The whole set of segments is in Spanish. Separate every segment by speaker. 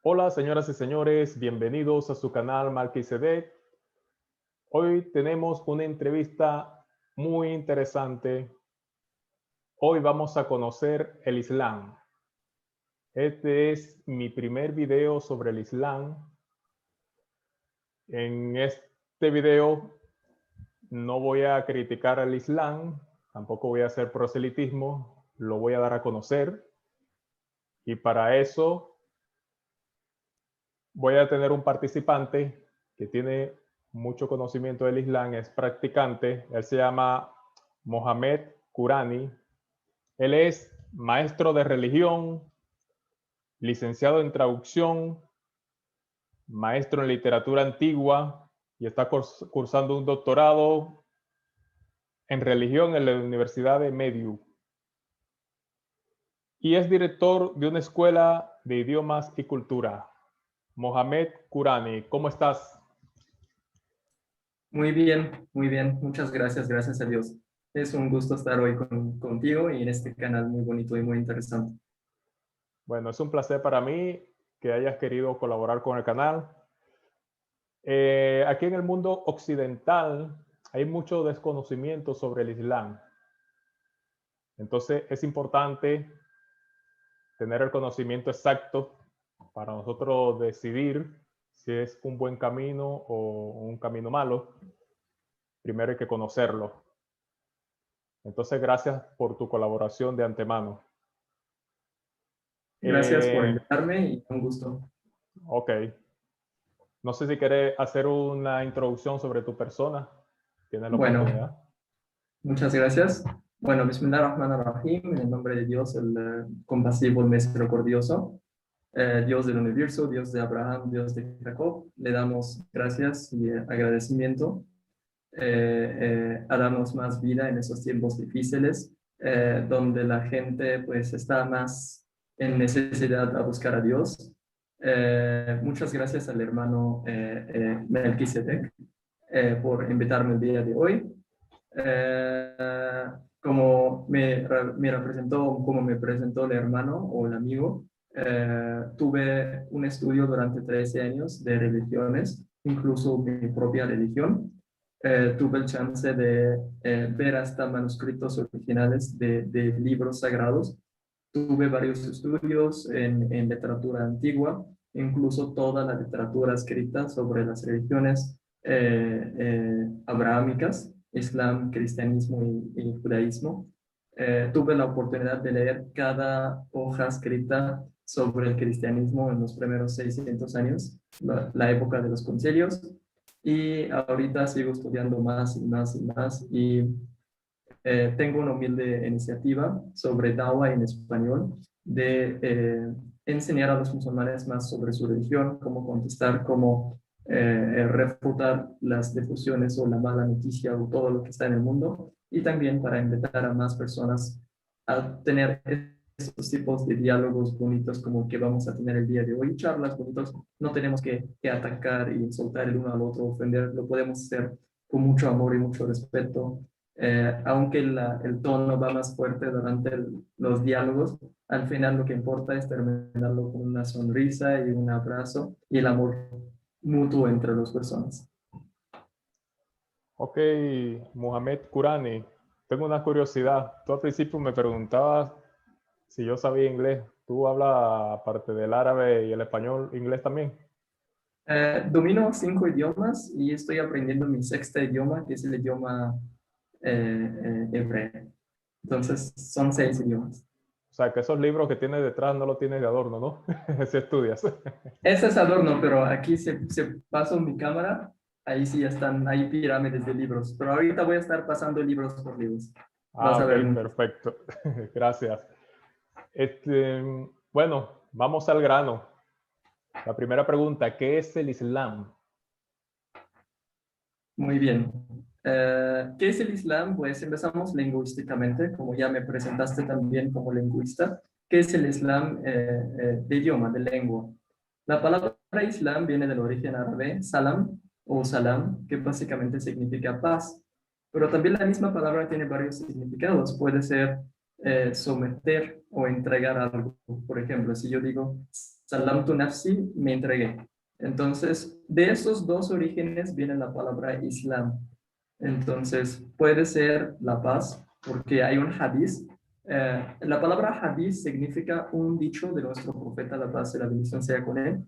Speaker 1: Hola, señoras y señores, bienvenidos a su canal Melquisedec. Hoy tenemos una entrevista muy interesante. Hoy vamos a conocer el Islam. Este es mi primer video sobre el Islam. En este video no voy a criticar al Islam, tampoco voy a hacer proselitismo, lo voy a dar a conocer. Y para eso voy a tener un participante que tiene mucho conocimiento del Islam, es practicante. Él se llama Mohamed Kurani. Él es maestro de religión, licenciado en traducción, maestro en literatura antigua y está cursando un doctorado en religión en la Universidad de Mediu. Y es director de una escuela de idiomas y cultura. Mohamed Kurani, ¿cómo estás?
Speaker 2: Muy bien, muy bien. Muchas gracias, gracias a Dios. Es un gusto estar hoy contigo y en este canal muy bonito y muy interesante.
Speaker 1: Bueno, es un placer para mí que hayas querido colaborar con el canal. Aquí en el mundo occidental hay mucho desconocimiento sobre el Islam. Entonces es importante tener el conocimiento exacto para nosotros decidir si es un buen camino o un camino malo. Primero hay que conocerlo. Entonces gracias por tu colaboración de antemano.
Speaker 2: Gracias por invitarme y un gusto.
Speaker 1: Ok. No sé si quieres hacer una introducción sobre tu persona. Tienes la
Speaker 2: Bueno,
Speaker 1: oportunidad.
Speaker 2: muchas gracias. Bueno, Bismillahirrahmanirrahim, en el nombre de Dios, el compasivo, el misericordioso, Dios del universo, Dios de Abraham, Dios de Jacob, le damos gracias y agradecimiento a darnos más vida en esos tiempos difíciles, donde la gente pues está más en necesidad a buscar a Dios. Muchas gracias al hermano Melquisedec por invitarme el día de hoy. Como me representó, como me presentó el hermano o el amigo, tuve un estudio durante 13 años de religiones, incluso mi propia religión. Tuve el chance de ver hasta manuscritos originales de libros sagrados. Tuve varios estudios en literatura antigua, incluso toda la literatura escrita sobre las religiones abrahámicas, Islam, cristianismo y judaísmo. Tuve la oportunidad de leer cada hoja escrita sobre el cristianismo en los primeros 600 años, la época de los concilios, y ahorita sigo estudiando más y más y más y tengo una humilde iniciativa sobre Dawa en español de enseñar a los musulmanes más sobre su religión, cómo contestar, cómo refutar las difusiones o la mala noticia o todo lo que está en el mundo, y también para invitar a más personas a tener estos tipos de diálogos bonitos como que vamos a tener el día de hoy, charlas bonitos. No tenemos que atacar y insultar el uno al otro, ofender, lo podemos hacer con mucho amor y mucho respeto. Aunque el tono va más fuerte durante los diálogos, al final lo que importa es terminarlo con una sonrisa y un abrazo y el amor mutuo entre las personas.
Speaker 1: Ok, Mohamed Kurani, tengo una curiosidad. Tú al principio me preguntabas si yo sabía inglés. ¿Tú hablas, aparte del árabe y el español, inglés también?
Speaker 2: Domino 5 idiomas y estoy aprendiendo mi sexto idioma, que es el idioma hebreo. Entonces, son 6 idiomas.
Speaker 1: O sea, que esos libros que tienes detrás no los tienes de adorno, ¿no? Si estudias.
Speaker 2: Ese es adorno, pero aquí se paso mi cámara, ahí sí están, hay pirámides de libros, pero ahorita voy a estar pasando libros por libros.
Speaker 1: Ah,
Speaker 2: Vas a
Speaker 1: ok,
Speaker 2: ver muchos.
Speaker 1: perfecto. Gracias. Bueno, vamos al grano. La primera pregunta, ¿qué es el Islam?
Speaker 2: Muy bien. ¿Qué es el Islam? Pues empezamos lingüísticamente, como ya me presentaste también como lingüista. ¿Qué es el Islam de idioma, de lengua? La palabra Islam viene del origen árabe, salam o salam, que básicamente significa paz. Pero también la misma palabra tiene varios significados. Puede ser someter o entregar algo. Por ejemplo, si yo digo, salamtu nafsi, me entregué. Entonces, de esos dos orígenes viene la palabra Islam. Entonces, puede ser la paz, porque hay un hadith. La palabra hadith significa un dicho de nuestro profeta, la paz y la bendición sea con él.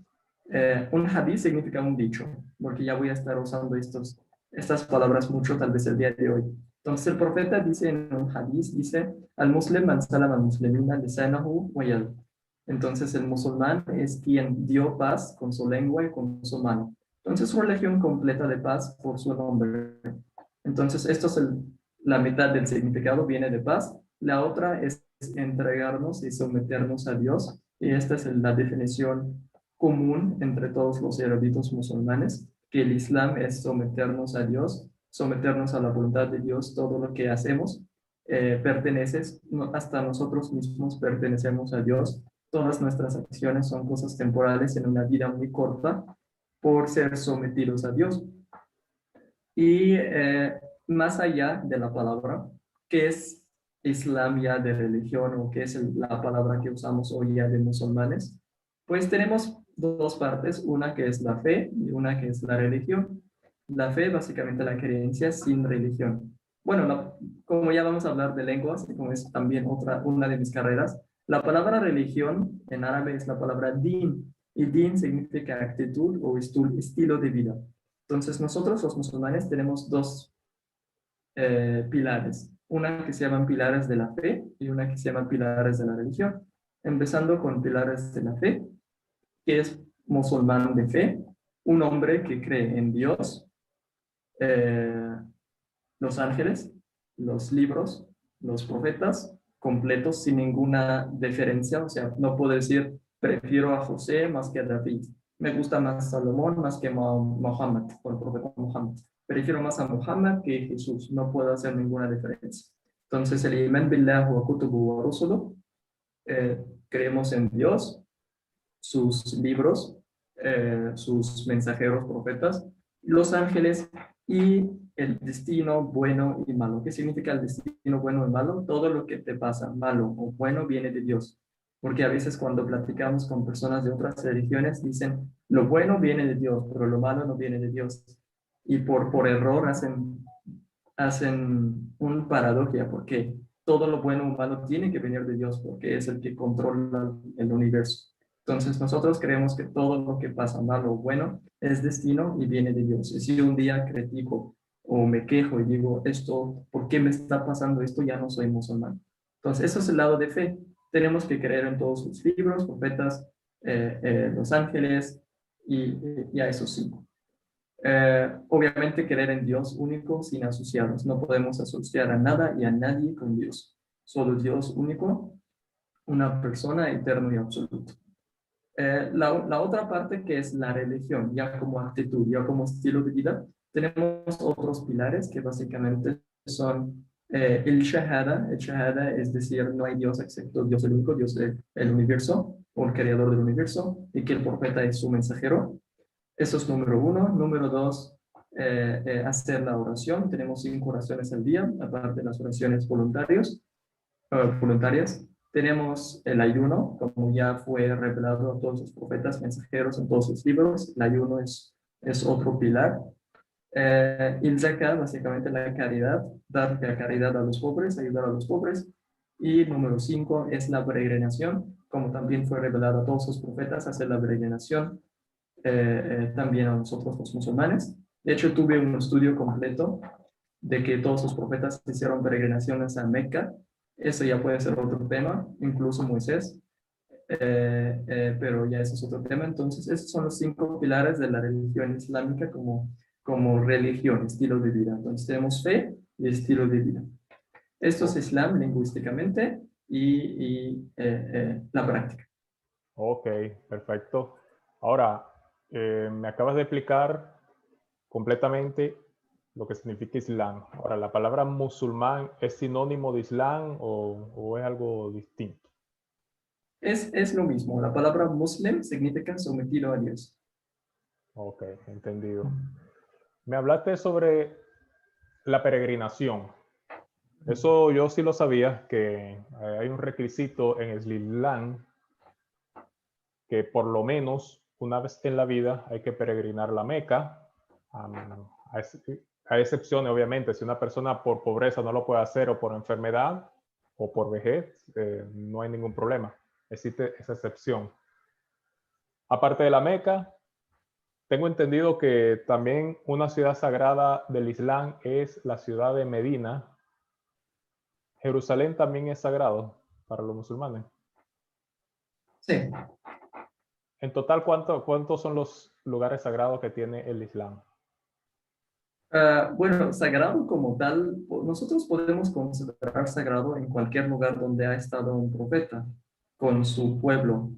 Speaker 2: Un hadith significa un dicho, porque ya voy a estar usando estas palabras mucho, tal vez el día de hoy. Entonces, el profeta dice en un hadith, dice, al muslim man salama al muslimina lisanahu wa yad. Entonces, el musulmán es quien dio paz con su lengua y con su mano. Entonces, su religión completa de paz por su nombre. Entonces, esto es la mitad del significado, viene de paz. La otra es entregarnos y someternos a Dios. Y esta es la definición común entre todos los eruditos musulmanes, que el Islam es someternos a Dios, someternos a la voluntad de Dios, todo lo que hacemos perteneces, hasta nosotros mismos pertenecemos a Dios. Todas nuestras acciones son cosas temporales en una vida muy corta por ser sometidos a Dios. Y más allá de la palabra, ¿qué es Islam ya de religión o qué es la palabra que usamos hoy ya de musulmanes? Pues tenemos dos partes, una que es la fe y una que es la religión. La fe, básicamente la creencia sin religión. Bueno, como ya vamos a hablar de lenguas, y como es también una de mis carreras, la palabra religión en árabe es la palabra din, y din significa actitud o estilo de vida. Entonces, nosotros los musulmanes tenemos dos pilares, una que se llaman pilares de la fe y una que se llaman pilares de la religión. Empezando con pilares de la fe, que es musulmán de fe, un hombre que cree en Dios, los ángeles, los libros, los profetas, completos sin ninguna diferencia, o sea, no puedo decir prefiero a José más que a David, me gusta más Salomón más que Muhammad, o el profeta Muhammad, prefiero más a Muhammad que Jesús, no puedo hacer ninguna diferencia. Entonces el iman billah wa kutubu wa rusulu, creemos en Dios, sus libros, sus mensajeros profetas, los ángeles y el destino bueno y malo. ¿Qué significa el destino bueno y malo? Todo lo que te pasa, malo o bueno, viene de Dios. Porque a veces cuando platicamos con personas de otras religiones dicen, lo bueno viene de Dios, pero lo malo no viene de Dios. Y por error hacen un paradoja, porque todo lo bueno o malo tiene que venir de Dios, porque es el que controla el universo. Entonces nosotros creemos que todo lo que pasa malo o bueno es destino y viene de Dios. Y si un día critico o me quejo y digo esto, ¿por qué me está pasando esto? Ya no soy musulmán. Entonces eso es el lado de fe. Tenemos que creer en todos sus libros, profetas, los ángeles y a esos cinco. Obviamente creer en Dios único sin asociados. No podemos asociar a nada y a nadie con Dios. Solo Dios único, una persona eterno y absoluto. La otra parte que es la religión, ya como actitud, ya como estilo de vida, tenemos otros pilares que básicamente son el shahada. El shahada es decir, no hay Dios excepto Dios el único, Dios el universo, o el creador del universo, y que el profeta es su mensajero. Eso es número uno. Número dos, hacer la oración. Tenemos 5 oraciones al día, aparte de las oraciones voluntarias. Tenemos el ayuno, como ya fue revelado a todos los profetas mensajeros en todos sus libros. El ayuno es otro pilar. El zakat, básicamente la caridad, dar la caridad a los pobres, ayudar a los pobres. Y número 5 es la peregrinación, como también fue revelado a todos los profetas, hacer la peregrinación también a nosotros los musulmanes. De hecho, tuve un estudio completo de que todos los profetas hicieron peregrinaciones a Meca. Eso ya puede ser otro tema, incluso Moisés, pero ya ese es otro tema. Entonces, esos son los 5 pilares de la religión islámica como religión, estilo de vida. Entonces, tenemos fe y estilo de vida. Esto es Islam lingüísticamente y la práctica.
Speaker 1: Ok, perfecto. Ahora, me acabas de explicar completamente lo que significa Islam. Ahora, ¿la palabra musulmán es sinónimo de Islam o es algo distinto?
Speaker 2: Es lo mismo. La palabra muslim significa sometido a Dios.
Speaker 1: Ok, entendido. Me hablaste sobre la peregrinación. Eso yo sí lo sabía, que hay un requisito en el Islam que por lo menos una vez en la vida hay que peregrinar la Meca. Hay excepciones, obviamente, si una persona por pobreza no lo puede hacer o por enfermedad o por vejez, no hay ningún problema. Existe esa excepción. Aparte de la Meca, tengo entendido que también una ciudad sagrada del Islam es la ciudad de Medina. Jerusalén también es sagrado para los musulmanes.
Speaker 2: Sí.
Speaker 1: En total, ¿cuántos son los lugares sagrados que tiene el Islam?
Speaker 2: Bueno, sagrado como tal, nosotros podemos considerar sagrado en cualquier lugar donde ha estado un profeta con su pueblo.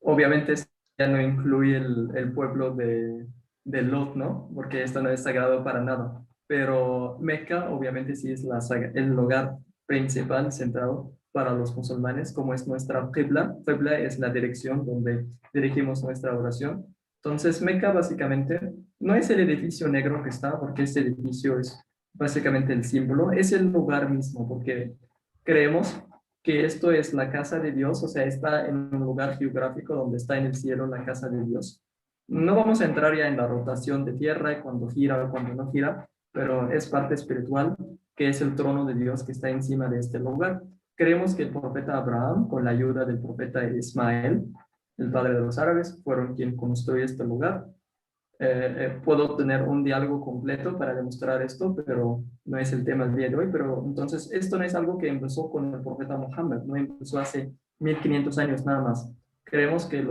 Speaker 2: Obviamente esto ya no incluye el pueblo de Lot, ¿no? Porque esto no es sagrado para nada. Pero Meca obviamente sí es el lugar principal, centrado para los musulmanes, como es nuestra qibla. Qibla es la dirección donde dirigimos nuestra oración. Entonces, Meca básicamente no es el edificio negro que está, porque ese edificio es básicamente el símbolo, es el lugar mismo, porque creemos que esto es la casa de Dios, o sea, está en un lugar geográfico donde está en el cielo la casa de Dios. No vamos a entrar ya en la rotación de tierra, cuando gira o cuando no gira, pero es parte espiritual, que es el trono de Dios que está encima de este lugar. Creemos que el profeta Abraham, con la ayuda del profeta Ismael, el padre de los árabes, fueron quien construyó este lugar. Puedo tener un diálogo completo para demostrar esto, pero no es el tema del día de hoy. Pero entonces, esto no es algo que empezó con el profeta Mohammed, no empezó hace 1500 años nada más. Creemos que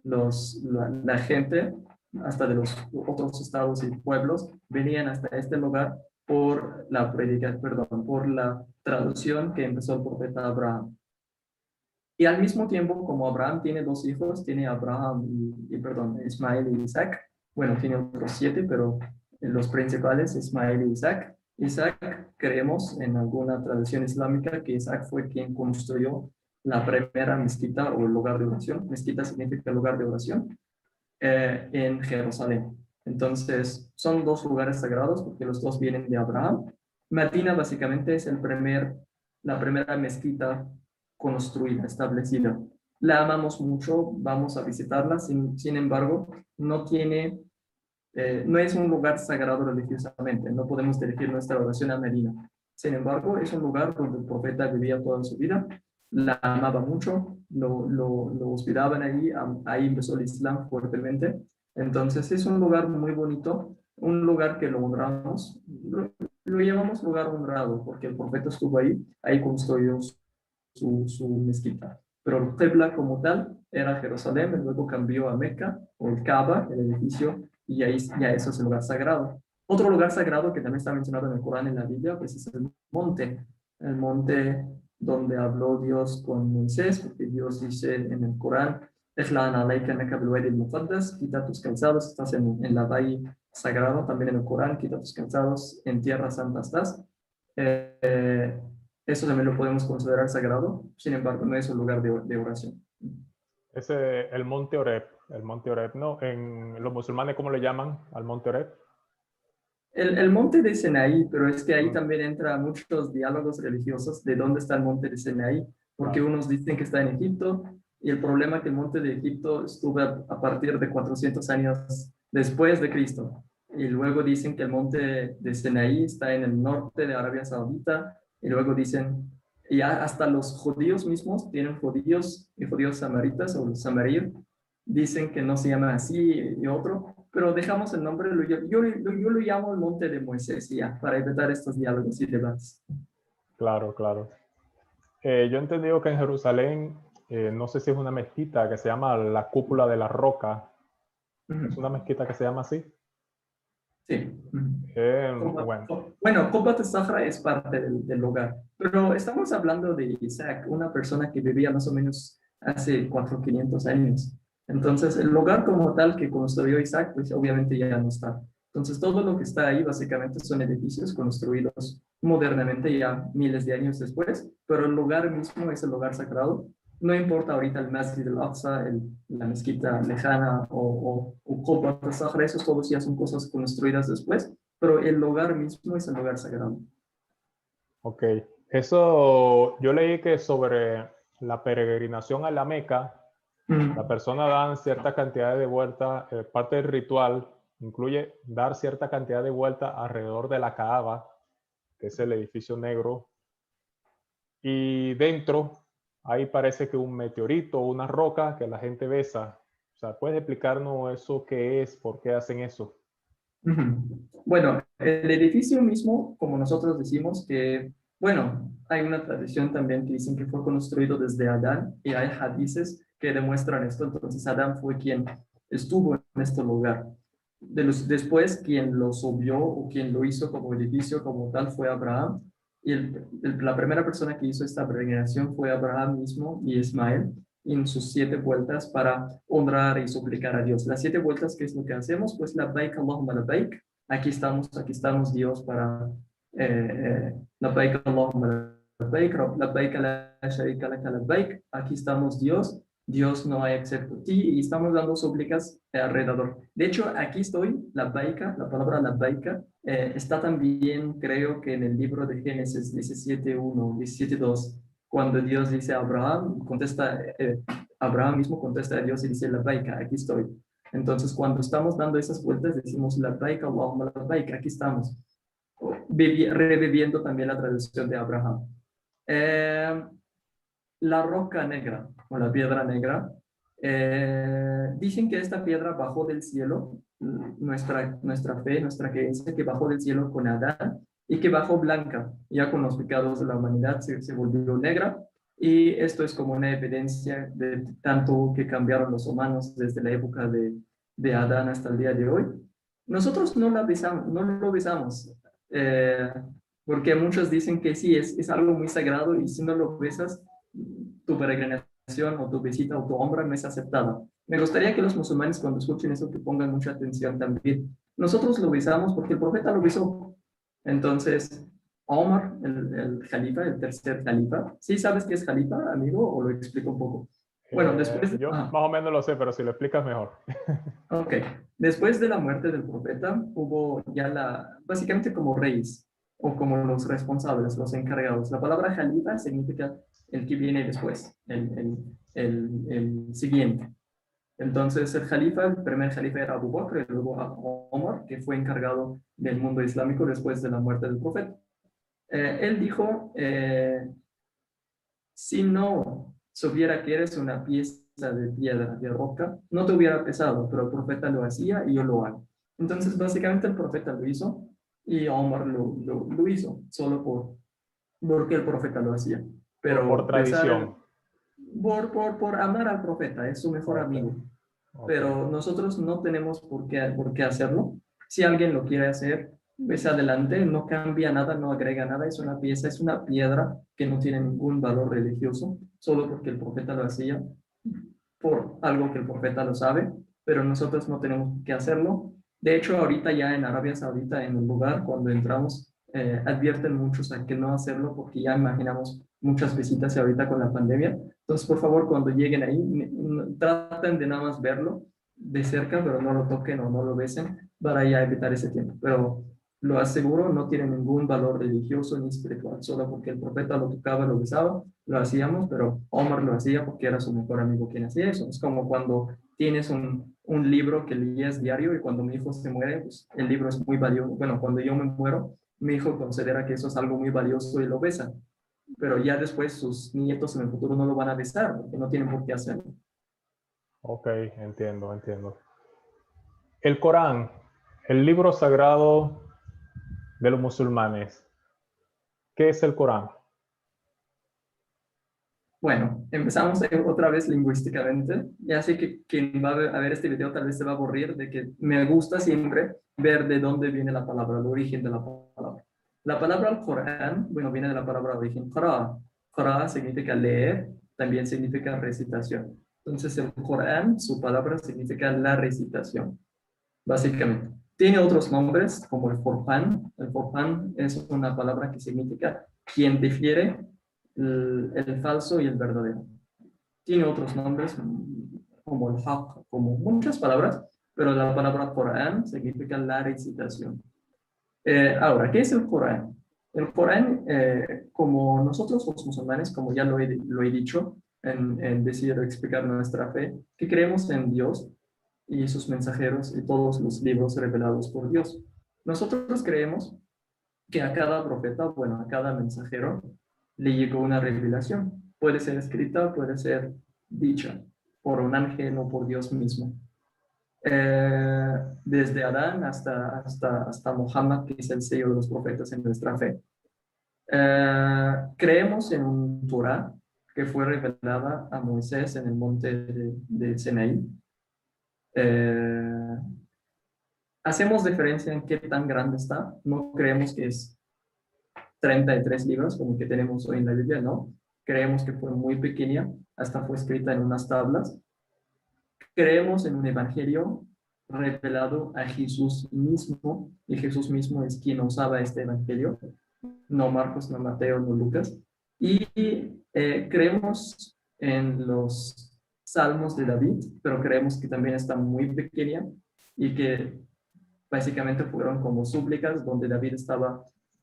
Speaker 2: la gente, hasta de los otros estados y pueblos, venían hasta este lugar por la por la traducción que empezó el profeta Abraham. Y al mismo tiempo, como Abraham tiene dos hijos, tiene Abraham Ismael y Isaac. Bueno, tiene otros 7, pero los principales, Ismael y Isaac. Isaac, creemos en alguna tradición islámica que Isaac fue quien construyó la primera mezquita o lugar de oración. Mezquita significa lugar de oración en Jerusalén. Entonces, son dos lugares sagrados porque los dos vienen de Abraham. Medina básicamente es la primera mezquita construida, establecida. La amamos mucho, vamos a visitarla, sin embargo, no es un lugar sagrado religiosamente, no podemos dirigir nuestra oración a Medina. Sin embargo, es un lugar donde el profeta vivía toda su vida, la amaba mucho, lo hospedaban allí, ahí empezó el Islam fuertemente. Entonces es un lugar muy bonito, un lugar que lo honramos, lo llamamos lugar honrado porque el profeta estuvo ahí construyó su mezquita. Pero el Qibla como tal era Jerusalén, luego cambió a Meca, o el Kaaba, el edificio, y ahí ya eso es el lugar sagrado. Otro lugar sagrado que también está mencionado en el Corán, en la Biblia, pues es el monte donde habló Dios con Moisés, porque Dios dice en el Corán, quita tus calzados, estás en la valle sagrado, también en el Corán, quita tus calzados, en tierra santa estás. Eso también lo podemos considerar sagrado, sin embargo, no es un lugar de oración.
Speaker 1: El monte Oreb, ¿no? En los musulmanes, ¿cómo le llaman al monte Oreb?
Speaker 2: El monte de Sinaí, pero es que ahí también entra muchos diálogos religiosos de dónde está el monte de Sinaí, porque unos dicen que está en Egipto, y el problema es que el monte de Egipto estuvo a partir de 400 años después de Cristo, y luego dicen que el monte de Sinaí está en el norte de Arabia Saudita, y luego dicen, y hasta los judíos mismos tienen judíos y judíos samaritas o los samaríes, dicen que no se llama así y otro, pero dejamos el nombre, yo lo llamo el monte de Moisés ya, para evitar estos diálogos y debates.
Speaker 1: Claro, claro. Yo he entendido que en Jerusalén, no sé si es una mezquita que se llama la Cúpula de la Roca. ¿Es una mezquita que se llama así?
Speaker 2: Sí.
Speaker 1: Bueno.
Speaker 2: Bueno, Copa de Sahara es parte del lugar, pero estamos hablando de Isaac, una persona que vivía más o menos hace 400-500 años. Entonces, el lugar como tal que construyó Isaac, pues obviamente ya no está. Entonces, todo lo que está ahí básicamente son edificios construidos modernamente ya miles de años después, pero el lugar mismo es el lugar sagrado. No importa ahorita el Masjid al-Aqsa, la mezquita lejana o Copa de Sahara, esos todos ya son cosas construidas después, pero el lugar mismo es el lugar sagrado.
Speaker 1: Ok. Eso, yo leí que sobre la peregrinación a la Meca, la
Speaker 2: Mm,
Speaker 1: persona da cierta cantidad de vueltas, parte del ritual incluye dar cierta cantidad de vueltas alrededor de la Kaaba, que es el edificio negro, y dentro ahí parece que un meteorito o una roca que la gente besa. O sea, ¿puedes explicarnos eso qué es, por qué hacen eso?
Speaker 2: ujú. Bueno, el edificio mismo, como nosotros decimos que, bueno, hay una tradición también que dicen que fue construido desde Adán y hay hadices que demuestran esto. Entonces, Adán fue quien estuvo en este lugar. Después, quien lo subió o quien lo hizo como edificio como tal fue Abraham. Y la primera persona que hizo esta peregrinación fue Abraham mismo y Ismael en sus 7 vueltas para honrar y suplicar a Dios. Las 7 vueltas, ¿qué es lo que hacemos? Pues labbaik Allahumma labbaik. Aquí estamos Dios para labbaik Allahumma labbaik, labbaik la sharika laka labbaik. Aquí estamos Dios. Dios no hay excepto ti y estamos dando súplicas alrededor. De hecho, aquí estoy, la palabra labbaika, está también, creo que en el libro de Génesis 17:1, 17:2, cuando Dios dice a Abraham, Abraham mismo contesta a Dios y dice, labbaika, aquí estoy. Entonces, cuando estamos dando esas vueltas, decimos, labbaika, Allahumma labbaika, aquí estamos. Reviviendo también la tradición de Abraham. Eh, la roca negra o la piedra negra, dicen que esta piedra bajó del cielo, nuestra fe, nuestra creencia, que bajó del cielo con Adán y que bajó blanca, ya con los pecados de la humanidad se volvió negra. Y esto es como una evidencia de tanto que cambiaron los humanos desde la época de Adán hasta el día de hoy. Nosotros no la besamos, no lo besamos, eh, porque muchos dicen que sí, es algo muy sagrado y si no lo besas, tu peregrinación o tu visita o tu obra no es aceptada. Me gustaría que los musulmanes cuando escuchen eso que pongan mucha atención también. Nosotros lo visamos porque el profeta lo visó. Entonces, Omar, el califa, el tercer califa, ¿sí sabes qué es califa, amigo? ¿O lo explico un poco? Bueno, después,
Speaker 1: Yo más o menos lo sé, pero si lo explicas mejor.
Speaker 2: ok. Después de la muerte del profeta, hubo ya básicamente como reyes o como los responsables, los encargados. La palabra jalifa significa el que viene después, el siguiente. Entonces, el jalifa, el primer jalifa era Abu Bakr y luego Omar, que fue encargado del mundo islámico después de la muerte del profeta. Él dijo, si no supiera que eres una pieza de piedra, de roca, no te hubiera pesado, pero el profeta lo hacía y yo lo hago. Entonces, básicamente el profeta lo hizo y Omar lo hizo, solo porque el profeta lo hacía.
Speaker 1: Por
Speaker 2: Pero
Speaker 1: tradición.
Speaker 2: por amar al profeta, es su mejor
Speaker 1: Ok,
Speaker 2: amigo.
Speaker 1: ok.
Speaker 2: Pero nosotros no tenemos por qué hacerlo. Si alguien lo quiere hacer, pues adelante, no cambia nada, no agrega nada, es una pieza, es una piedra que no tiene ningún valor religioso, solo porque el profeta lo hacía, por algo que el profeta lo sabe, pero nosotros no tenemos que hacerlo. De hecho, ahorita ya en Arabia Saudita, en el lugar, cuando entramos, advierten muchos a que no hacerlo porque ya imaginamos muchas visitas y ahorita con la pandemia. Entonces, por favor, cuando lleguen ahí, traten de nada más verlo de cerca, pero no lo toquen o no lo besen para ya evitar ese tiempo. Pero lo aseguro, no tiene ningún valor religioso ni espiritual, solo porque el profeta lo tocaba, lo besaba, lo hacíamos, pero Omar lo hacía porque era su mejor amigo quien hacía eso. Es como cuando tienes un libro que leías diario y cuando mi hijo se muere, pues el libro es muy valioso. Bueno, cuando yo me muero, mi hijo considera que eso es algo muy valioso y lo besa, pero ya después sus nietos en el futuro no lo van a besar porque no tienen por qué hacerlo.
Speaker 1: Ok, entiendo, entiendo. El Corán, el libro sagrado de los musulmanes. ¿Qué es el Corán?
Speaker 2: Bueno, empezamos otra vez lingüísticamente. Ya sé que quien va a ver este video tal vez se va a aburrir de que me gusta siempre ver de dónde viene la palabra, el origen de la palabra. La palabra al Corán, bueno, viene de la palabra origen Qara. Qara significa leer, también significa recitación. Entonces el Corán, su palabra significa la recitación, básicamente. Tiene otros nombres como el Forján. El Forján es una palabra que significa quien difiere el falso y el verdadero. Tiene otros nombres como el haq, como muchas palabras, pero la palabra Corán significa la recitación. Ahora, ¿qué es el Corán? El Corán, como nosotros los musulmanes, como ya lo he dicho en decidir explicar nuestra fe, que creemos en Dios y sus mensajeros y todos los libros revelados por Dios. Nosotros creemos que a cada profeta, bueno, a cada mensajero, le llegó una revelación. Puede ser escrita, puede ser dicha por un ángel o por Dios mismo. Desde Adán hasta Muhammad, que es el sello de los profetas en nuestra fe. Creemos en un Torah que fue revelada a Moisés en el monte de Sinaí. Hacemos diferencia en qué tan grande está. No creemos que es 33 libros como que tenemos hoy en la Biblia, no. Creemos que fue muy pequeña, hasta fue escrita en unas tablas. Creemos en un evangelio revelado a Jesús mismo, y Jesús mismo es quien usaba este evangelio, no Marcos, no Mateo, no Lucas. Y creemos en los salmos de David, pero creemos que también está muy pequeña y que básicamente fueron como súplicas donde David estaba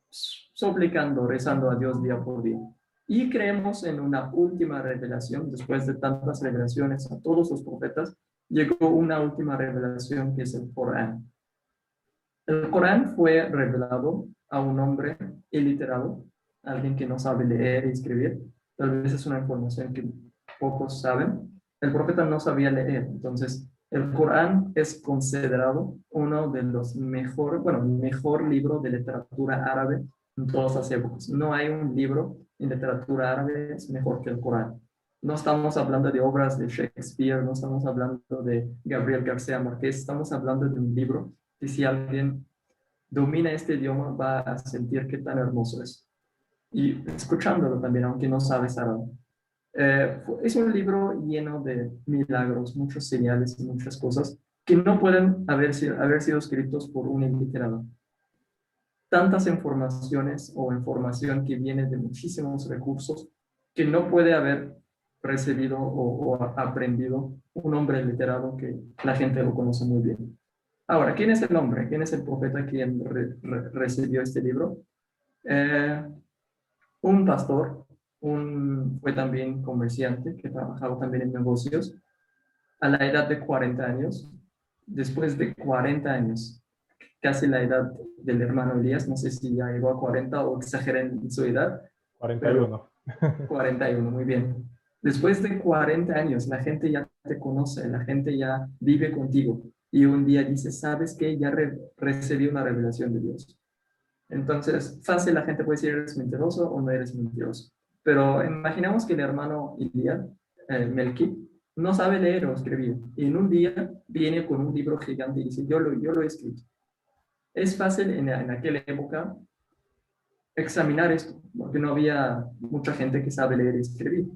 Speaker 2: suplicando, rezando a Dios día por día. Y creemos en una última revelación, después de tantas revelaciones a todos los profetas, llegó una última revelación que es el Corán. El Corán fue revelado a un hombre iliterado, alguien que no sabe leer y escribir. Tal vez es una información que pocos saben. El profeta no sabía leer, entonces el Corán es considerado uno de los mejores, bueno, el mejor libro de literatura árabe en todas las épocas. No hay un libro en literatura árabe es mejor que el Corán. No estamos hablando de obras de Shakespeare, no estamos hablando de Gabriel García Márquez, estamos hablando de un libro que si alguien domina este idioma va a sentir qué tan hermoso es. Y escuchándolo también, aunque no sabes árabe. Es un libro lleno de milagros, muchos señales y muchas cosas que no pueden haber sido escritos por un iliterado. Tantas informaciones o información que viene de muchísimos recursos que no puede haber recibido o aprendido un hombre literado que la gente lo conoce muy bien. Ahora, ¿quién es el hombre? ¿Quién es el profeta quien recibió este libro? Un pastor, fue también comerciante que trabajaba también en negocios a la edad de 40 años. Después de 40 años, casi la edad del hermano Elías, no sé si ya llegó a 40 o exageré en su edad.
Speaker 1: 41.
Speaker 2: 41, muy bien. Después de 40 años, la gente ya te conoce, la gente ya vive contigo y un día dice, ¿sabes qué? Ya recibí una revelación de Dios. Entonces, fácil, la gente puede decir, ¿eres mentiroso o no eres mentiroso? Pero imaginemos que el hermano Elías, Melqui, no sabe leer o escribir y en un día viene con un libro gigante y dice, yo lo he escrito. Es fácil en aquella época examinar esto, porque no había mucha gente que sabe leer y escribir.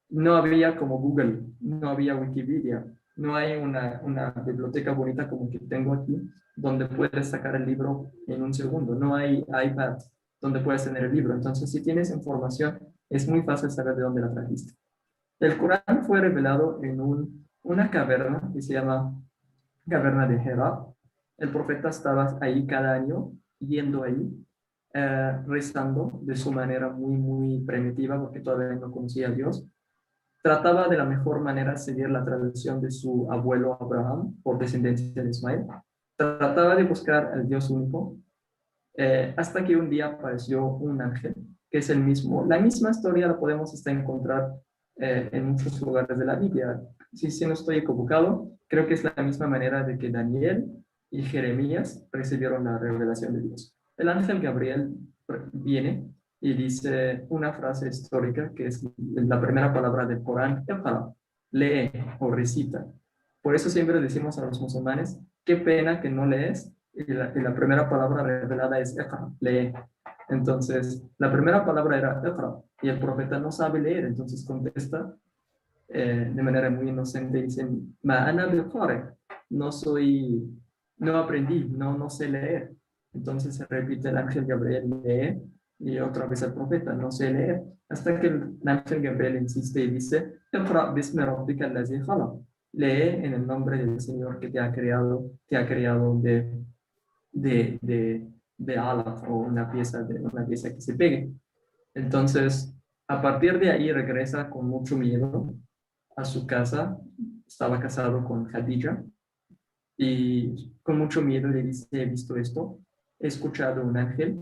Speaker 2: No había como Google, no había Wikipedia, no hay una biblioteca bonita como que tengo aquí, donde puedes sacar el libro en un segundo. No hay iPad donde puedes tener el libro. Entonces, si tienes información, es muy fácil saber de dónde la trajiste. El Corán fue revelado en una caverna que se llama Caverna de Hera. El profeta estaba ahí cada año, yendo ahí, rezando de su manera muy, muy primitiva, porque todavía no conocía a Dios. Trataba de la mejor manera de seguir la tradición de su abuelo Abraham, por descendencia de Ismael. Trataba de buscar al Dios único, hasta que un día apareció un ángel, que es el mismo. La misma historia la podemos encontrar en muchos lugares de la Biblia. Si no estoy equivocado, creo que es la misma manera de que Daniel y Jeremías recibieron la revelación de Dios. El ángel Gabriel viene y dice una frase histórica que es la primera palabra del Corán, lee o recita. Por eso siempre decimos a los musulmanes, qué pena que no lees, y la primera palabra revelada es Iqra, lee. Entonces, la primera palabra era Iqra, y el profeta no sabe leer, entonces contesta de manera muy inocente, dicen, Ma ana biqari, no aprendí, no sé leer. Entonces se repite el ángel Gabriel, lee, y otra vez el profeta, no sé leer, hasta que el ángel Gabriel insiste y dice, Iqra bismi rabbika allazi khalaq, lee en el nombre del Señor que te ha creado de de alaf o una pieza que se pegue. Entonces, a partir de ahí regresa con mucho miedo a su casa. Estaba casado con Khadija y con mucho miedo le dice, he visto esto, he escuchado un ángel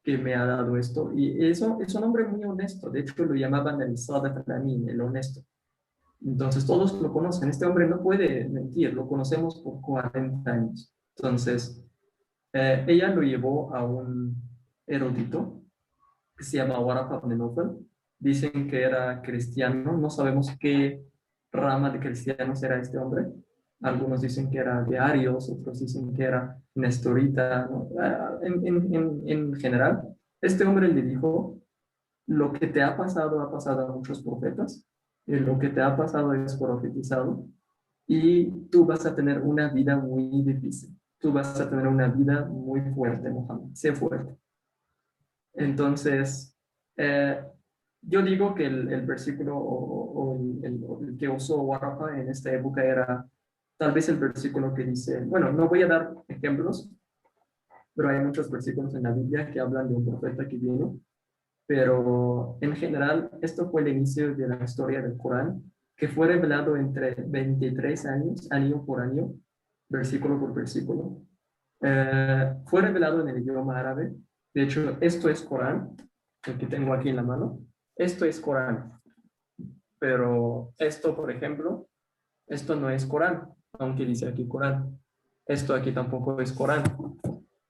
Speaker 2: que me ha dado esto. Y eso es un hombre muy honesto. De hecho, lo llamaban el Sadiq al-Amin, el honesto. Entonces, todos lo conocen. Este hombre no puede mentir. Lo conocemos por 40 años. Entonces, ella lo llevó a un erudito que se llama Waraka ibn Nawfal. Dicen que era cristiano. No sabemos qué rama de cristianos era este hombre. Algunos dicen que era de Arios, otros dicen que era Nestorita, ¿no? En general, este hombre le dijo, lo que te ha pasado a muchos profetas, y lo que te ha pasado es profetizado, y tú vas a tener una vida muy difícil, tú vas a tener una vida muy fuerte, Mohammed, sé fuerte. Entonces, eh, yo digo que el versículo el que usó Waraka en esta época era tal vez el versículo que dice, bueno, no voy a dar ejemplos, pero hay muchos versículos en la Biblia que hablan de un profeta que vino, pero en general esto fue el inicio de la historia del Corán, que fue revelado entre 23 años, año por año, versículo por versículo. Fue revelado en el idioma árabe. De hecho, esto es Corán, el que tengo aquí en la mano. Esto es Corán, pero esto, por ejemplo, esto no es Corán, aunque dice aquí Corán. Esto aquí tampoco es Corán.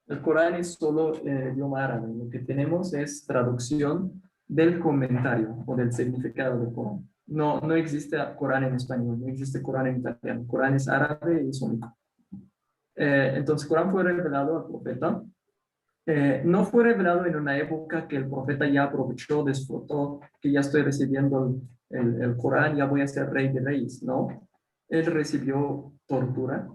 Speaker 2: El Corán es solo idioma árabe. Lo que tenemos es traducción del comentario o del significado del Corán. No, no existe Corán en español, no existe Corán en italiano. Corán es árabe y es único. Entonces, Corán fue revelado al profeta. No fue revelado en una época que el profeta ya aprovechó, disfrutó, que ya estoy recibiendo el Corán, ya voy a ser rey de reyes, ¿no? Él recibió tortura,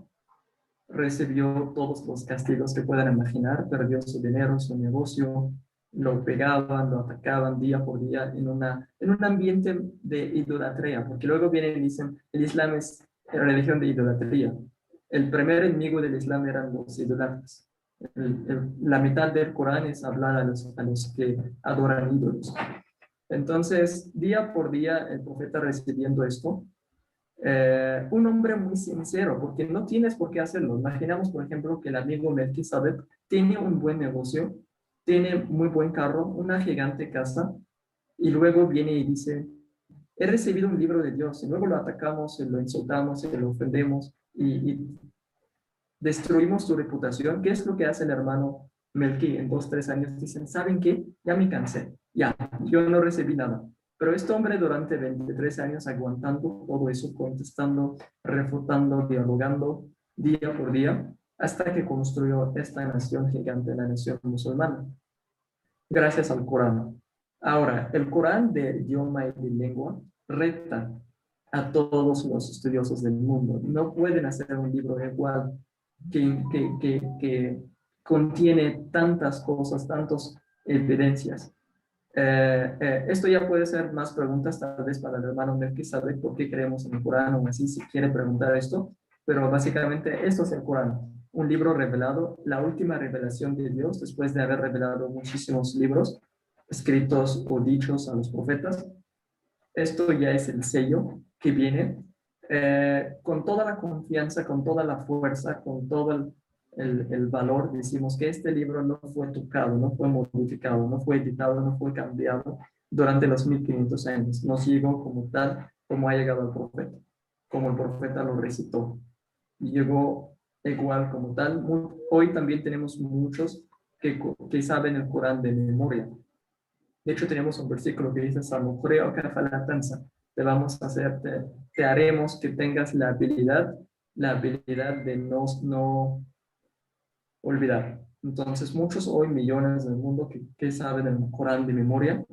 Speaker 2: recibió todos los castigos que puedan imaginar, perdió su dinero, su negocio, lo pegaban, lo atacaban día por día en un ambiente de idolatría, porque luego vienen y dicen, el Islam es religión de idolatría. El primer enemigo del Islam eran los idolatras. La mitad del Corán es hablar a los que adoran ídolos. Entonces, día por día, el profeta recibiendo esto, un hombre muy sincero, porque no tienes por qué hacerlo. Imaginamos, por ejemplo, que el amigo Melquisedec tiene un buen negocio, tiene muy buen carro, una gigante casa, y luego viene y dice, he recibido un libro de Dios, y luego lo atacamos, y lo insultamos, y lo ofendemos, y destruimos su reputación. ¿Qué es lo que hace el hermano Melqui en 2, 3 años? Dicen, ¿saben qué? Ya me cansé, ya, yo no recibí nada. Pero este hombre durante 23 años aguantando todo eso, contestando, refutando, dialogando día por día, hasta que construyó esta nación gigante, la nación musulmana, gracias al Corán. Ahora, el Corán de idioma y de lengua reta a todos los estudiosos del mundo. No pueden hacer un libro igual que contiene tantas cosas, tantas evidencias. Esto ya puede ser más preguntas tal vez para el hermano Melquisedec, por qué creemos en el Corán o así, si quiere preguntar esto, pero básicamente esto es el Corán, un libro revelado, la última revelación de Dios después de haber revelado muchísimos libros escritos o dichos a los profetas. Esto ya es el sello que viene con toda la confianza, con toda la fuerza, con todo el valor. Decimos que este libro no fue tocado, no fue modificado, no fue editado, no fue cambiado durante los 1500 años. Nos llegó como tal, como ha llegado el profeta, como el profeta lo recitó. Y llegó igual como tal. Hoy también tenemos muchos que saben el Corán de memoria. De hecho, tenemos un versículo que dice, te vamos a hacer, te haremos que tengas la habilidad de no olvidar. Entonces, muchos hoy, millones del mundo que saben el Corán de memoria.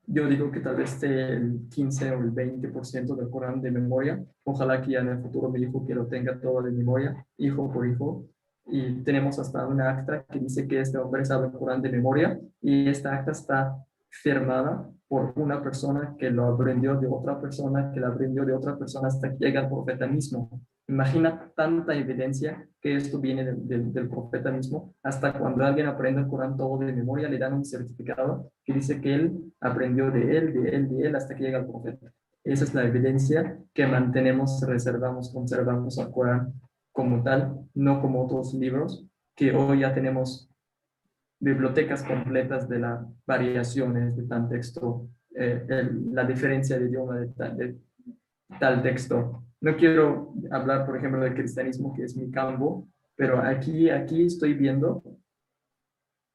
Speaker 2: Yo digo que tal vez esté el 15 o el 20% del Corán de memoria. Ojalá que ya en el futuro mi hijo que lo tenga todo de memoria, hijo por hijo. Y tenemos hasta una acta que dice que este hombre sabe el Corán de memoria y esta acta está firmada por una persona que lo aprendió de otra persona, que lo aprendió de otra persona hasta que llega el profeta mismo. Imagina tanta evidencia que esto viene del profeta mismo. Hasta cuando alguien aprende el Corán todo de memoria, le dan un certificado que dice que él aprendió de él, de él, de él, hasta que llega el profeta. Esa es la evidencia que mantenemos, reservamos, conservamos al Corán como tal, no como otros libros, que hoy ya tenemos bibliotecas completas de las variaciones de tal texto, la diferencia de idioma de tal texto. No quiero hablar, por ejemplo, del cristianismo, que es mi campo, pero aquí estoy viendo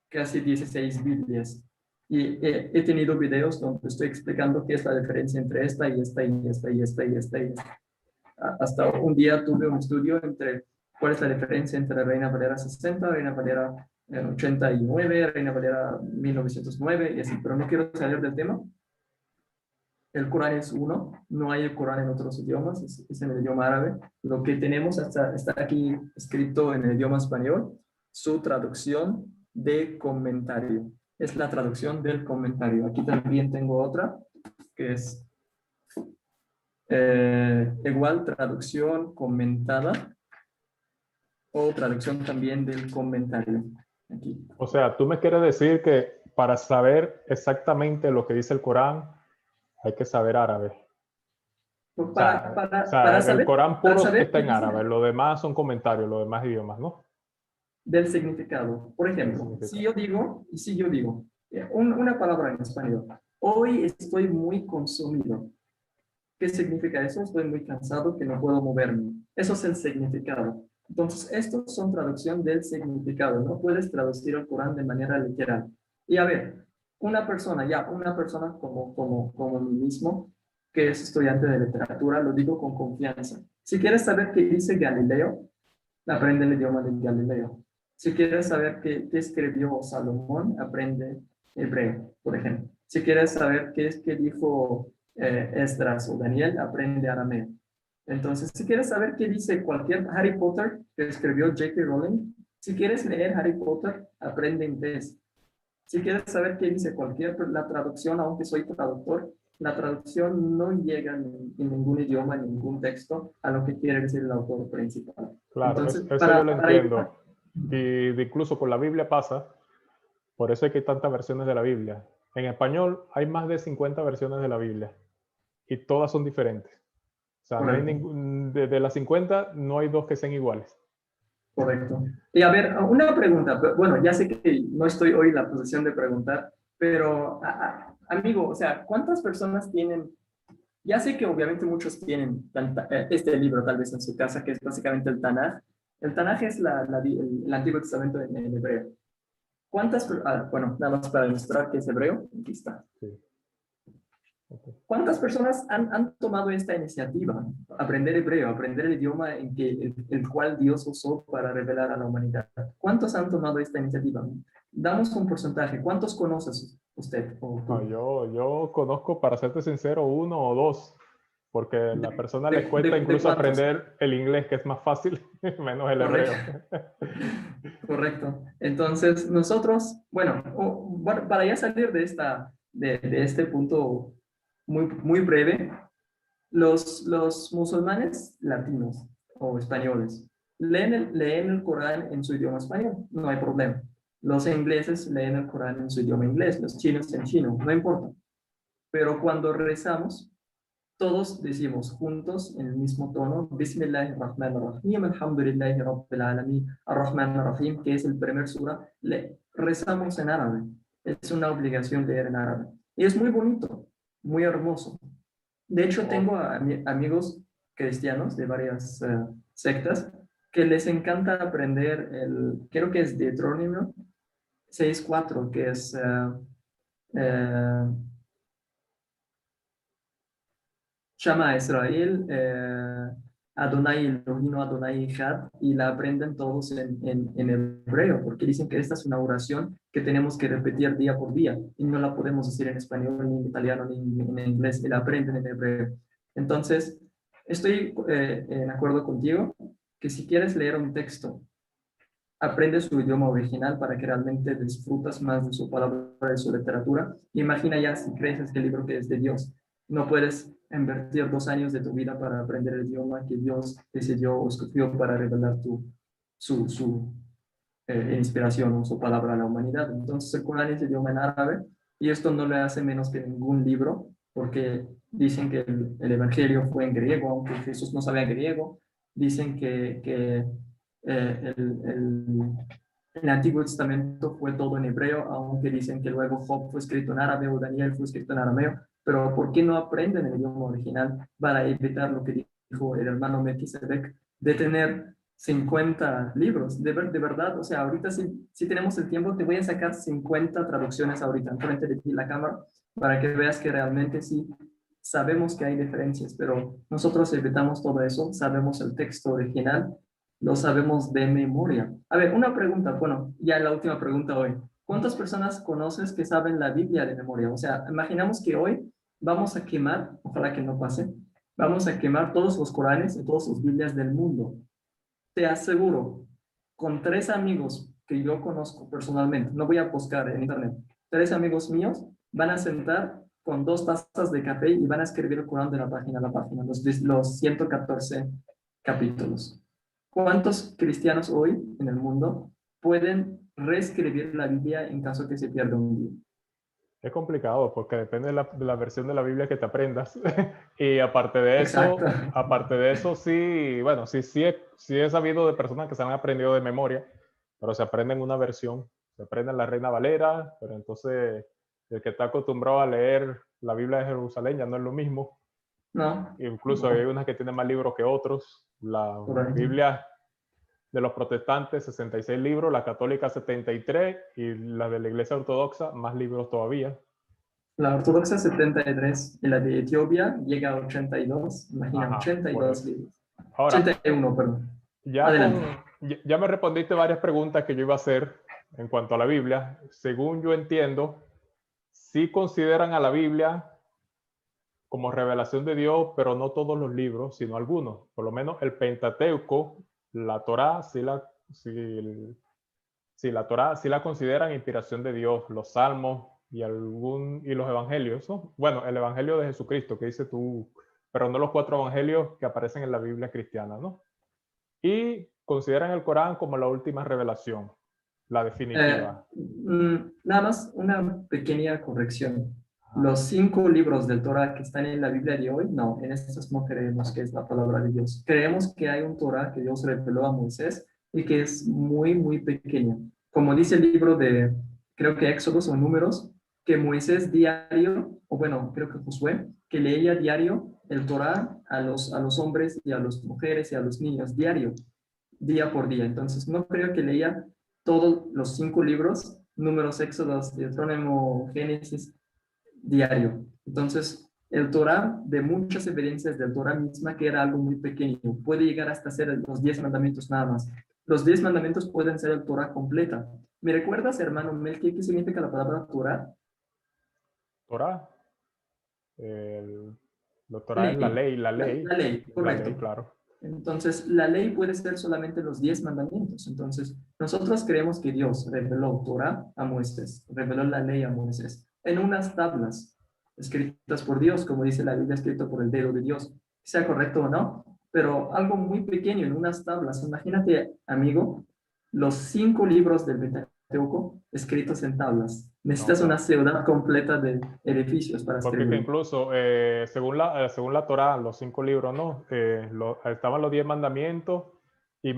Speaker 2: casi 16 Biblias. Y he tenido videos donde estoy explicando qué es la diferencia entre esta y esta y esta y esta y esta y esta. Hasta un día tuve un estudio entre cuál es la diferencia entre Reina Valera 60, Reina Valera 89, Reina Valera 1909 y así, pero no quiero salir del tema. El Corán es uno, no hay el Corán en otros idiomas, es en el idioma árabe. Lo que tenemos está aquí escrito en el idioma español, su traducción de comentario. Es la traducción del comentario. Aquí también tengo otra, que es igual traducción comentada o traducción también del comentario. Aquí.
Speaker 1: O sea, tú me quieres decir que para saber exactamente lo que dice el Corán, hay que saber árabe.
Speaker 2: Pues
Speaker 1: O sea, el Corán
Speaker 2: para
Speaker 1: puro
Speaker 2: saber
Speaker 1: está
Speaker 2: qué
Speaker 1: en
Speaker 2: dice
Speaker 1: árabe, lo demás son comentarios, los demás idiomas, ¿no?
Speaker 2: del significado. Por
Speaker 1: El
Speaker 2: ejemplo,
Speaker 1: significado.
Speaker 2: si yo digo una palabra en español, hoy estoy muy consumido. ¿Qué significa eso? Estoy muy cansado, que no puedo moverme. Eso es el significado. Entonces, estos son traducción del significado. No puedes traducir el Corán de manera literal. Y a ver, una persona como mí mismo, que es estudiante de literatura, lo digo con confianza. Si quieres saber qué dice Galileo, aprende el idioma de Galileo. Si quieres saber qué escribió Salomón, aprende hebreo, por ejemplo. Si quieres saber qué dijo Esdras o Daniel, aprende arameo. Entonces, si quieres saber qué dice cualquier Harry Potter que escribió J.K. Rowling, si quieres leer Harry Potter, aprende inglés. Si quieres saber qué dice la traducción, aunque soy traductor, la traducción no llega en ningún idioma, en ningún texto, a lo que quiere decir el autor principal.
Speaker 1: Claro,
Speaker 2: Entonces,
Speaker 1: eso yo lo entiendo. Y incluso con la Biblia pasa, por eso hay que tantas versiones de la Biblia. En español hay más de 50 versiones de la Biblia y todas son diferentes. O sea, no hay de las 50 no hay dos que sean iguales.
Speaker 2: Correcto. Y a ver, una pregunta. Bueno, ya sé que no estoy hoy en la posición de preguntar, pero amigo, o sea, ¿cuántas personas tienen? Ya sé que obviamente muchos tienen este libro tal vez en su casa, que es básicamente el Tanaj. El Tanaj es el Antiguo Testamento en hebreo. Bueno, nada más para demostrar que es hebreo, aquí está.
Speaker 1: Sí. Okay.
Speaker 2: ¿Cuántas personas han tomado esta iniciativa? Aprender hebreo, aprender el idioma el cual Dios usó para revelar a la humanidad. ¿Cuántos han tomado esta iniciativa? Damos un porcentaje. ¿Cuántos conoces usted?
Speaker 1: No, yo conozco, para serte sincero, uno o dos, porque a la persona le cuesta incluso aprender el inglés, que es más fácil, menos el hebreo.
Speaker 2: Correcto. Entonces, nosotros, bueno, para ya salir de este punto muy breve, los musulmanes latinos o españoles leen el Corán en su idioma español, no hay problema. Los ingleses leen el Corán en su idioma inglés, los chinos en chino, no importa. Pero cuando rezamos, todos decimos juntos en el mismo tono, Bismillahirrahmanirrahim, Alhamdulillahi Rabbil Alamin, Ar-Rahmanir-Rahim, que es el primer sura, rezamos en árabe. Es una obligación leer en árabe. Y es muy bonito, muy hermoso. De hecho, tengo amigos cristianos de varias sectas que les encanta aprender creo que es Deuteronomio 6:4, que es Shama Israel, Adonai Elohim, Adonai Echad, y la aprenden todos en hebreo, porque dicen que esta es una oración que tenemos que repetir día por día, y no la podemos decir en español, ni en italiano, ni en inglés, y la aprenden en hebreo. Entonces, estoy en acuerdo contigo que si quieres leer un texto, aprende su idioma original para que realmente disfrutas más de su palabra, de su literatura. Imagina ya si crees que el libro que es de Dios, no puedes invertir 2 años de tu vida para aprender el idioma que Dios decidió o escogió para revelar su inspiración o su palabra a la humanidad. Entonces el Corán es idioma en árabe y esto no le hace menos que ningún libro, porque dicen que el Evangelio fue en griego, aunque Jesús no sabía griego. Dicen que el Antiguo Testamento fue todo en hebreo, aunque dicen que luego Job fue escrito en árabe o Daniel fue escrito en arameo. Pero ¿por qué no aprenden el idioma original para evitar lo que dijo el hermano Melquisedec de tener 50 libros? De verdad, o sea, ahorita si tenemos el tiempo, te voy a sacar 50 traducciones ahorita enfrente de ti la cámara para que veas que realmente sí sabemos que hay diferencias, pero nosotros evitamos todo eso, sabemos el texto original, lo sabemos de memoria. A ver, una pregunta, bueno, ya la última pregunta hoy. ¿Cuántas personas conoces que saben la Biblia de memoria? O sea, imaginamos que hoy vamos a quemar, ojalá que no pase, vamos a quemar todos los Coranes y todas las Biblias del mundo. Te aseguro, con 3 amigos que yo conozco personalmente, no voy a buscar en internet, 3 amigos míos van a sentar con 2 tazas de café y van a escribir el Corán de la página a la página, los 114 capítulos. ¿Cuántos cristianos hoy en el mundo pueden reescribir la Biblia en caso que se pierda un día?
Speaker 1: Es complicado porque depende de la versión de la Biblia que te aprendas. Y
Speaker 2: Exacto.
Speaker 1: aparte de eso, sí, bueno, sí he sabido de personas que se han aprendido de memoria, pero se aprenden una versión. Se aprenden la Reina Valera, pero entonces el que está acostumbrado a leer la Biblia de Jerusalén ya no es lo mismo.
Speaker 2: No,
Speaker 1: Incluso hay
Speaker 2: no,
Speaker 1: unas que tienen más libros que otros. La
Speaker 2: correcto.
Speaker 1: Biblia de los protestantes, 66 libros, la católica 73 y la de la iglesia ortodoxa, más libros todavía.
Speaker 2: La ortodoxa 73 y la de Etiopía llega a 82. Imagina,
Speaker 1: Ajá, por
Speaker 2: 82
Speaker 1: eso.
Speaker 2: libros.
Speaker 1: Ahora,
Speaker 2: 81, perdón.
Speaker 1: ya,
Speaker 2: Adelante.
Speaker 1: ya me respondiste varias preguntas que yo iba a hacer en cuanto a la Biblia. Según yo entiendo, sí consideran a la Biblia como revelación de Dios, pero no todos los libros, sino algunos. Por lo menos el Pentateuco, la Torá, sí, la Torá sí la consideran inspiración de Dios, los Salmos y los Evangelios, ¿no? Bueno, el Evangelio de Jesucristo que dice tú, pero no los 4 evangelios que aparecen en la Biblia cristiana, ¿no? Y consideran el Corán como la última revelación, la definitiva.
Speaker 2: Nada más una pequeña corrección.
Speaker 1: Ajá.
Speaker 2: Los 5 libros del Torah que están en la Biblia de hoy, no, en estos no creemos que es la palabra de Dios. Creemos que hay un Torah que Dios reveló a Moisés y que es muy, muy pequeño. Como dice el libro de, creo que Éxodos o Números, que Moisés diario, o bueno, creo que Josué, que leía diario el Torah a los hombres y a las mujeres y a los niños, diario, día por día. Entonces, no creo que leía todos los 5 libros, Números, Éxodos, Deuterónimo, Génesis, diario. Entonces, el Torah, de muchas evidencias del Torah misma, que era algo muy pequeño, puede llegar hasta ser los 10 mandamientos nada más. Los 10 mandamientos pueden ser el Torah completa. ¿Me recuerdas, hermano Melqui, qué significa la palabra Torah?
Speaker 1: Torá, el, lo Torá es la
Speaker 2: Ley.
Speaker 1: ley,
Speaker 2: La ley,
Speaker 1: la ley,
Speaker 2: correcto.
Speaker 1: claro.
Speaker 2: Entonces, la ley puede ser solamente los 10 mandamientos. Entonces, nosotros creemos que Dios reveló Torah a Moisés, reveló la ley a Moisés en unas tablas escritas por Dios, como dice la Biblia, escrito por el dedo de Dios, sea correcto o no, pero algo muy pequeño en unas tablas. Imagínate, amigo, los 5 libros del Pentateuco escritos en tablas.
Speaker 1: No,
Speaker 2: Necesitas una
Speaker 1: claro.
Speaker 2: ciudad completa de edificios para
Speaker 1: Porque que
Speaker 2: escribirlo.
Speaker 1: incluso, según la Torá, los 5 libros, ¿no? Estaban los 10 mandamientos y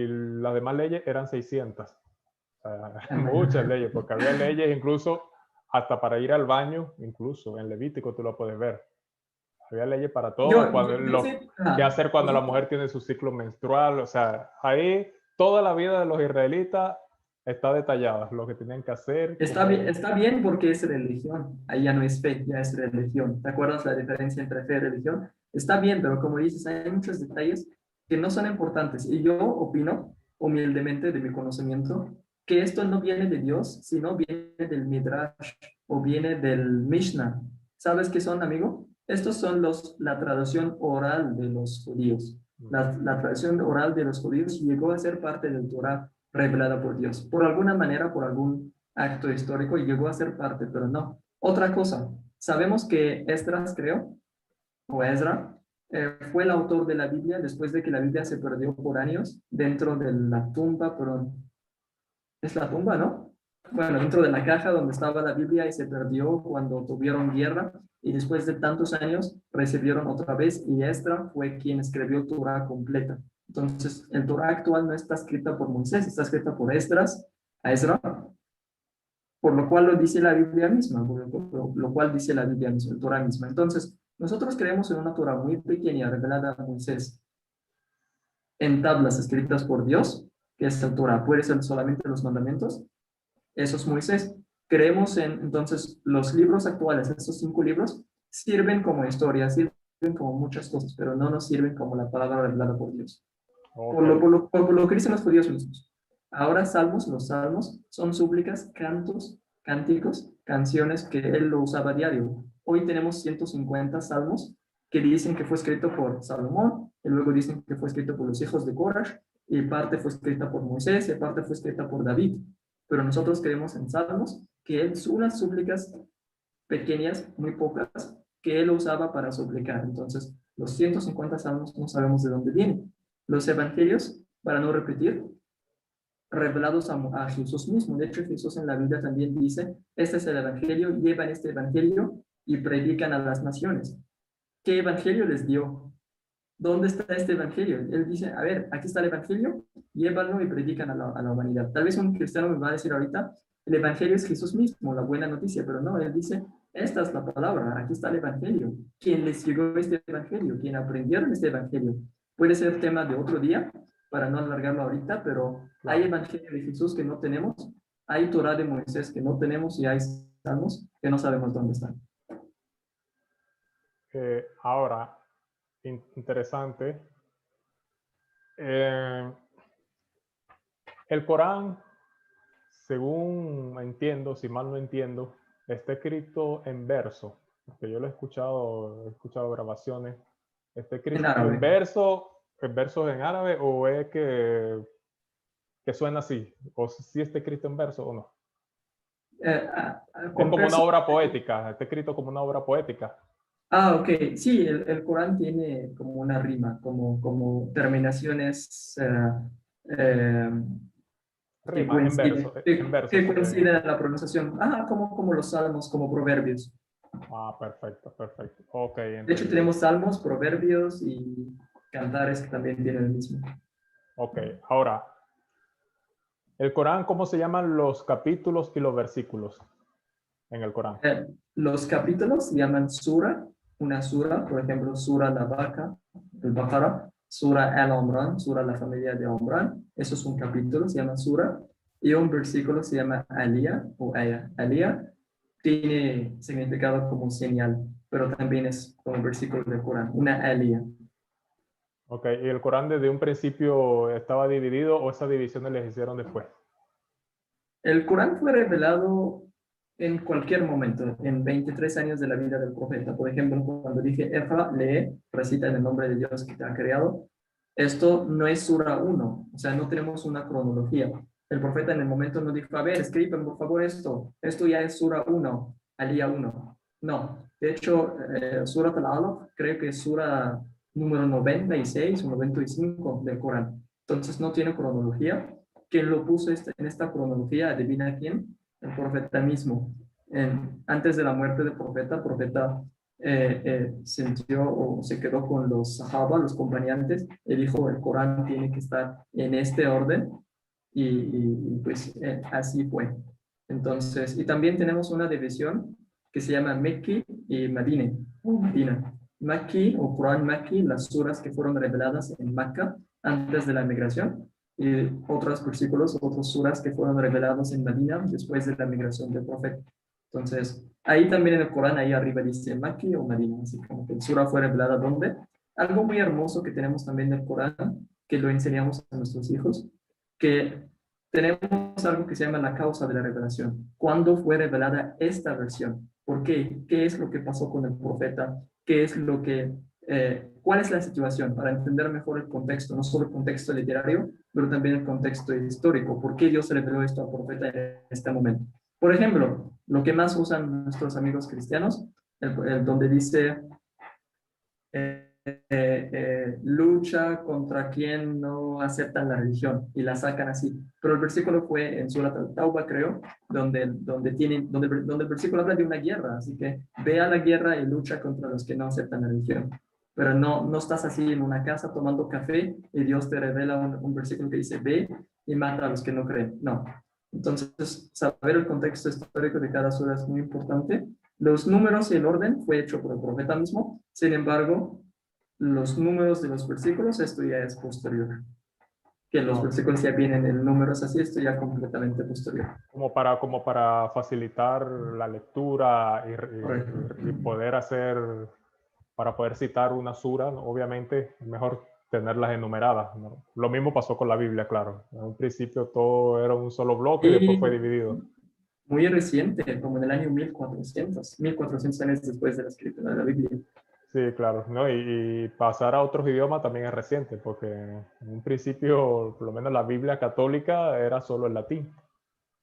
Speaker 1: las demás leyes eran 600. O sea, muchas leyes, porque había leyes incluso hasta para ir al baño, incluso en Levítico tú lo puedes ver. Había leyes para todo,
Speaker 2: Yo sé,
Speaker 1: qué hacer cuando la
Speaker 2: nosotros,
Speaker 1: mujer tiene su ciclo menstrual, o sea, ahí toda la vida de los israelitas está detallada, lo que tenían que hacer, cómo...
Speaker 2: está bien porque es religión. Ahí ya no es fe, ya es religión. ¿Te acuerdas la diferencia entre fe y religión? Está bien, pero como dices, hay muchos detalles que no son importantes. Y yo opino, humildemente, de mi conocimiento, que esto no viene de Dios, sino viene del Midrash o viene del Mishnah. ¿Sabes qué son, amigo? Estos son la traducción oral de los judíos. La tradición oral de los judíos llegó a ser parte del Torah revelada por Dios. Por alguna manera, por algún acto histórico, llegó a ser parte, pero no. Otra cosa, sabemos que Esdras creó o Ezra, fue el autor de la Biblia después de que la Biblia se perdió por años dentro de la tumba, pero es la tumba, ¿no? Bueno, dentro de la caja donde estaba la Biblia y se perdió cuando tuvieron guerra y después de tantos años recibieron otra vez y Esdras fue quien escribió Torah completa. Entonces, el Torah actual no está escrita por Moisés, está escrita por Esdras, a Ezra, por lo cual lo dice la Biblia misma, por lo cual dice la Biblia misma, el Torah misma. Entonces, nosotros creemos en una Torah muy pequeña revelada a Moisés en tablas escritas por Dios, que es el Torah, puede ser solamente los mandamientos, eso es Moisés. Creemos en, entonces, los libros actuales, estos 5 libros, sirven como historia, sirven como muchas cosas, pero no nos sirven como la palabra revelada por Dios.
Speaker 1: Ok.
Speaker 2: Por lo que dicen los judíos mismos. Ahora salmos, los salmos, son súplicas, cantos, cánticos, canciones que él lo usaba a diario. Hoy tenemos 150 salmos que dicen que fue escrito por Salomón, y luego dicen que fue escrito por los hijos de Corash, y parte fue escrita por Moisés, y parte fue escrita por David. Pero nosotros creemos en salmos, que él son unas súplicas pequeñas, muy pocas, que él usaba para suplicar. Entonces, los 150 salmos no sabemos de dónde vienen. Los evangelios, para no repetir, revelados a Jesús mismo. De hecho, Jesús en la Biblia también dice, este es el evangelio, llevan este evangelio y predican a las naciones. ¿Qué evangelio les dio? ¿Dónde está este evangelio? Él dice, a ver, aquí está el evangelio, llévanlo y predican a la humanidad. Tal vez un cristiano me va a decir ahorita, el evangelio es Jesús mismo, la buena noticia, pero no, él dice, esta es la palabra, aquí está el evangelio. ¿Quién les llegó este evangelio? ¿Quién aprendieron este evangelio? Puede ser tema de otro día, para no alargarlo ahorita, pero hay evangelio de Jesús que no tenemos, hay Torah de Moisés que no tenemos y hay salmos que no sabemos dónde están.
Speaker 1: Ahora, interesante. El Corán, según entiendo, si mal no entiendo, está escrito en verso, porque yo lo he escuchado grabaciones. ¿Está escrito
Speaker 2: En árabe.
Speaker 1: en versos en árabe o es que suena así? ¿O si está escrito en verso o no? Es como una obra poética, está escrito como una obra poética.
Speaker 2: Ah, ok. Sí, el Corán tiene como una rima, como terminaciones que
Speaker 1: Rima en
Speaker 2: coinciden,
Speaker 1: verso, en verso.
Speaker 2: que coinciden en la pronunciación. Ah, como los salmos, como proverbios.
Speaker 1: Ah, perfecto, perfecto. Ok,
Speaker 2: De hecho,
Speaker 1: entendido.
Speaker 2: tenemos salmos, proverbios y cantares que también tienen el mismo.
Speaker 1: Ok, ahora, el Corán, ¿cómo se llaman los capítulos y los versículos en el Corán?
Speaker 2: Los capítulos se llaman sura, una sura, por ejemplo, sura la vaca, el Baqara, sura al-Imran, sura la familia de Imran, eso es un capítulo, se llama sura, y un versículo se llama aliyah o ayah. Aliyah tiene significado como señal, pero también es como un versículo del Corán, una aliyah.
Speaker 1: Ok, ¿y el Corán desde un principio estaba dividido o esas divisiones les hicieron después?
Speaker 2: El Corán fue revelado en cualquier momento, en 23 años de la vida del profeta. Por ejemplo, cuando dije, Efa, lee, recita en el nombre de Dios que te ha creado. Esto no es sura 1, o sea, no tenemos una cronología. El profeta en el momento no dijo, a ver, escriban por favor esto ya es sura 1, alía 1. No, de hecho, Surat al-Alaq creo que es sura número 96 o 95 del Corán. Entonces no tiene cronología. Quien lo puso en esta cronología, adivina quién, el profeta mismo. Antes de la muerte del profeta, el profeta sintió o se quedó con los sahaba, los acompañantes, y dijo, el Corán tiene que estar en este orden, y pues así fue. Entonces, y también tenemos una división que se llama Mekki y Madina. Makki o Corán Makki, las suras que fueron reveladas en Mecca antes de la migración, y otros versículos, otras suras que fueron revelados en Medina después de la migración del profeta. Entonces, ahí también en el Corán, ahí arriba dice Makki o Medina, así como que el sura fue revelada ¿dónde? Algo muy hermoso que tenemos también del Corán, que lo enseñamos a nuestros hijos, que tenemos algo que se llama la causa de la revelación. ¿Cuándo fue revelada esta versión? ¿Por qué? ¿Qué es lo que pasó con el profeta? ¿Qué es lo que cuál es la situación para entender mejor el contexto, no solo el contexto literario, pero también el contexto histórico? ¿Por qué Dios reveló esto al profeta en este momento? Por ejemplo, lo que más usan nuestros amigos cristianos, donde dice lucha contra quien no aceptan la religión y la sacan así. Pero el versículo fue en Surat al-Tauba, creo, donde el versículo habla de una guerra, así que ve a la guerra y lucha contra los que no aceptan la religión. Pero no estás así en una casa tomando café y Dios te revela un versículo que dice ve y mata a los que no creen. No. Entonces, saber el contexto histórico de cada sura es muy importante. Los números y el orden fue hecho por el profeta mismo. Sin embargo, los números de los versículos, esto ya es posterior. Que los versículos ya vienen en números así, esto ya completamente posterior.
Speaker 1: Como para facilitar la lectura y poder para poder citar una sura, ¿no? Obviamente es mejor tenerlas enumeradas, ¿no? Lo mismo pasó con la Biblia, claro. En un principio todo era un solo bloque y después fue dividido.
Speaker 2: Muy reciente, como en el año 1400 años después de la escritura de la Biblia.
Speaker 1: Sí, claro, ¿no? Y pasar a otros idiomas también es reciente, porque en un principio, por lo menos la Biblia católica era solo el latín.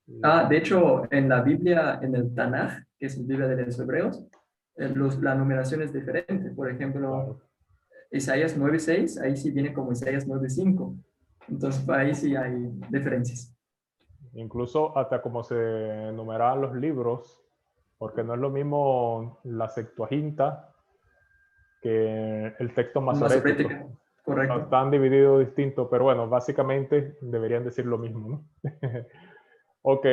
Speaker 2: De hecho, en la Biblia, en el Tanaj, que es la Biblia de los hebreos, la numeración es diferente. Por ejemplo,
Speaker 1: Claro.
Speaker 2: Isaías 9:6, ahí sí viene como Isaías 9:5. Entonces, ahí sí hay diferencias.
Speaker 1: Incluso hasta como se numeraban los libros, porque no es lo mismo la Septuaginta que el texto masorético.
Speaker 2: Correcto.
Speaker 1: Están divididos distintos, pero bueno, básicamente deberían decir lo mismo, ¿no? Ok.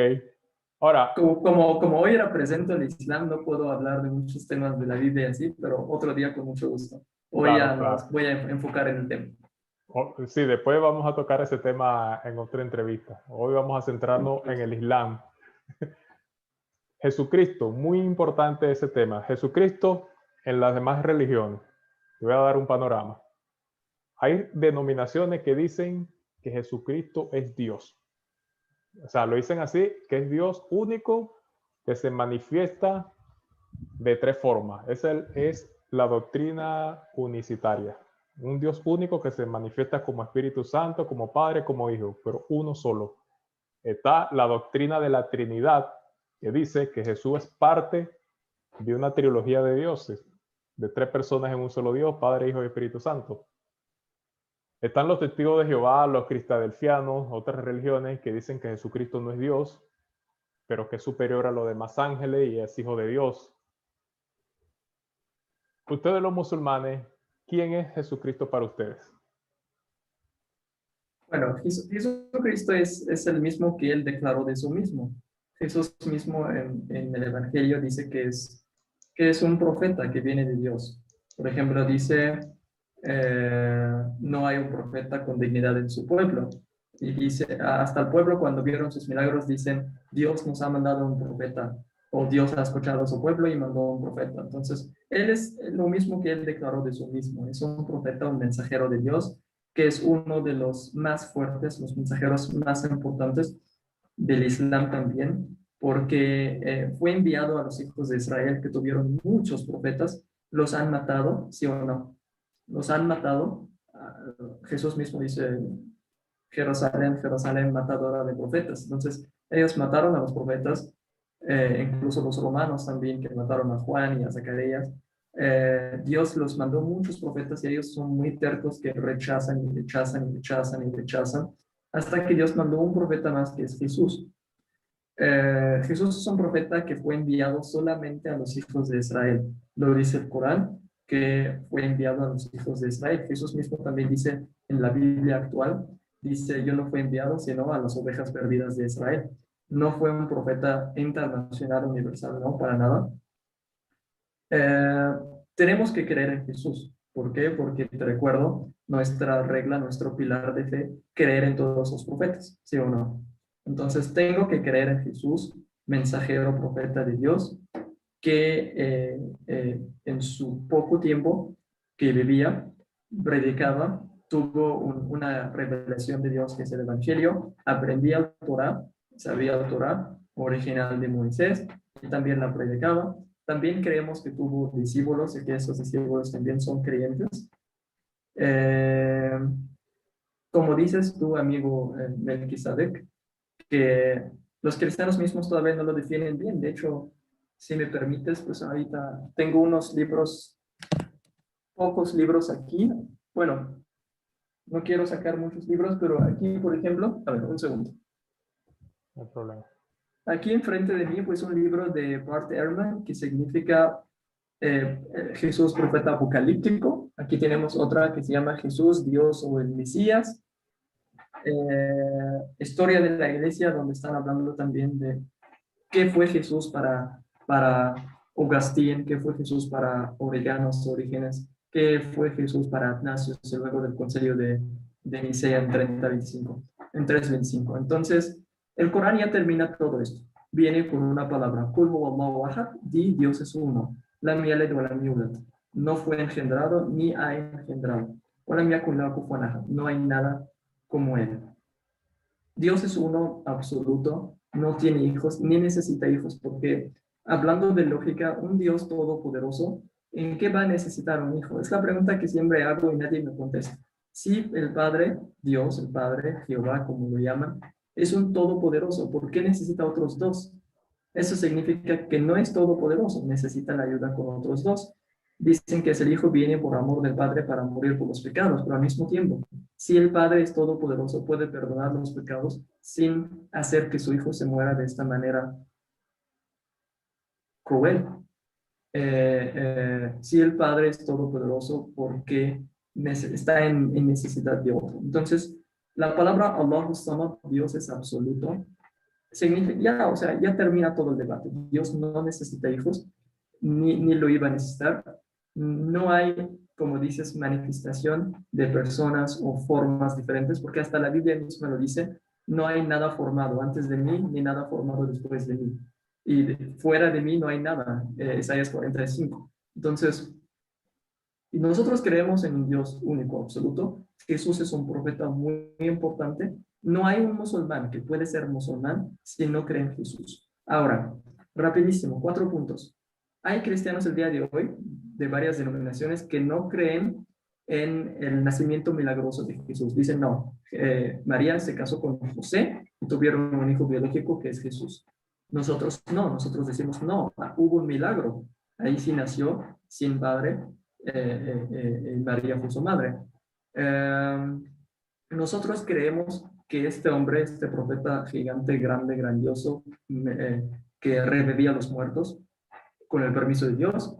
Speaker 1: Ahora,
Speaker 2: Como hoy represento el Islam, no puedo hablar de muchos temas de la Biblia así, pero otro día con mucho gusto. Hoy
Speaker 1: claro,
Speaker 2: ya
Speaker 1: claro.
Speaker 2: nos voy a enfocar en el tema.
Speaker 1: Sí, después vamos a tocar ese tema en otra entrevista. Hoy vamos a centrarnos en el Islam. Jesucristo, muy importante ese tema. Jesucristo en las demás religiones. Te voy a dar un panorama. Hay denominaciones que dicen que Jesucristo es Dios. O sea, lo dicen así, que es Dios único, que se manifiesta de tres formas. Esa es la doctrina unicitaria. Un Dios único que se manifiesta como Espíritu Santo, como Padre, como Hijo, pero uno solo. Está la doctrina de la Trinidad, que dice que Jesús es parte de una trilogía de dioses, de tres personas en un solo Dios, Padre, Hijo y Espíritu Santo. Están los testigos de Jehová, los cristadelfianos, otras religiones que dicen que Jesucristo no es Dios, pero que es superior a los demás ángeles y es hijo de Dios. Ustedes los musulmanes, ¿quién es Jesucristo para ustedes?
Speaker 2: Bueno, Jesucristo es el mismo que él declaró de sí mismo. Jesús mismo en el Evangelio dice que es un profeta que viene de Dios. Por ejemplo, dice, no hay un profeta con dignidad en su pueblo. Y dice, hasta el pueblo cuando vieron sus milagros dicen, Dios nos ha mandado un profeta, o Dios ha escuchado a su pueblo y mandó un profeta. Entonces, él es lo mismo que él declaró de sí mismo. Es un profeta, un mensajero de Dios, que es uno de los más fuertes, los mensajeros más importantes del Islam también, porque fue enviado a los hijos de Israel que tuvieron muchos profetas, los han matado, ¿sí o no? Los han matado. Jesús mismo dice, Jerusalén, Jerusalén, matadora de profetas. Entonces, ellos mataron a los profetas, incluso los romanos también, que mataron a Juan y a Zacarías. Dios los mandó muchos profetas y ellos son muy tercos que rechazan y rechazan y rechazan y rechazan, hasta que Dios mandó un profeta más que es Jesús. Jesús es un profeta que fue enviado solamente a los hijos de Israel. Lo dice el Corán, que fue enviado a los hijos de Israel. Jesús mismo también dice en la Biblia actual, dice, yo no fui enviado sino a las ovejas perdidas de Israel. No fue un profeta internacional, universal, no, para nada. Tenemos que creer en Jesús. ¿Por qué? Porque te recuerdo nuestra regla, nuestro pilar de fe, creer en todos los profetas, ¿sí o no? Entonces tengo que creer en Jesús, mensajero, profeta de Dios, que en su poco tiempo que vivía, predicaba, tuvo una revelación de Dios que es el Evangelio, aprendía el Torah, sabía el Torah original de Moisés y también la predicaba. También creemos que tuvo discípulos y que esos discípulos también son creyentes. Como dices tu amigo Melquisedec, que los cristianos mismos todavía no lo definen bien. De hecho, si me permites, pues ahorita tengo unos libros pocos libros aquí. Bueno, no quiero sacar muchos libros, pero aquí, por ejemplo, a ver, un segundo.
Speaker 1: No hay problema.
Speaker 2: Aquí enfrente de mí, pues, un libro de Bart Ehrman que significa Jesús profeta apocalíptico. Aquí tenemos otra que se llama Jesús, Dios o el Mesías. Historia de la iglesia, donde están hablando también de qué fue Jesús para Augustín, qué fue Jesús para Origanos, Orígenes, qué fue Jesús para Atanasio, luego del concilio de Nicea en 325. En 325. Entonces, el Corán ya termina todo esto. Viene con una palabra, Qul huwallahu ahad, di Dios es uno, lam yalid wa lam yulad, no fue engendrado ni ha engendrado, wa lam yakun lahu kufuwan ahad, no hay nada como él. Dios es uno absoluto, no tiene hijos ni necesita hijos, porque hablando de lógica, un Dios todopoderoso, ¿en qué va a necesitar un hijo? Es la pregunta que siempre hago y nadie me contesta. Si el Padre, Dios, el Padre, Jehová, como lo llaman, es un todopoderoso, ¿por qué necesita otros dos? Eso significa que no es todopoderoso, necesita la ayuda con otros dos. Dicen que el Hijo viene por amor del Padre para morir por los pecados, pero al mismo tiempo, si el Padre es todopoderoso, puede perdonar los pecados sin hacer que su Hijo se muera de esta manera cruel. Si el Padre es todopoderoso, ¿por qué está en necesidad de otro? Entonces, la palabra Allahu Samad, Dios es absoluto, significa, ya, o sea, ya termina todo el debate. Dios no necesita hijos, ni lo iba a necesitar. No hay, como dices, manifestación de personas o formas diferentes, porque hasta la Biblia misma lo dice, no hay nada formado antes de mí, ni nada formado después de mí. Y fuera de mí no hay nada, Isaías 45. Entonces, y nosotros creemos en un Dios único, absoluto. Jesús es un profeta muy, muy importante. No hay un musulmán que puede ser musulmán si no cree en Jesús. Ahora, rapidísimo, 4 puntos. Hay cristianos el día de hoy, de varias denominaciones, que no creen en el nacimiento milagroso de Jesús. Dicen, no, María se casó con José y tuvieron un hijo biológico que es Jesús. Nosotros no, nosotros decimos, no, hubo un milagro. Ahí sí nació sin padre, María fue su madre. Nosotros creemos que este hombre, este profeta gigante, grande, grandioso, que revivía a los muertos con el permiso de Dios,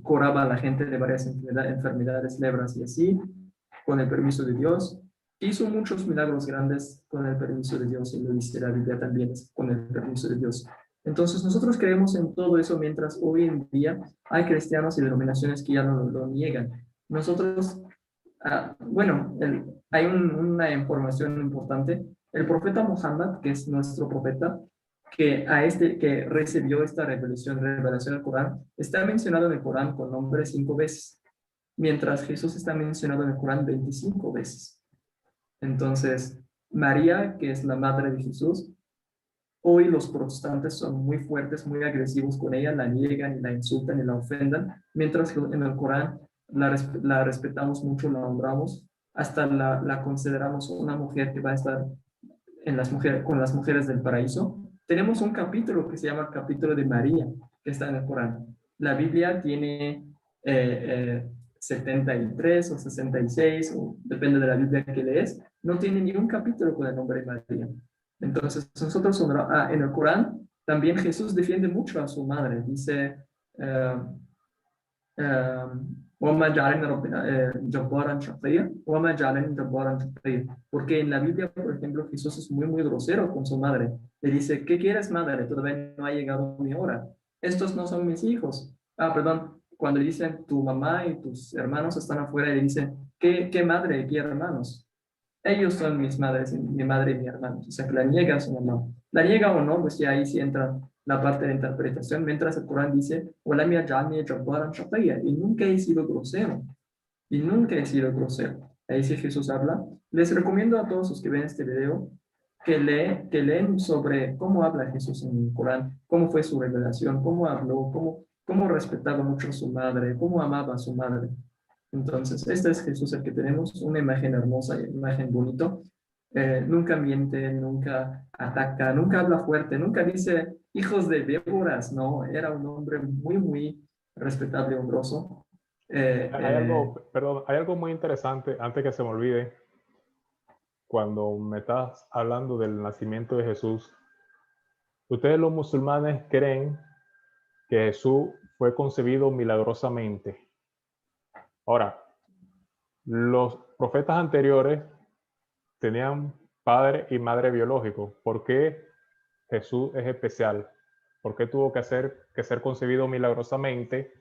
Speaker 2: curaba a la gente de varias enfermedades, lebras y así, con el permiso de Dios. Hizo muchos milagros grandes con el permiso de Dios, y lo dice la Biblia también, con el permiso de Dios. Entonces nosotros creemos en todo eso, mientras hoy en día hay cristianos y denominaciones que ya no lo niegan. Nosotros, bueno, hay una información importante. El profeta Muhammad, que es nuestro profeta, que recibió esta revelación del Corán, está mencionado en el Corán con nombre 5 veces, mientras Jesús está mencionado en el Corán 25 veces. Entonces, María, que es la madre de Jesús, hoy los protestantes son muy fuertes, muy agresivos con ella, la niegan y la insultan y la ofendan, mientras que en el Corán la respetamos mucho, la honramos, hasta la consideramos una mujer que va a estar con las mujeres del paraíso. Tenemos un capítulo que se llama el capítulo de María, que está en el Corán. La Biblia tiene 73 o 66, o depende de la Biblia que lees, no tiene ni un capítulo con el nombre de María. Entonces, nosotros en el Corán también Jesús defiende mucho a su madre. Dice, porque en la Biblia, por ejemplo, Jesús es muy, muy grosero con su madre. Le dice, ¿qué quieres, madre? Todavía no ha llegado mi hora. Estos no son mis hijos. Perdón, cuando le dicen, tu mamá y tus hermanos están afuera, y le dicen, ¿qué madre y qué hermanos? Ellos son mis madres, mi madre y mi hermano. O sea, que la niega a su mamá. La niega o no, pues ya ahí sí entra la parte de interpretación, mientras el Corán dice, y nunca he sido grosero. Y nunca he sido grosero. Ahí sí Jesús habla. Les recomiendo a todos los que ven este video que leen sobre cómo habla Jesús en el Corán, cómo fue su revelación, cómo habló, cómo respetaba mucho a su madre, cómo amaba a su madre. Entonces, este es Jesús el que tenemos, una imagen hermosa, una imagen bonito. Nunca miente, nunca ataca, nunca habla fuerte, nunca dice hijos de víboras, no, era un hombre muy, muy respetable y honroso.
Speaker 1: Hay algo, perdón, hay algo muy interesante, antes que se me olvide, cuando me estás hablando del nacimiento de Jesús. Ustedes los musulmanes creen que Jesús fue concebido milagrosamente. Ahora, los profetas anteriores tenían padre y madre biológicos. ¿Por qué Jesús es especial? ¿Por qué tuvo que ser concebido milagrosamente?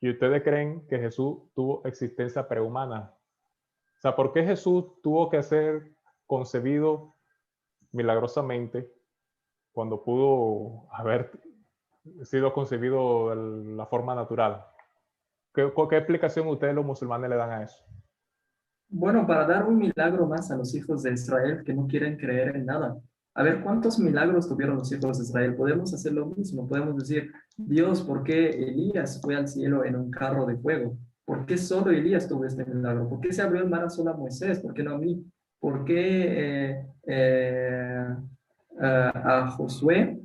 Speaker 1: Y ustedes creen que Jesús tuvo existencia prehumana. O sea, ¿por qué Jesús tuvo que ser concebido milagrosamente cuando pudo haber sido concebido de la forma natural? ¿Qué explicación ustedes los musulmanes le dan a eso?
Speaker 2: Bueno, para dar un milagro más a los hijos de Israel que no quieren creer en nada. A ver, ¿cuántos milagros tuvieron los hijos de Israel? Podemos hacer lo mismo. Podemos decir, Dios, ¿por qué Elías fue al cielo en un carro de fuego? ¿Por qué solo Elías tuvo este milagro? ¿Por qué se abrió el mar a solo a Moisés? ¿Por qué no a mí? ¿Por qué a Josué,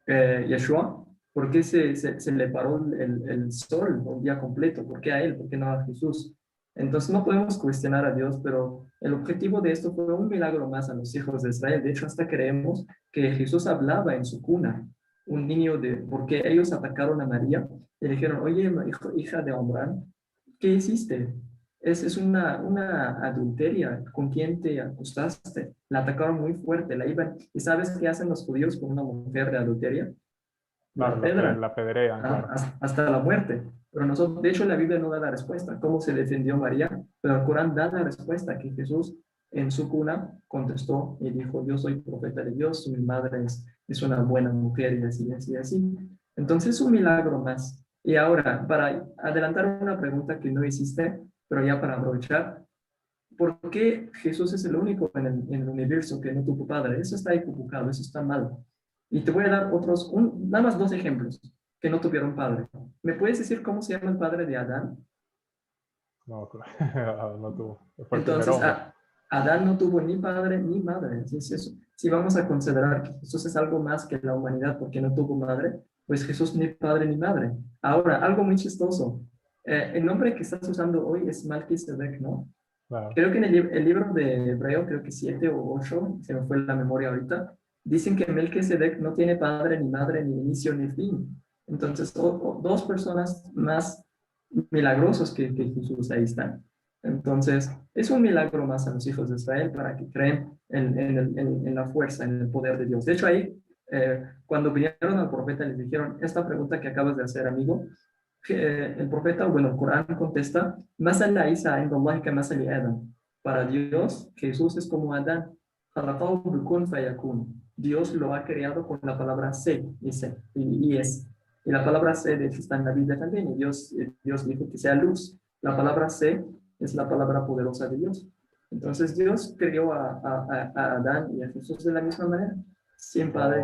Speaker 2: Yeshua? ¿Por qué se le paró el sol un día completo? ¿Por qué a él? ¿Por qué no a Jesús? Entonces no podemos cuestionar a Dios, pero el objetivo de esto fue un milagro más a los hijos de Israel. De hecho, hasta creemos que Jesús hablaba en su cuna, un niño porque ellos atacaron a María y le dijeron, oye, hija de Omrán, ¿qué hiciste? Es una adulteria. ¿Con quién te acostaste? La atacaron muy fuerte, la iban. ¿Y sabes qué hacen los judíos con una mujer de adulteria?
Speaker 1: Claro,
Speaker 2: La pedra,
Speaker 1: la pedrean, claro.
Speaker 2: hasta la muerte. Pero nosotros, de hecho, la Biblia no da la respuesta, cómo se defendió María, pero el Corán da la respuesta que Jesús en su cuna contestó y dijo, yo soy profeta de Dios, mi madre es una buena mujer y así, así, así. Entonces, es un milagro más. Y ahora, para adelantar una pregunta que no hiciste, pero ya para aprovechar, ¿por qué Jesús es el único en el universo que no tuvo padre? Eso está equivocado, eso está mal. Y te voy a dar nada más dos ejemplos que no tuvieron padre. ¿Me puedes decir cómo se llama el padre de Adán?
Speaker 1: No, no tuvo. Fue el primer
Speaker 2: Entonces,
Speaker 1: hombre.
Speaker 2: Adán no tuvo ni padre ni madre. Entonces, eso, si vamos a considerar que Jesús es algo más que la humanidad porque no tuvo madre, pues Jesús ni padre ni madre. Ahora, algo muy chistoso. El nombre que estás usando hoy es Melquisedec, ¿no?
Speaker 1: Claro.
Speaker 2: Creo que en el libro de Hebreo, creo que 7 o 8, se me fue la memoria ahorita, dicen que Melquisedec no tiene padre ni madre, ni inicio ni fin. Entonces, dos personas más milagrosos que Jesús ahí están. Entonces, es un milagro más a los hijos de Israel para que creen en la fuerza, en el poder de Dios. De hecho, ahí, cuando vinieron al profeta, les dijeron, esta pregunta que acabas de hacer, amigo, el profeta, bueno, el Corán contesta, "Masala Isa inda Allah ka masali Adam". Para Dios, Jesús es como Adán. "Khalaqahu bikun fayakun". Dios lo ha creado con la palabra sé y es. Y la palabra sé, de hecho, está en la Biblia también. Y Dios dijo que sea luz. La palabra sé es la palabra poderosa de Dios. Entonces Dios creó a Adán y a Jesús de la misma manera. Sin padre,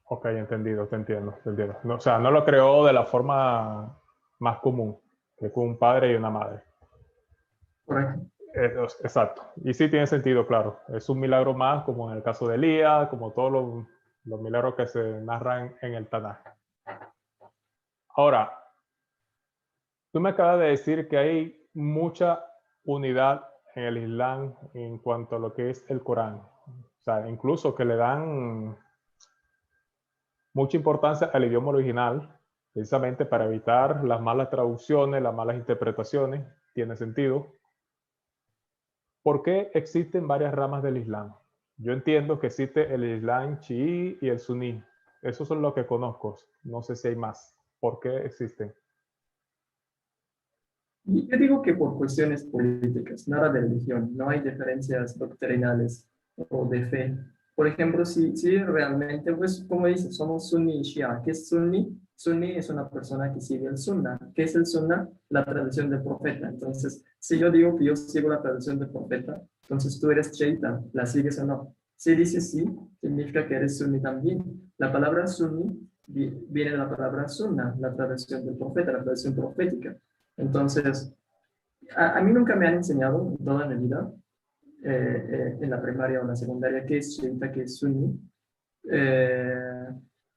Speaker 1: Ok, ok, entendido, te entiendo, te entiendo. No, o sea, no lo creó de la forma más común, que con un padre y una madre.
Speaker 2: correcto.
Speaker 1: Exacto. Y sí tiene sentido, claro. Es un milagro más, como en el caso de Elías, como todos los milagros que se narran en el Tanaj. Ahora, tú me acabas de decir que hay mucha unidad en el Islam en cuanto a lo que es el Corán. O sea, incluso que le dan mucha importancia al idioma original, precisamente para evitar las malas traducciones, las malas interpretaciones. Tiene sentido. ¿Por qué existen varias ramas del Islam? Yo entiendo que existe el Islam chií y el suní. Esos son los que conozco. No sé si hay más. ¿Por qué existen?
Speaker 2: Y yo digo que por cuestiones políticas, nada de religión, no hay diferencias doctrinales o de fe. Por ejemplo, si realmente, pues como dices, somos sunni y shia. ¿Qué es sunni? Sunni es una persona que sigue el sunnah. ¿Qué es el sunnah? La tradición del profeta. Entonces, si yo digo que yo sigo la tradición del profeta, entonces tú eres cheita, ¿la sigues o no? Si dices sí, significa que eres sunni también. La palabra sunni viene de la palabra sunnah, la tradición del profeta, la tradición profética. Entonces, a mí nunca me han enseñado en toda mi vida, en la primaria o en la secundaria, qué es chiita, qué es sunni. Eh,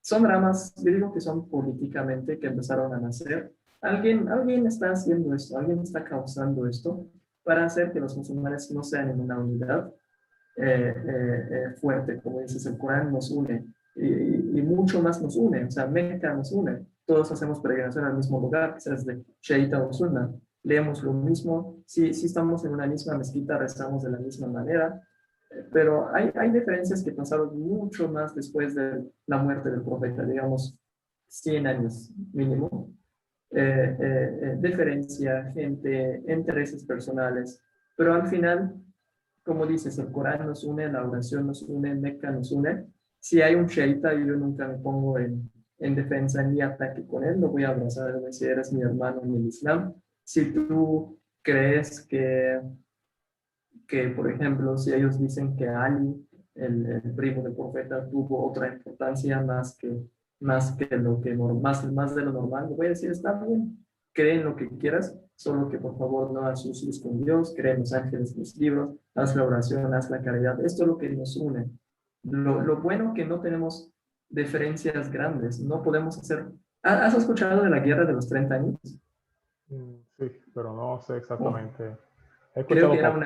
Speaker 2: Son ramas, yo digo que son políticamente que empezaron a nacer alguien está haciendo esto, alguien está causando esto para hacer que los musulmanes no sean en una unidad fuerte, como dices, el Corán nos une y mucho más nos une, o sea, Mecca nos une, todos hacemos peregrinación al mismo lugar, seas de Shaita o Sunna, leemos lo mismo, sí estamos en una misma mezquita, rezamos de la misma manera, pero hay diferencias que pasaron mucho más después de la muerte del profeta, digamos 100 años mínimo, diferencia, gente, intereses personales, pero al final, como dices, el Corán nos une, la oración nos une, Mecca nos une. Si hay un sheita, yo nunca me pongo en defensa ni ataque con él, no voy a abrazar, no voy a decir, eres mi hermano en el Islam. Si tú crees por ejemplo, si ellos dicen que Ali, el primo del profeta, tuvo otra importancia más que lo que más de lo normal, le voy a decir, está bien, cree en lo que quieras, solo que por favor no asocies con Dios, cree en los ángeles, en los libros, haz la oración, haz la caridad, esto es lo que nos une. Lo bueno que no tenemos diferencias grandes, no podemos hacer... ¿Has escuchado de la guerra de los 30 años?
Speaker 1: Sí, pero no sé
Speaker 2: Oh,
Speaker 1: exactamente. He
Speaker 2: creo que
Speaker 1: escuchado
Speaker 2: era
Speaker 1: poco.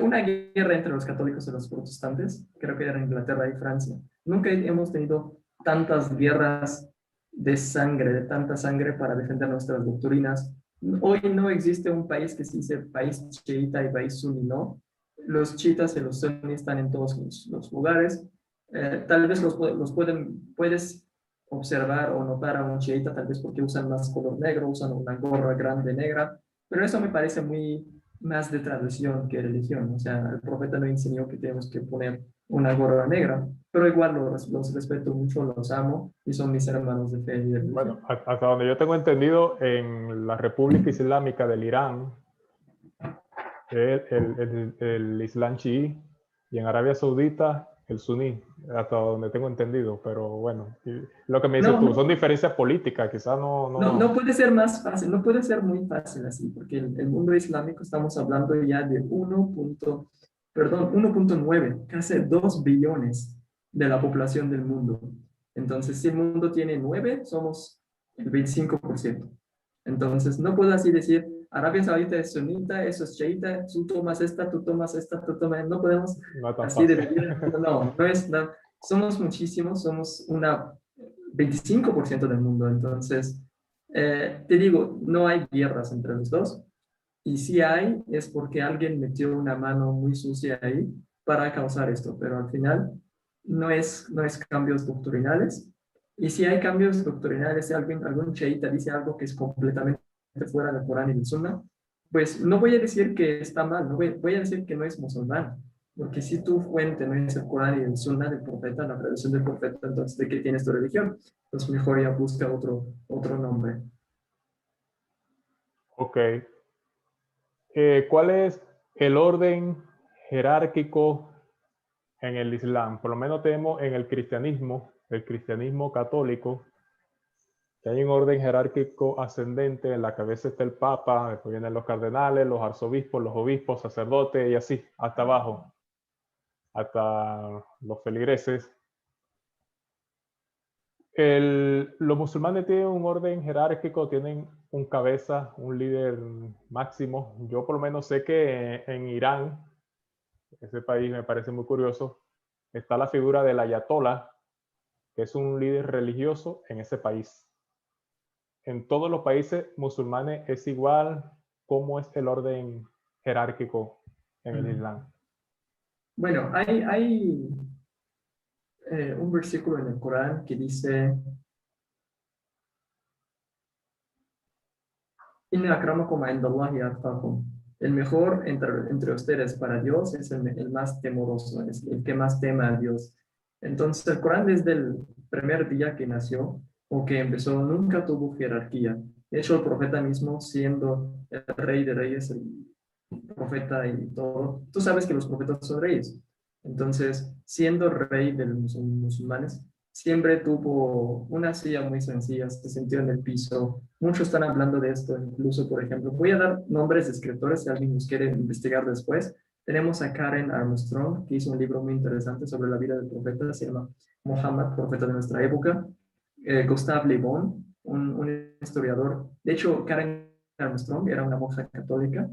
Speaker 2: una guerra entre los católicos y los protestantes, creo que era Inglaterra y Francia. Nunca hemos tenido tantas guerras de sangre, de tanta sangre para defender nuestras doctrinas. Hoy no existe un país que se dice país chiita y país suní, no. Los chiitas y los suní están en todos los lugares. Tal vez puedes observar o notar a un chiita, tal vez porque usan más color negro, usan una gorra grande negra, pero eso me parece muy más de tradición que religión. O sea, el profeta no enseñó que tenemos que poner una gorra negra, pero igual los respeto mucho, los amo y son mis hermanos de fe y de
Speaker 1: Bueno,
Speaker 2: religión.
Speaker 1: hasta donde yo tengo entendido, en la República Islámica del Irán, el Islam chií, y en Arabia Saudita, el suní, hasta donde tengo entendido. Pero bueno, lo que me dices
Speaker 2: No,
Speaker 1: tú,
Speaker 2: no,
Speaker 1: son diferencias políticas, quizás no,
Speaker 2: no
Speaker 1: no.
Speaker 2: puede ser más fácil, no puede ser muy fácil así, porque el mundo islámico estamos hablando ya de 1.9, casi 2 billones de la población del mundo. Entonces, si el mundo tiene 9, somos el 25%. Entonces, no puedo así decir, Arabia Saudita es sunita, eso es chiita, tú tomas esta, tú tomas esta, tú tomas, no podemos
Speaker 1: No es tan
Speaker 2: así
Speaker 1: fácil.
Speaker 2: dividir, no es, no, somos muchísimos, somos una 25% del mundo, entonces, te digo, no hay guerras entre los dos, y si hay, es porque alguien metió una mano muy sucia ahí para causar esto, pero al final no es cambios doctrinales. Y si hay cambios doctrinales, si algún cheita dice algo que es completamente fuera del Corán y del Sunna, pues no voy a decir que está mal, no voy a decir que no es musulmán, porque si tu fuente no es el Corán y el Sunna del profeta, la tradición del profeta, entonces ¿de qué tienes tu religión? Entonces mejor ya busca otro nombre.
Speaker 1: Ok. ¿Cuál es el orden jerárquico en el Islam? Por lo menos tenemos en el cristianismo católico, que hay un orden jerárquico ascendente. En la cabeza está el Papa, después vienen los cardenales, los arzobispos, los obispos, sacerdotes y así, hasta abajo, hasta los feligreses. Los musulmanes tienen un orden jerárquico, tienen un cabeza, un líder máximo. Yo por lo menos sé que en Irán, ese país me parece muy curioso, está la figura del ayatollah, que es un líder religioso en ese país. En todos los países musulmanes es igual. ¿Cómo es el orden jerárquico en el Islam?
Speaker 2: Bueno, hay un versículo en el Corán que dice, Inna akramakum indallahi atqakum. El mejor entre ustedes para Dios es el más temoroso, es el que más tema a Dios. Entonces, el Corán desde el primer día que nació o que empezó nunca tuvo jerarquía. De hecho, el profeta mismo, siendo el rey de reyes, el profeta y todo, tú sabes que los profetas son reyes. Entonces, siendo rey de los musulmanes, siempre tuvo una silla muy sencilla, se sintió en el piso. Muchos están hablando de esto, incluso, por ejemplo, voy a dar nombres de escritores si alguien nos quiere investigar después. Tenemos a Karen Armstrong, que hizo un libro muy interesante sobre la vida del profeta, se llama Muhammad, profeta de nuestra época. Gustave Le Bon, un historiador. De hecho, Karen Armstrong era una monja católica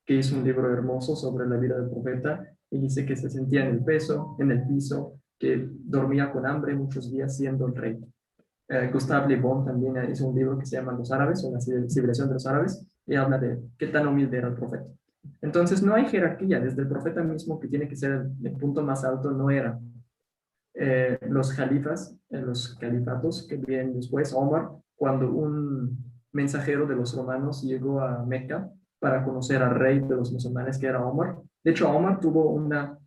Speaker 2: que hizo un libro hermoso sobre la vida del profeta y dice que se sentía en el piso, que dormía con hambre muchos días siendo el rey. Gustave Le Bon también hizo un libro que se llama Los Árabes o la civilización de los árabes y habla de qué tan humilde era el profeta. Entonces no hay jerarquía, desde el profeta mismo que tiene que ser el punto más alto no era. Los califas, los califatos que vienen después, Omar, cuando un mensajero de los romanos llegó a Meca para conocer al rey de los musulmanes que era Omar. De hecho, Omar tuvo una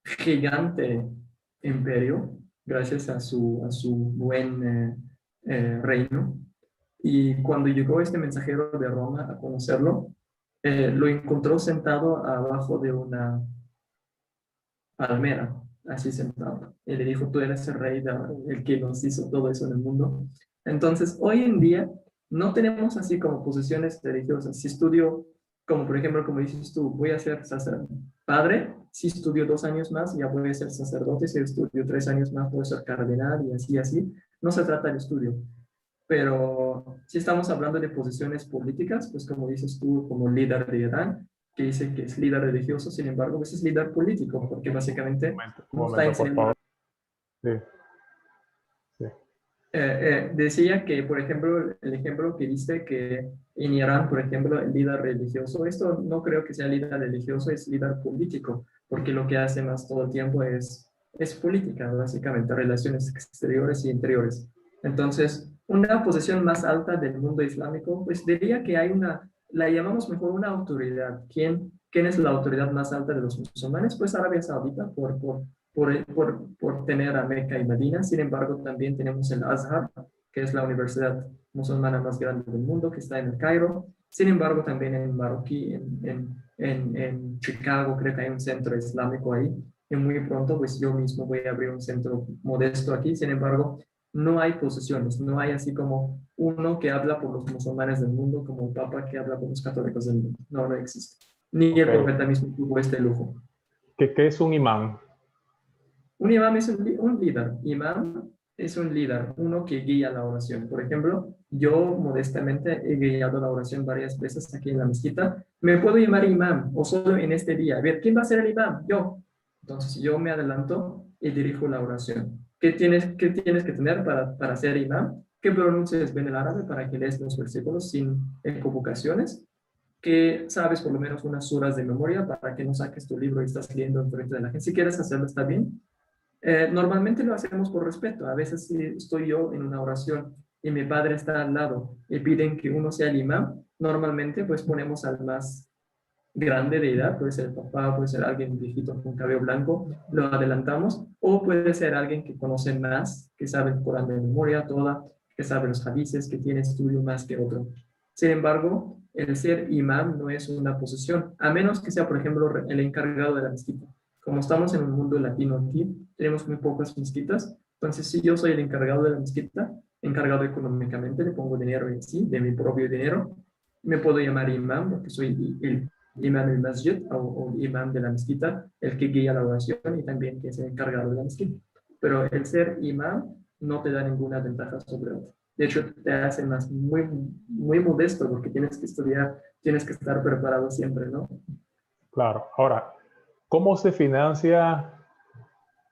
Speaker 2: gigante imperio gracias a su buen reino. Y cuando llegó este mensajero de Roma a conocerlo, lo encontró sentado abajo de una palmera, así sentado. Y le dijo, tú eres el rey, el que nos hizo todo eso en el mundo. Entonces, hoy en día no tenemos así como posiciones religiosas. Si estudio, como por ejemplo, como dices tú, voy a ser sacerdote. Padre, si estudio 2 años más, ya voy a ser sacerdote. Si estudio 3 años más, voy a ser cardenal y así, así. No se trata del estudio. Pero si estamos hablando de posiciones políticas, pues como dices tú, como líder de Irán, que dice que es líder religioso, sin embargo, pues es líder político, porque básicamente
Speaker 1: Un
Speaker 2: no está
Speaker 1: momento, por
Speaker 2: enseñando.
Speaker 1: favor. Sí, sí.
Speaker 2: Decía que, por ejemplo, el ejemplo que dice que en Irán, por ejemplo, el líder religioso, esto no creo que sea líder religioso, es líder político, porque lo que hace más todo el tiempo es política, básicamente, relaciones exteriores y interiores. Entonces, una posición más alta del mundo islámico, pues diría que hay una, la llamamos mejor una autoridad. ¿Quién es la autoridad más alta de los musulmanes? Pues Arabia Saudita, por tener a Meca y Medina. Sin embargo, también tenemos el Azhar, que es la universidad musulmana más grande del mundo, que está en el Cairo. Sin embargo, también en Marroquí, en Chicago, creo que hay un centro islámico ahí. Y muy pronto, pues yo mismo voy a abrir un centro modesto aquí. Sin embargo, no hay posiciones, no hay así como uno que habla por los musulmanes del mundo, como el Papa que habla por los católicos del mundo. No, no existe. Ni el
Speaker 1: Ok.
Speaker 2: profeta mismo tuvo este lujo.
Speaker 1: ¿Qué es un imán?
Speaker 2: Un imam es un líder. Imam es un líder, uno que guía la oración. Por ejemplo, yo modestamente he guiado la oración varias veces aquí en la mezquita. Me puedo llamar imam o solo en este día. A ver, ¿quién va a ser el imam? Yo. Entonces yo me adelanto y dirijo la oración. Qué tienes que tener para ser imam? Que pronuncies bien el árabe para que lees los versículos sin equivocaciones, que sabes por lo menos unas suras de memoria para que no saques tu libro y estás leyendo en frente de la gente. Si quieres hacerlo, está bien. Normalmente lo hacemos por respeto. A veces si estoy yo en una oración y mi padre está al lado y piden que uno sea el imam, normalmente pues ponemos al más grande de edad, puede ser el papá, puede ser alguien viejito con cabello blanco, lo adelantamos, o puede ser alguien que conoce más, que sabe el Corán de memoria toda, que sabe los hadices, que tiene estudio más que otro. Sin embargo, el ser imam no es una posición, a menos que sea, por ejemplo, el encargado de la mezquita. Como estamos en un mundo latino aquí, tenemos muy pocas mezquitas, entonces si yo soy el encargado de la mezquita, encargado económicamente, le pongo dinero en sí, de mi propio dinero, me puedo llamar imam porque soy el imam del masjid o imam de la mezquita, el que guía la oración y también que es el encargado de la mezquita. Pero el ser imam no te da ninguna ventaja sobre otro. De hecho, te hace más muy modesto porque tienes que estudiar, tienes que estar preparado siempre, ¿no?
Speaker 1: Claro. Ahora, ¿cómo se financia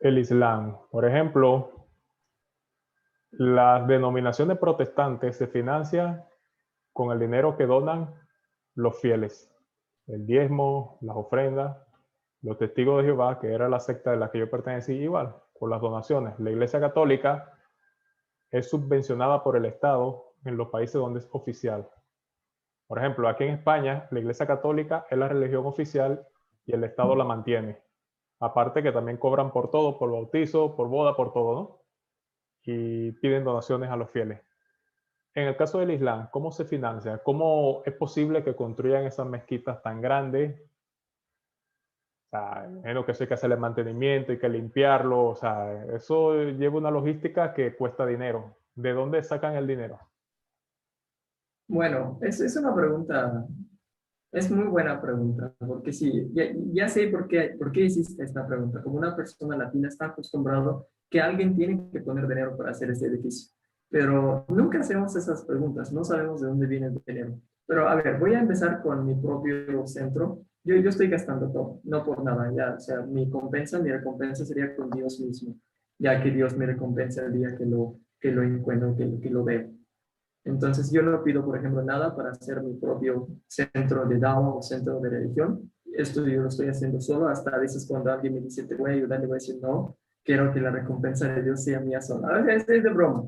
Speaker 1: el Islam? Por ejemplo, las denominaciones protestantes se financian con el dinero que donan los fieles. El diezmo, las ofrendas, los testigos de Jehová, que era la secta de la que yo pertenecí, igual, por las donaciones. La Iglesia Católica es subvencionada por el Estado en los países donde es oficial. Por ejemplo, aquí en España, la Iglesia Católica es la religión oficial y el Estado la mantiene. Aparte que también cobran por todo, por bautizo, por boda, por todo, ¿no? Y piden donaciones a los fieles. En el caso del Islam, ¿cómo se financia? ¿Cómo es posible que construyan esas mezquitas tan grandes? O sea, imagino que eso hay que hacerle mantenimiento, hay que limpiarlo, o sea, eso lleva una logística que cuesta dinero. ¿De dónde sacan el dinero?
Speaker 2: Bueno, es una pregunta, es muy buena pregunta, porque sí, ya sé por qué hiciste esta pregunta. Como una persona latina está acostumbrado que alguien tiene que poner dinero para hacer ese edificio. pero nunca hacemos esas preguntas, no sabemos de dónde viene el dinero. Pero a ver, voy a empezar con mi propio centro. Yo estoy gastando todo, no por nada, ya, o sea, mi recompensa sería con Dios mismo, ya que Dios me recompensa el día que lo encuentro, que lo veo. Entonces yo no pido, por ejemplo, nada para hacer mi propio centro de Dawa o centro de religión. Esto yo lo estoy haciendo solo, hasta a veces cuando alguien me dice, te voy a ayudar, le voy a decir, no, quiero que la recompensa de Dios sea mía sola. A veces es de broma.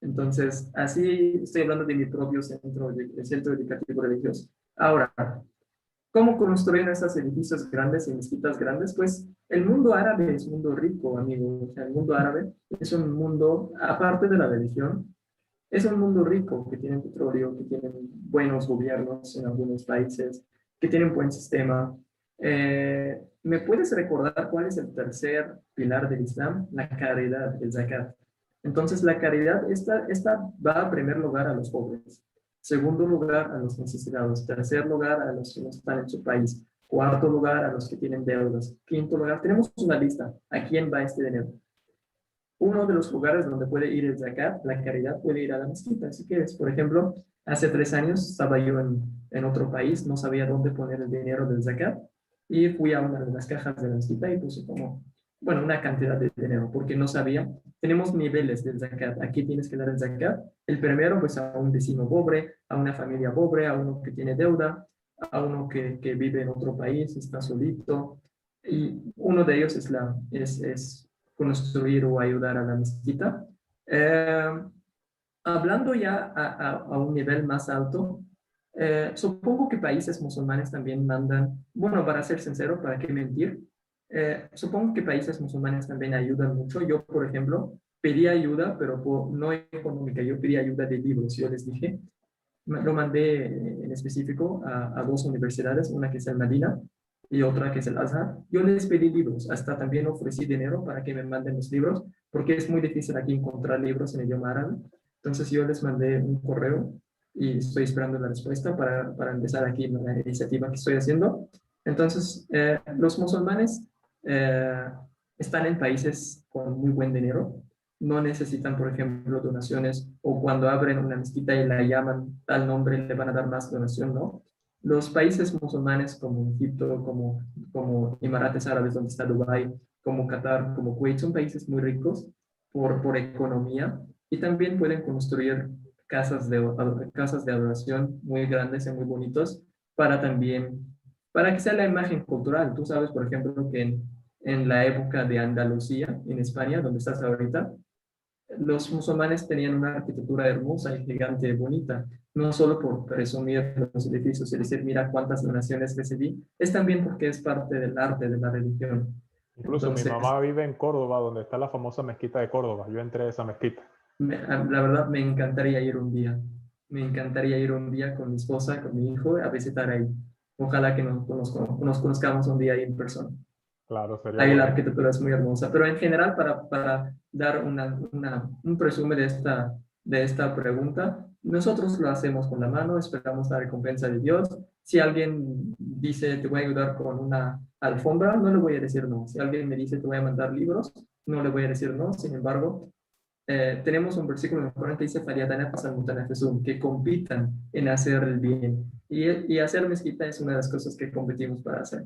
Speaker 2: Entonces, así estoy hablando de mi propio centro, el centro educativo religioso. Ahora, ¿cómo construyen esos edificios grandes y mezquitas grandes? Pues el mundo árabe es un mundo rico, amigo. O sea, el mundo árabe es un mundo, aparte de la religión, es un mundo rico, que tienen petróleo, que tienen buenos gobiernos en algunos países, que tienen buen sistema. ¿Me puedes recordar cuál es el tercer pilar del Islam? La caridad, el zakat. Entonces, la caridad, esta va a primer lugar a los pobres, segundo lugar a los necesitados, tercer lugar a los que no están en su país, cuarto lugar a los que tienen deudas, quinto lugar, tenemos una lista, ¿a quién va este dinero? Uno de los lugares donde puede ir el zakat, la caridad, puede ir a la mezquita. Si quieres, por ejemplo, hace 3 años estaba yo en otro país, no sabía dónde poner el dinero del zakat y fui a una de las cajas de la mezquita y puse como, bueno, una cantidad de dinero porque no sabía. Tenemos niveles del zakat. Aquí tienes que dar el zakat. El primero, pues a un vecino pobre, a una familia pobre, a uno que tiene deuda, a uno que vive en otro país, está solito. Y uno de ellos es construir o ayudar a la mezquita. Eh, Hablando ya a un nivel más alto, supongo que países musulmanes también mandan, bueno, para ser sincero, ¿para qué mentir? Supongo que países musulmanes también ayudan mucho. Yo, por ejemplo, pedí ayuda, pero no económica, yo pedí ayuda de libros. Yo les dije, lo mandé en específico a dos universidades, una que es el Madina y otra que es el Azhar. Yo les pedí libros, hasta también ofrecí dinero para que me manden los libros, porque es muy difícil aquí encontrar libros en idioma árabe. Entonces yo les mandé un correo y estoy esperando la respuesta para empezar aquí la iniciativa que estoy haciendo. Entonces, los musulmanes eh, están en países con muy buen dinero, no necesitan, por ejemplo, donaciones o cuando abren una mezquita y la llaman tal nombre, le van a dar más donación, ¿no? Los países musulmanes como Egipto, como Emirates Árabes, donde está Dubái, como Qatar, como Kuwait, son países muy ricos por economía y también pueden construir casas de adoración muy grandes y muy bonitos para también, para que sea la imagen cultural. Tú sabes, por ejemplo, que en la época de Andalucía, en España, donde estás ahorita, los musulmanes tenían una arquitectura hermosa y gigante, bonita, no solo por presumir los edificios y decir, mira cuántas donaciones recibí, es también porque es parte del arte, de la religión.
Speaker 1: Incluso mi
Speaker 2: Entonces,
Speaker 1: mamá vive en Córdoba, donde está la famosa mezquita de Córdoba. Yo entré a esa mezquita.
Speaker 2: la verdad me encantaría ir un día. Me encantaría ir un día con mi esposa, con mi hijo, a visitar ahí. Ojalá que nos conozcamos un día ahí en persona.
Speaker 1: Claro, sería
Speaker 2: Ahí la
Speaker 1: bueno.
Speaker 2: arquitectura es muy hermosa, pero en general, para dar un resumen de esta pregunta, nosotros lo hacemos con la mano, esperamos la recompensa de Dios. Si alguien dice, te voy a ayudar con una alfombra, no le voy a decir no. Si alguien me dice, te voy a mandar libros, no le voy a decir no. Sin embargo, tenemos un versículo en el Corán que dice, que compitan en hacer el bien. Y hacer mezquita es una de las cosas que competimos para hacer.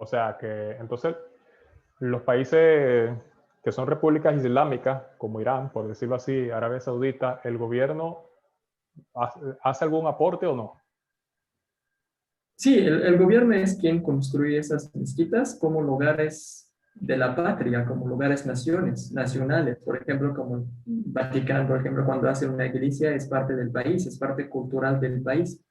Speaker 1: O sea que entonces los países que son repúblicas islámicas, como Irán, por decirlo así, Arabia Saudita, ¿el gobierno hace algún aporte o no?
Speaker 2: Sí, el gobierno es quien construye esas mezquitas como lugares de la patria, como lugares nacionales. Por ejemplo, como Vaticano, por ejemplo, cuando hace una iglesia es parte del país, es parte cultural del país.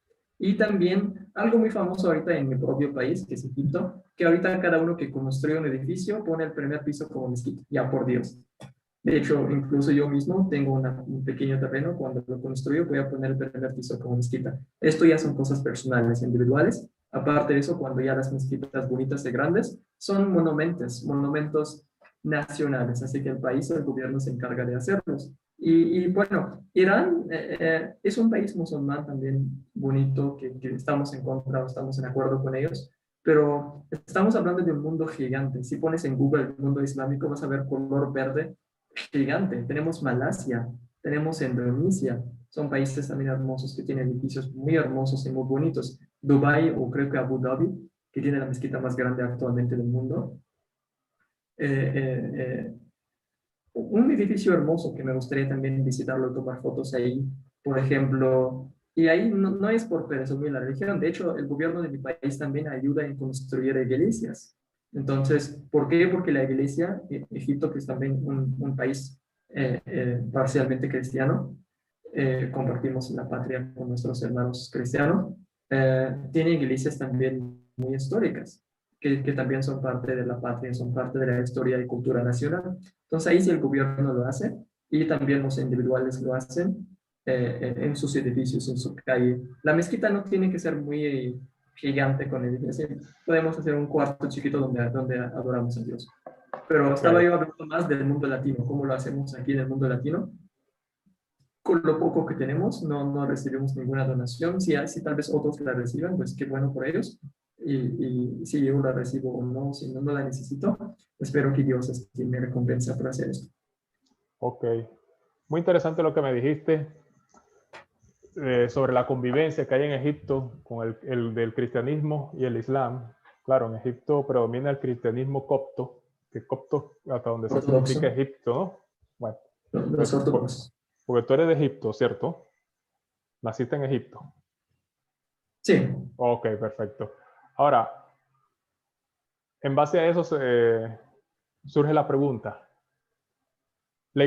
Speaker 2: Y también algo muy famoso ahorita en mi propio país, que es Egipto, que ahorita cada uno que construye un edificio pone el primer piso como mezquita, ya por Dios. De hecho, incluso yo mismo tengo un pequeño terreno, cuando lo construyo voy a poner el primer piso como mezquita. Esto ya son cosas personales, individuales. Aparte de eso, cuando ya las mezquitas bonitas y grandes son monumentos nacionales, así que el país, el gobierno se encarga de hacerlos. Y bueno, Irán es un país musulmán también bonito, que estamos en contra o estamos en acuerdo con ellos, pero estamos hablando de un mundo gigante. Si pones en Google el mundo islámico, vas a ver color verde gigante. Tenemos Malasia, tenemos en Indonesia. Son países también hermosos que tienen edificios muy hermosos y muy bonitos. Dubái o creo que Abu Dhabi, que tiene la mezquita más grande actualmente del mundo. Eh, eh, eh, un edificio hermoso que me gustaría también visitarlo, tomar fotos ahí, por ejemplo, y ahí no es por presumir la religión, de hecho el gobierno de mi país también ayuda en construir iglesias. Entonces, ¿por qué? Porque la iglesia, Egipto, que es también un país parcialmente cristiano, compartimos la patria con nuestros hermanos cristianos, tiene iglesias también muy históricas, que también son parte de la patria, son parte de la historia y cultura nacional. Entonces ahí sí el gobierno lo hace y también los individuales lo hacen en sus edificios, en su calle. La mezquita no tiene que ser muy gigante con edificios, podemos hacer un cuarto chiquito donde adoramos a Dios. Pero estaba
Speaker 1: Ok.
Speaker 2: yo hablando más del mundo latino, cómo lo hacemos aquí en el mundo latino. Con lo poco que tenemos, no recibimos ninguna donación. Si tal vez otros la reciban, pues qué bueno por ellos. Y si yo la recibo o no, si no la necesito, espero que Dios es quien me recompensa por hacer esto.
Speaker 1: Ok. Muy interesante lo que me dijiste sobre la convivencia que hay en Egipto con el del cristianismo y el islam. Claro, en Egipto predomina el cristianismo copto, que copto hasta donde se significa
Speaker 2: Ortodoxo,
Speaker 1: Egipto, ¿no? Bueno,
Speaker 2: los ortodoxos.
Speaker 1: porque tú eres de Egipto, ¿cierto? Naciste en Egipto.
Speaker 2: Sí,
Speaker 1: Ok, perfecto. Ahora, en base a eso surge la pregunta. Te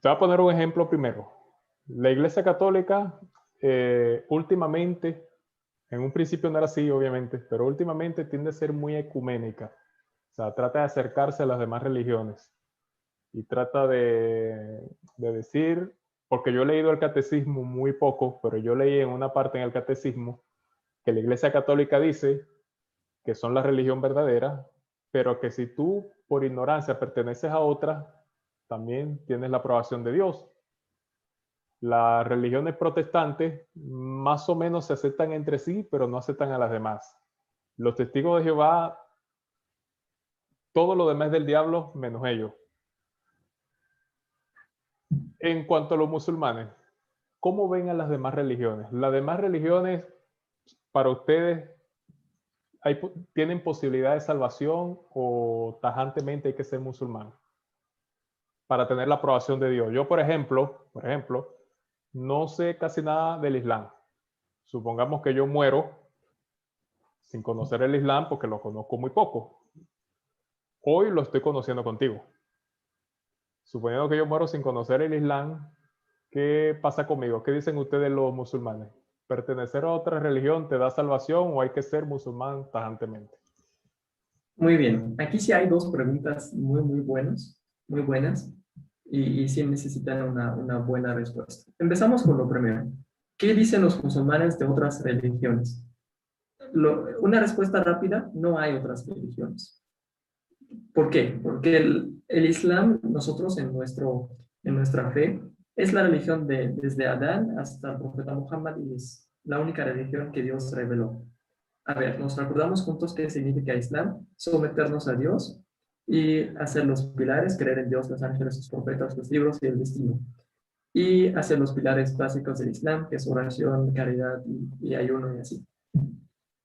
Speaker 1: voy a poner un ejemplo primero. La Iglesia Católica últimamente, en un principio no era así, obviamente, pero últimamente tiende a ser muy ecuménica. O sea, trata de acercarse a las demás religiones y trata de decir, porque yo he leído el catecismo muy poco, pero yo leí en una parte en el catecismo que la Iglesia Católica dice que son la religión verdadera, pero que si tú por ignorancia perteneces a otra, también tienes la aprobación de Dios. Las religiones protestantes más o menos se aceptan entre sí, pero no aceptan a las demás. Los testigos de Jehová, todo lo demás del diablo, menos ellos. En cuanto a los musulmanes, ¿cómo ven a las demás religiones? Las demás religiones, para ustedes, ¿tienen posibilidad de salvación o tajantemente hay que ser musulmán para tener la aprobación de Dios? Yo, por ejemplo, no sé casi nada del Islam. Supongamos que yo muero sin conocer el Islam porque lo conozco muy poco. Hoy lo estoy conociendo contigo. Suponiendo que yo muero sin conocer el Islam, ¿qué pasa conmigo? ¿Qué dicen ustedes los musulmanes? ¿Pertenecer a otra religión te da salvación o hay que ser musulmán tajantemente?
Speaker 2: muy bien. Aquí sí hay dos preguntas muy buenas, muy buenas, y sí necesitan una buena respuesta. Empezamos con lo primero. ¿Qué dicen los musulmanes de otras religiones? Una respuesta rápida: no hay otras religiones. ¿Por qué? Porque el Islam, nosotros en nuestra fe, es la religión desde Adán hasta el profeta Muhammad, y es la única religión que Dios reveló. A ver, nos recordamos juntos qué significa Islam: someternos a Dios y hacer los pilares, creer en Dios, los ángeles, sus profetas, los libros y el destino. Y hacer los pilares básicos del Islam, que es oración, caridad y ayuno y así.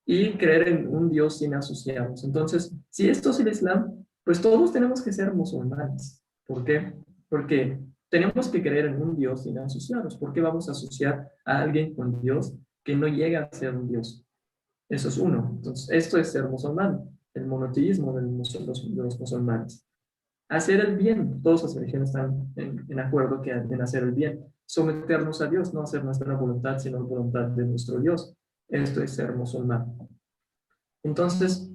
Speaker 2: Y creer en un Dios sin asociados. Entonces, si esto es el Islam, pues todos tenemos que ser musulmanes. ¿Por qué? Porque tenemos que creer en un Dios sin asociados. ¿Por qué vamos a asociar a alguien con Dios que no llega a ser un Dios? Eso es uno. Entonces, esto es ser musulmán, el monoteísmo de los musulmanes. Hacer el bien, todas las religiones están en acuerdo que en hacer el bien. Someternos a Dios, no hacer nuestra voluntad, sino la voluntad de nuestro Dios. Esto es ser musulmán. Entonces,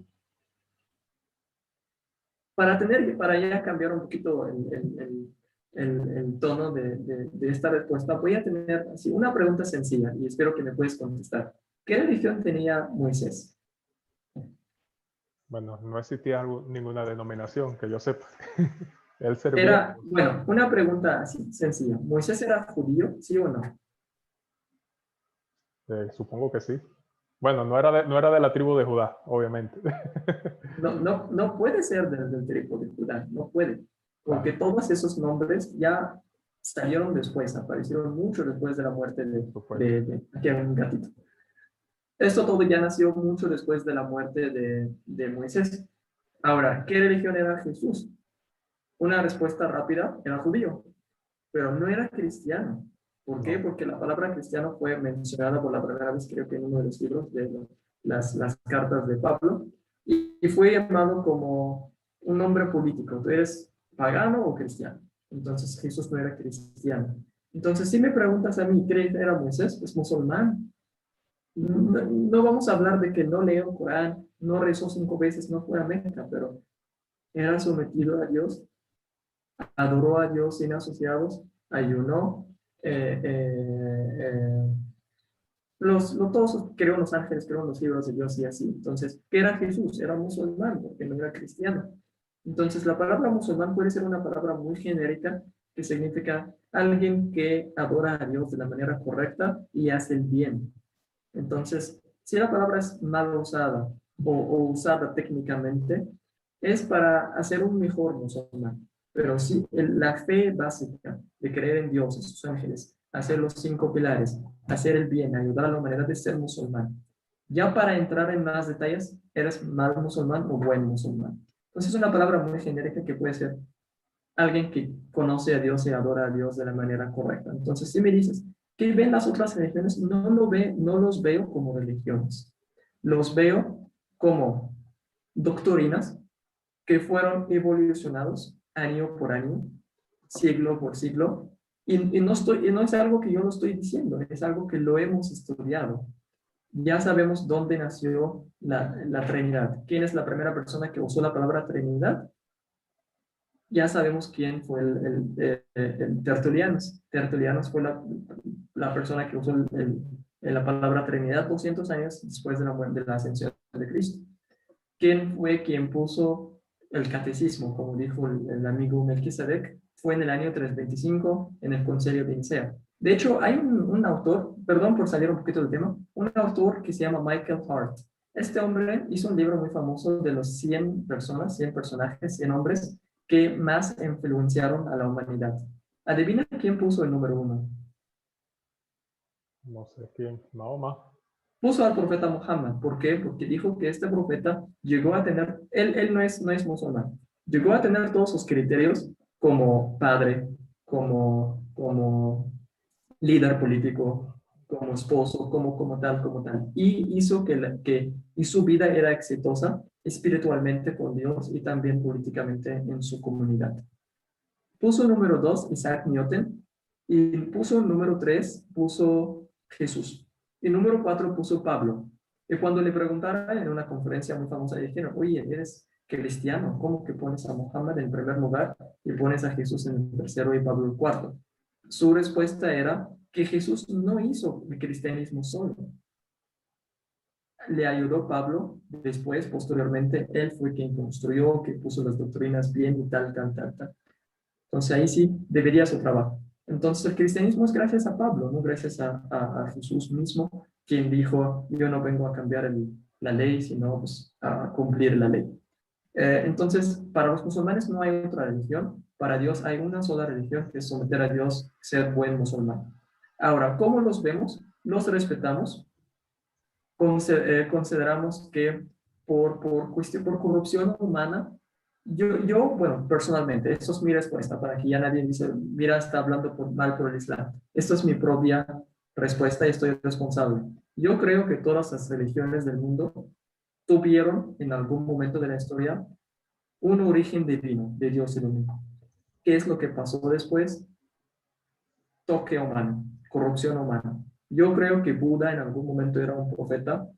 Speaker 2: para ya cambiar un poquito el tono de esta respuesta, voy a tener así una pregunta sencilla y espero que me puedas contestar. ¿Qué religión tenía Moisés?
Speaker 1: Bueno, no existía ninguna denominación que yo sepa. Él servía a
Speaker 2: Era,
Speaker 1: Dios.
Speaker 2: bueno, una pregunta así sencilla. ¿Moisés era judío, sí o no?
Speaker 1: Supongo que sí. Bueno, no era de la tribu de Judá, obviamente.
Speaker 2: No puede ser del tribu de Judá, no puede, porque
Speaker 1: Claro.
Speaker 2: todos esos nombres ya salieron después, aparecieron mucho después de la muerte
Speaker 1: Supuesto.
Speaker 2: aquí hay un gatito. Esto todo ya nació mucho después de la muerte de Moisés. Ahora, ¿qué religión era Jesús? Una respuesta rápida, era judío, pero no era cristiano. ¿Por qué?
Speaker 1: No.
Speaker 2: Porque la palabra cristiano fue mencionada por la primera vez, creo que en uno de los libros de las cartas de Pablo, y fue llamado como un nombre político. ¿Tú eres pagano o cristiano? Entonces Jesús no era cristiano. Entonces, si me preguntas a mí, ¿qué era Moisés? Pues musulmán. No vamos a hablar de que no leyó el Corán, no rezó 5 veces, no fue a Meca, pero era sometido a Dios, adoró a Dios sin asociados, ayunó, todos creó en los ángeles, creó en los libros de Dios y así. Entonces, ¿qué era Jesús? Era musulmán, porque no era cristiano. Entonces, la palabra musulmán puede ser una palabra muy genérica que significa alguien que adora a Dios de la manera correcta y hace el bien. Entonces, si la palabra es mal usada o usada técnicamente, es para hacer un mejor musulmán. Pero sí, la fe básica de creer en Dios, en sus ángeles, hacer los 5 pilares, hacer el bien, ayudar a la humanidad de ser musulmán. Ya para entrar en más detalles, ¿eres mal musulmán o buen musulmán? Entonces es una palabra muy genérica que puede ser alguien que conoce a Dios y adora a Dios de la manera correcta. Entonces, si me dices, ¿qué ven las otras religiones? No los veo como religiones. Los veo como doctrinas que fueron evolucionados año por año, siglo por siglo, y no es algo que yo lo estoy diciendo, es algo que lo hemos estudiado. Ya sabemos dónde nació la Trinidad. ¿Quién es la primera persona que usó la palabra Trinidad? Ya sabemos quién fue el Tertulianos. Tertulianos fue la persona que usó la palabra Trinidad 200 años después de la ascensión de Cristo. ¿Quién fue quien puso el catecismo? Como dijo el amigo Melquisedec, fue en el año 325 en el Concilio de Nicea. De hecho, hay un autor, perdón por salir un poquito del tema, un autor que se llama Michael Hart. Este hombre hizo un libro muy famoso de los 100 personas, 100 personajes, 100 hombres que más influenciaron a la humanidad. Adivina quién puso el número 1.
Speaker 1: No sé quién. Mahoma.
Speaker 2: Puso al profeta Muhammad. ¿Por qué? Porque dijo que este profeta llegó a tener, él no es musulmán, llegó a tener todos sus criterios como padre, como líder político, como esposo, como tal, y hizo y su vida era exitosa espiritualmente con Dios y también políticamente en su comunidad. Puso número 2 Isaac Newton, y puso número 3 puso Jesús, y número 4 puso Pablo. Y cuando le preguntaron en una conferencia muy famosa, le dijeron, oye, eres cristiano, ¿cómo que pones a Muhammad en primer lugar y pones a Jesús en el tercero y Pablo el cuarto? Su respuesta era que Jesús no hizo el cristianismo solo. Le ayudó Pablo, después, posteriormente, él fue quien construyó, que puso las doctrinas bien y tal. Entonces ahí sí debería su trabajo. Entonces el cristianismo es gracias a Pablo, no gracias a Jesús mismo, quien dijo, yo no vengo a cambiar la ley, sino pues, a cumplir la ley. Entonces, para los musulmanes no hay otra religión, para Dios hay una sola religión, que es someter a Dios, ser buen musulmán. Ahora, ¿cómo los vemos? Los respetamos, consideramos que por corrupción humana, bueno, personalmente, esto es mi respuesta, para que ya nadie dice, mira, está hablando mal por el Islam. Esto es mi propia respuesta y estoy responsable. Yo creo que todas las religiones del mundo tuvieron en algún momento de la historia un origen divino, de Dios el único. ¿Qué es lo que pasó después? Toque humano, corrupción humana. Yo creo que Buda en algún momento era un profeta.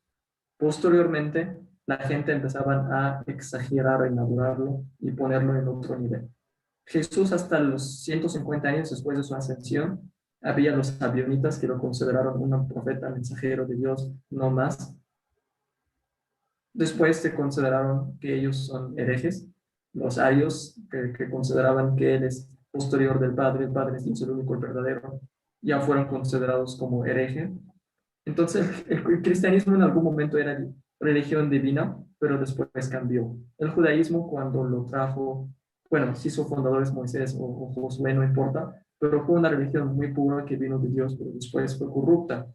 Speaker 2: Posteriormente, la gente empezaba a exagerar en adorarlo y ponerlo en otro nivel. Jesús, hasta los 150 años después de su ascensión, había los abionitas que lo consideraron un profeta, mensajero de Dios, no más. Después se consideraron que ellos son herejes. Los arios, que consideraban que él es posterior del Padre, el Padre es Dios, el único, el verdadero, ya fueron considerados como herejes. Entonces, el cristianismo en algún momento era religión divina, pero después cambió. El judaísmo, cuando lo trajo, bueno, si su fundador es Moisés o Josué, no importa, pero fue una religión muy pura que vino de Dios, pero después fue corrupta.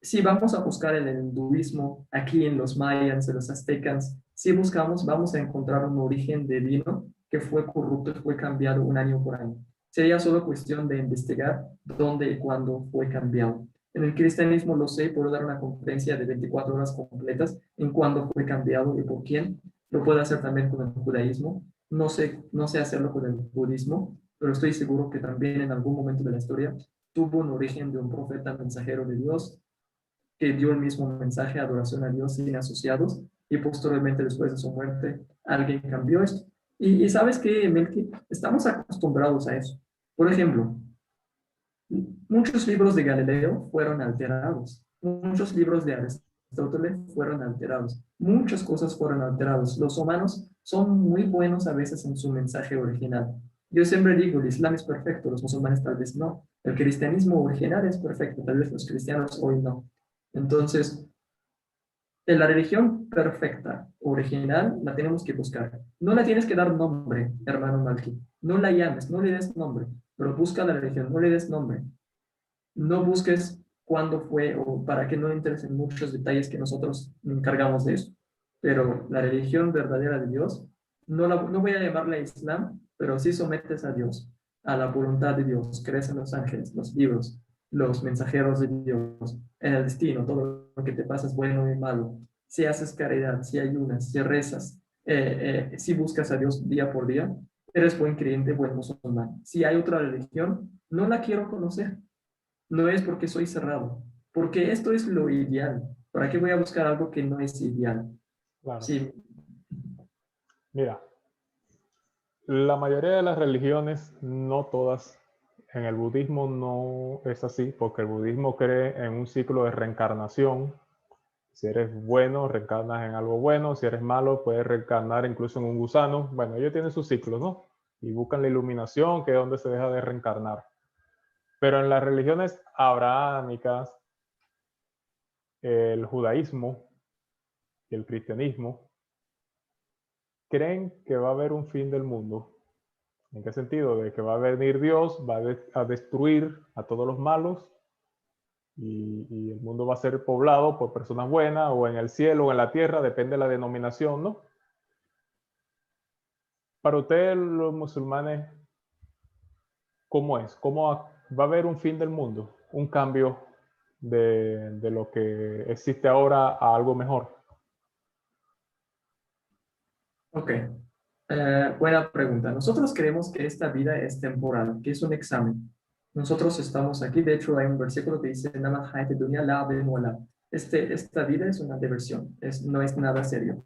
Speaker 2: Si vamos a buscar en el hinduismo, aquí en los mayas, en los aztecas, si buscamos, vamos a encontrar un origen divino que fue corrupto y fue cambiado un año por año. Sería solo cuestión de investigar dónde y cuándo fue cambiado. En el cristianismo lo sé, puedo dar una conferencia de 24 horas completas en cuándo fue cambiado y por quién. Lo puedo hacer también con el judaísmo. No sé hacerlo con el budismo, pero estoy seguro que también en algún momento de la historia tuvo un origen de un profeta mensajero de Dios que dio el mismo mensaje, adoración a Dios sin asociados, y posteriormente, después de su muerte, alguien cambió esto. Y sabes que, Melqui, estamos acostumbrados a eso. Por ejemplo, muchos libros de Galileo fueron alterados, muchos libros de Aristóteles fueron alterados, muchas cosas fueron alteradas. Los humanos son muy buenos a veces en su mensaje original. Yo siempre digo, el Islam es perfecto, los musulmanes tal vez no. El cristianismo original es perfecto, tal vez los cristianos hoy no. Entonces, en la religión perfecta, original, la tenemos que buscar. No la tienes que dar nombre, hermano Malki. No la llames, no le des nombre, pero busca la religión, no le des nombre. No busques cuándo fue o para que no entres en muchos detalles que nosotros nos encargamos de eso. Pero la religión verdadera de Dios, no voy a llamarla Islam, pero sí sometes a Dios, a la voluntad de Dios, crees en los ángeles, los libros, los mensajeros de Dios, en el destino, todo lo que te pasa es bueno y malo. Si haces caridad, si ayunas, si rezas, si buscas a Dios día por día, eres buen creyente, buen musulmán. Si hay otra religión, no la quiero conocer. No es porque soy cerrado, porque esto es lo ideal. ¿Para qué voy a buscar algo que no es ideal?
Speaker 1: Claro.
Speaker 2: Sí,
Speaker 1: Mira, la mayoría de las religiones, no todas, en el budismo no es así, porque el budismo cree en un ciclo de reencarnación. Si eres bueno, reencarnas en algo bueno. Si eres malo, puedes reencarnar incluso en un gusano. Bueno, ellos tienen sus ciclos, ¿no? Y buscan la iluminación, que es donde se deja de reencarnar. Pero en las religiones abrahámicas, el judaísmo y el cristianismo creen que va a haber un fin del mundo. ¿En qué sentido? De que va a venir Dios, va a destruir a todos los malos y el mundo va a ser poblado por personas buenas, o en el cielo o en la tierra, depende de la denominación, ¿no? Para ustedes, los musulmanes, ¿cómo es? ¿Cómo va a haber un fin del mundo? Un cambio de lo que existe ahora a algo mejor.
Speaker 2: ok. Buena pregunta. Nosotros creemos que esta vida es temporal, que es un examen. Nosotros estamos aquí, de hecho hay un versículo que dice, esta vida es una diversión, no es nada serio.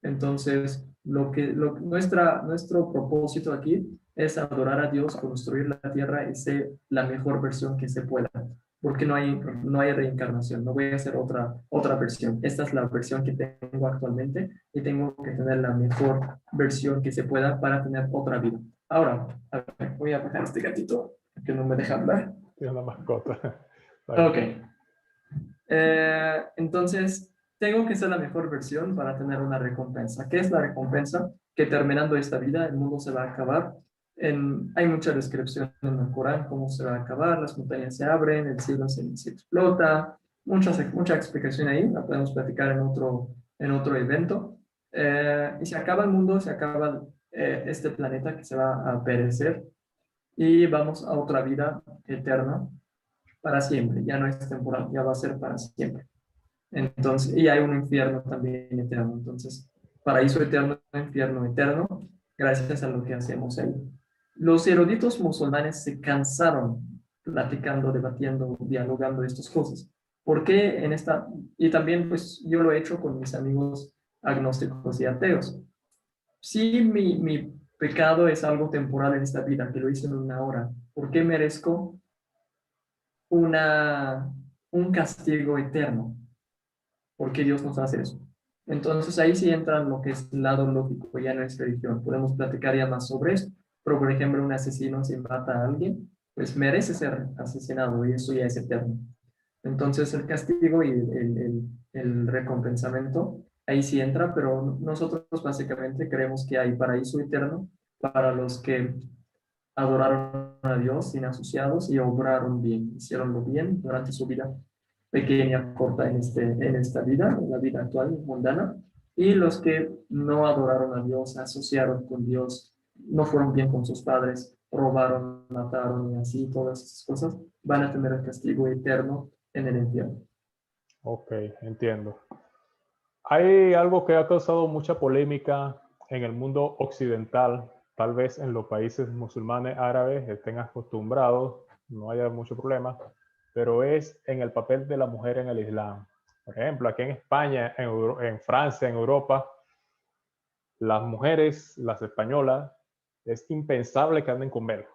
Speaker 2: Entonces, nuestro propósito aquí es adorar a Dios, construir la tierra y ser la mejor versión que se pueda, porque no hay reencarnación, no voy a hacer otra versión. Esta es la versión que tengo actualmente y tengo que tener la mejor versión que se pueda para tener otra vida. Ahora, a ver, voy a bajar este gatito que no me deja hablar.
Speaker 1: Tiene una mascota.
Speaker 2: Ok. Entonces, tengo que ser la mejor versión para tener una recompensa. ¿Qué es la recompensa? Que terminando esta vida, el mundo se va a acabar. Hay mucha descripción en el Corán, cómo se va a acabar, las montañas se abren, el cielo se explota, mucha explicación ahí, la podemos platicar en otro evento. Y se acaba el mundo, se acaba este planeta que se va a perecer y vamos a otra vida eterna para siempre, ya no es temporal, ya va a ser para siempre. Entonces, y hay un infierno también eterno, entonces, paraíso eterno, infierno eterno, gracias a lo que hacemos ahí. Los eruditos musulmanes se cansaron platicando, debatiendo, dialogando estas cosas. ¿Por qué en esta? Y también, pues, yo lo he hecho con mis amigos agnósticos y ateos. Si mi pecado es algo temporal en esta vida, que lo hice en una hora, ¿por qué merezco un castigo eterno? ¿Por qué Dios nos hace eso? Entonces ahí sí entra lo que es el lado lógico, ya no es religión. Podemos platicar ya más sobre esto, pero por ejemplo un asesino si mata a alguien, pues merece ser asesinado y eso ya es eterno. Entonces el castigo y el recompensamiento, ahí sí entra, pero nosotros básicamente creemos que hay paraíso eterno para los que adoraron a Dios sin asociados y obraron bien, hicieron lo bien durante su vida pequeña, corta en esta vida, en la vida actual, mundana, y los que no adoraron a Dios, asociaron con Dios, no fueron bien con sus padres, robaron, mataron y así, todas esas cosas, van a tener el castigo eterno en el infierno.
Speaker 1: Ok, entiendo. Hay algo que ha causado mucha polémica en el mundo occidental, tal vez en los países musulmanes árabes estén acostumbrados, no haya mucho problema, pero es en el papel de la mujer en el Islam. Por ejemplo, aquí en España, en Francia, en Europa, las mujeres, las españolas, es impensable que anden con velo.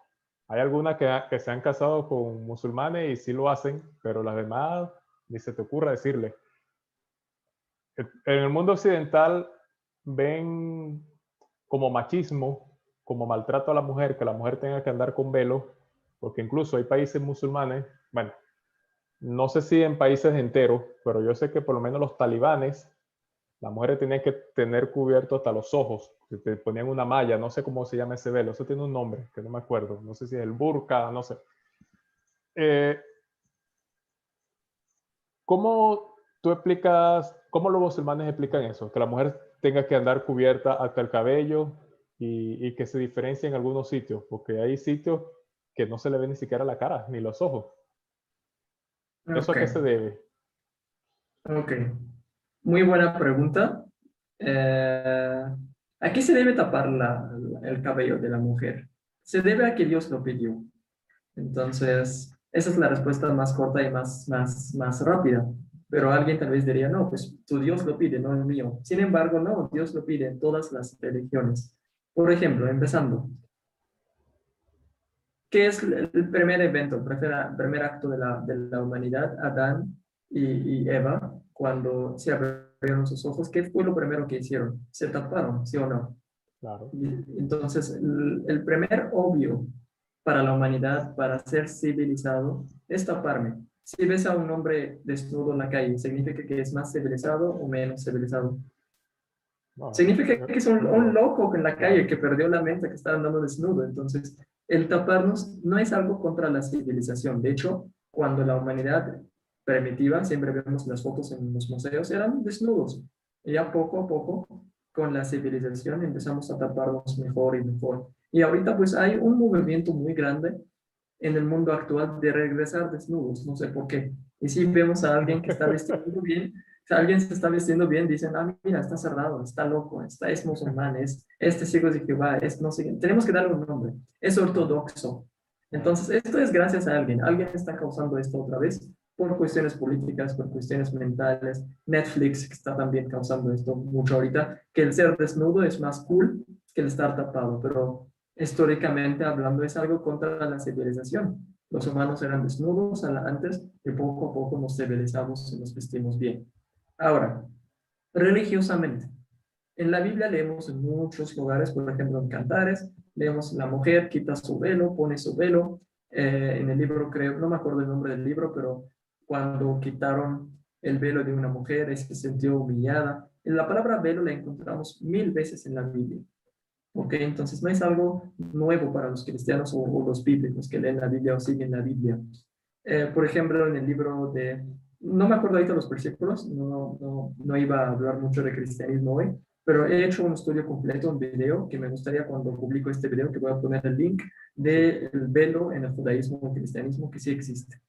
Speaker 1: Hay algunas que se han casado con musulmanes y sí lo hacen, pero las demás ni se te ocurra decirle. En el mundo occidental ven como machismo, como maltrato a la mujer, que la mujer tenga que andar con velo, porque incluso hay países musulmanes, bueno, no sé si en países enteros, pero yo sé que por lo menos los talibanes, las mujeres tenían que tener cubierto hasta los ojos, que te ponían una malla, no sé cómo se llama ese velo, eso tiene un nombre, que no me acuerdo, no sé si es el burka, no sé. Eh, ¿Cómo tú explicas, cómo los musulmanes explican eso? Que la mujer tenga que andar cubierta hasta el cabello y que se diferencia en algunos sitios, porque hay sitios que no se le ve ni siquiera la cara, ni los ojos. ¿Eso
Speaker 2: Ok,
Speaker 1: a qué se debe?
Speaker 2: ok. Muy buena pregunta. Eh, ¿A qué se debe tapar el cabello de la mujer? Se debe a que Dios lo pidió. Entonces, esa es la respuesta más corta y más rápida. Pero alguien tal vez diría, no, pues tu Dios lo pide, no el mío. Sin embargo, no, Dios lo pide en todas las religiones. Por ejemplo, empezando, ¿qué es el primer evento, el primer acto de la humanidad? Adán y Eva, cuando se abrieron sus ojos, ¿qué fue lo primero que hicieron? Se taparon, ¿sí o no?
Speaker 1: Claro.
Speaker 2: Y entonces, el primer obvio para la humanidad, para ser civilizado, es taparme. Si ves a un hombre desnudo en la calle, ¿significa que es más civilizado o menos civilizado?
Speaker 1: No,
Speaker 2: Significa que es un
Speaker 1: no,
Speaker 2: loco en la calle
Speaker 1: claro.
Speaker 2: que perdió la mente, que está andando desnudo. Entonces, el taparnos no es algo contra la civilización. De hecho, cuando la humanidad primitiva, siempre vemos las fotos en los museos, eran desnudos. Y ya poco a poco, con la civilización, empezamos a taparnos mejor y mejor. Y ahorita pues hay un movimiento muy grande en el mundo actual de regresar desnudos, no sé por qué. Y si vemos a alguien que está vestido bien, si alguien se está vistiendo bien, dicen, ah, mira, está cerrado, está loco, es musulmán, este ciego de Jehová, es no sé, tenemos que darle un nombre, es ortodoxo. Entonces, esto es gracias a alguien está causando esto otra vez por cuestiones políticas, por cuestiones mentales. Netflix que está también causando esto mucho ahorita, que el ser desnudo es más cool que el estar tapado, pero históricamente hablando es algo contra la civilización. Los humanos eran desnudos antes y poco a poco nos civilizamos y nos vestimos bien. Ahora, religiosamente, en la Biblia leemos en muchos lugares, por ejemplo en Cantares, leemos la mujer quita su velo, pone su velo. En el libro, creo, no me acuerdo el nombre del libro, pero cuando quitaron el velo de una mujer, es que se sintió humillada. En la palabra velo la encontramos 1000 veces en la Biblia. ¿Ok? Entonces no es algo nuevo para los cristianos o los bíblicos que leen la Biblia o siguen la Biblia. Por ejemplo, en el libro de, no me acuerdo ahorita los versículos, no iba a hablar mucho de cristianismo hoy, pero he hecho un estudio completo, un video, que me gustaría cuando publico este video, que voy a poner el link
Speaker 1: Sí,
Speaker 2: del velo en el judaísmo o cristianismo, que sí existe.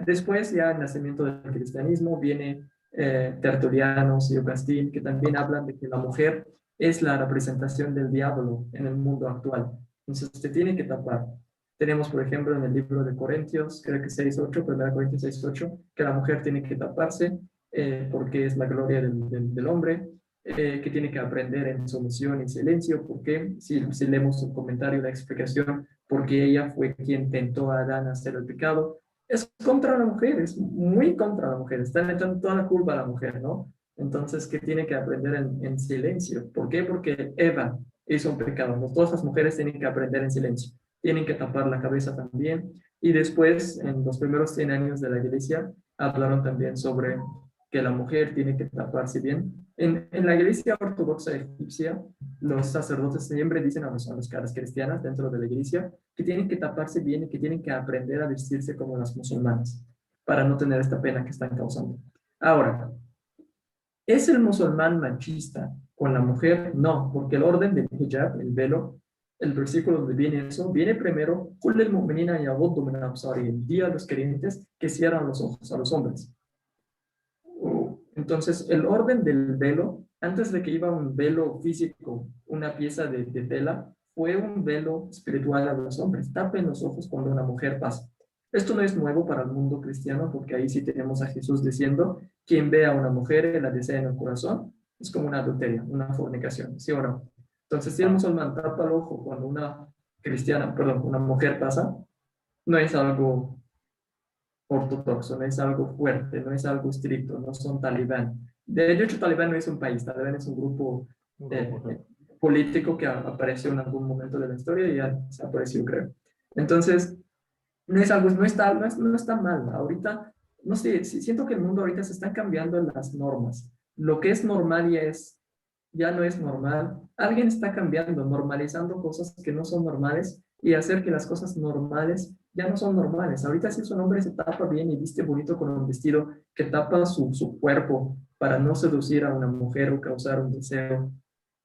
Speaker 2: Después, ya el nacimiento del cristianismo, viene Tertulianos y Augustín, que también hablan de que la mujer es la representación del diablo en el mundo actual. Entonces, se tiene que tapar. Tenemos, por ejemplo, en el libro de Corintios, creo que 6:8, 1 Corintios 6:8, que la mujer tiene que taparse porque es la gloria del hombre, que tiene que aprender en sumisión y silencio, porque si leemos un comentario, la explicación, porque ella fue quien tentó a Adán a hacer el pecado, es contra la mujer, es muy contra la mujer, está echando toda la culpa a la mujer, ¿no? Entonces, ¿qué tiene que aprender en silencio? ¿Por qué? Porque Eva hizo un pecado. Todas las mujeres tienen que aprender en silencio, tienen que tapar la cabeza también. Y después, en los primeros 100 años de la iglesia, hablaron también sobre que la mujer tiene que taparse bien. En la iglesia ortodoxa egipcia, los sacerdotes siempre dicen a las cristianas dentro de la iglesia que tienen que taparse bien y que tienen que aprender a vestirse como las musulmanas para no tener esta pena que están causando. Ahora, ¿es el musulmán machista con la mujer? No, porque el orden del hijab, el velo, el versículo donde viene eso, viene primero, "Qul lil mu'minina yaghuddu min absarihim", di a los creyentes que cierran los ojos a los hombres. Entonces, el orden del velo, antes de que iba un velo físico, una pieza de tela, fue un velo espiritual a los hombres. Tapen los ojos cuando una mujer pasa. Esto no es nuevo para el mundo cristiano, porque ahí sí tenemos a Jesús diciendo, quien ve a una mujer y la desea en el corazón, es como una adulteria, una fornicación, ¿sí o no? Entonces, si el musulmán tapa el ojo cuando una cristiana, perdón, una mujer pasa, no es algo ortodoxo, no es algo fuerte, no es algo estricto, no son talibán. De hecho, talibán no es un país, talibán es un grupo
Speaker 1: Un grupo, sí.
Speaker 2: político que apareció en algún momento de la historia y ya desapareció, creo. Entonces, no es algo, no está mal. Ahorita, no sé, siento que el mundo ahorita se están cambiando las normas. Lo que es normal ya no es normal. Alguien está cambiando, normalizando cosas que no son normales y hacer que las cosas normales ya no son normales. Ahorita si un hombre se tapa bien y viste bonito con un vestido que tapa su cuerpo para no seducir a una mujer o causar un deseo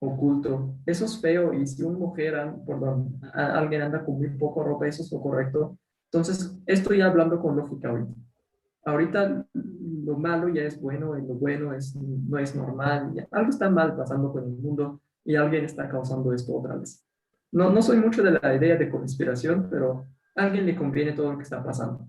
Speaker 2: oculto, eso es feo. Y si una mujer, perdón, alguien anda con muy poco ropa, eso es lo correcto. Entonces, estoy hablando con lógica ahorita. Ahorita lo malo ya es bueno y lo bueno no es normal. Algo está mal pasando con el mundo y alguien está causando esto otra vez. No soy mucho de la idea de conspiración, pero a alguien le conviene todo lo que está pasando.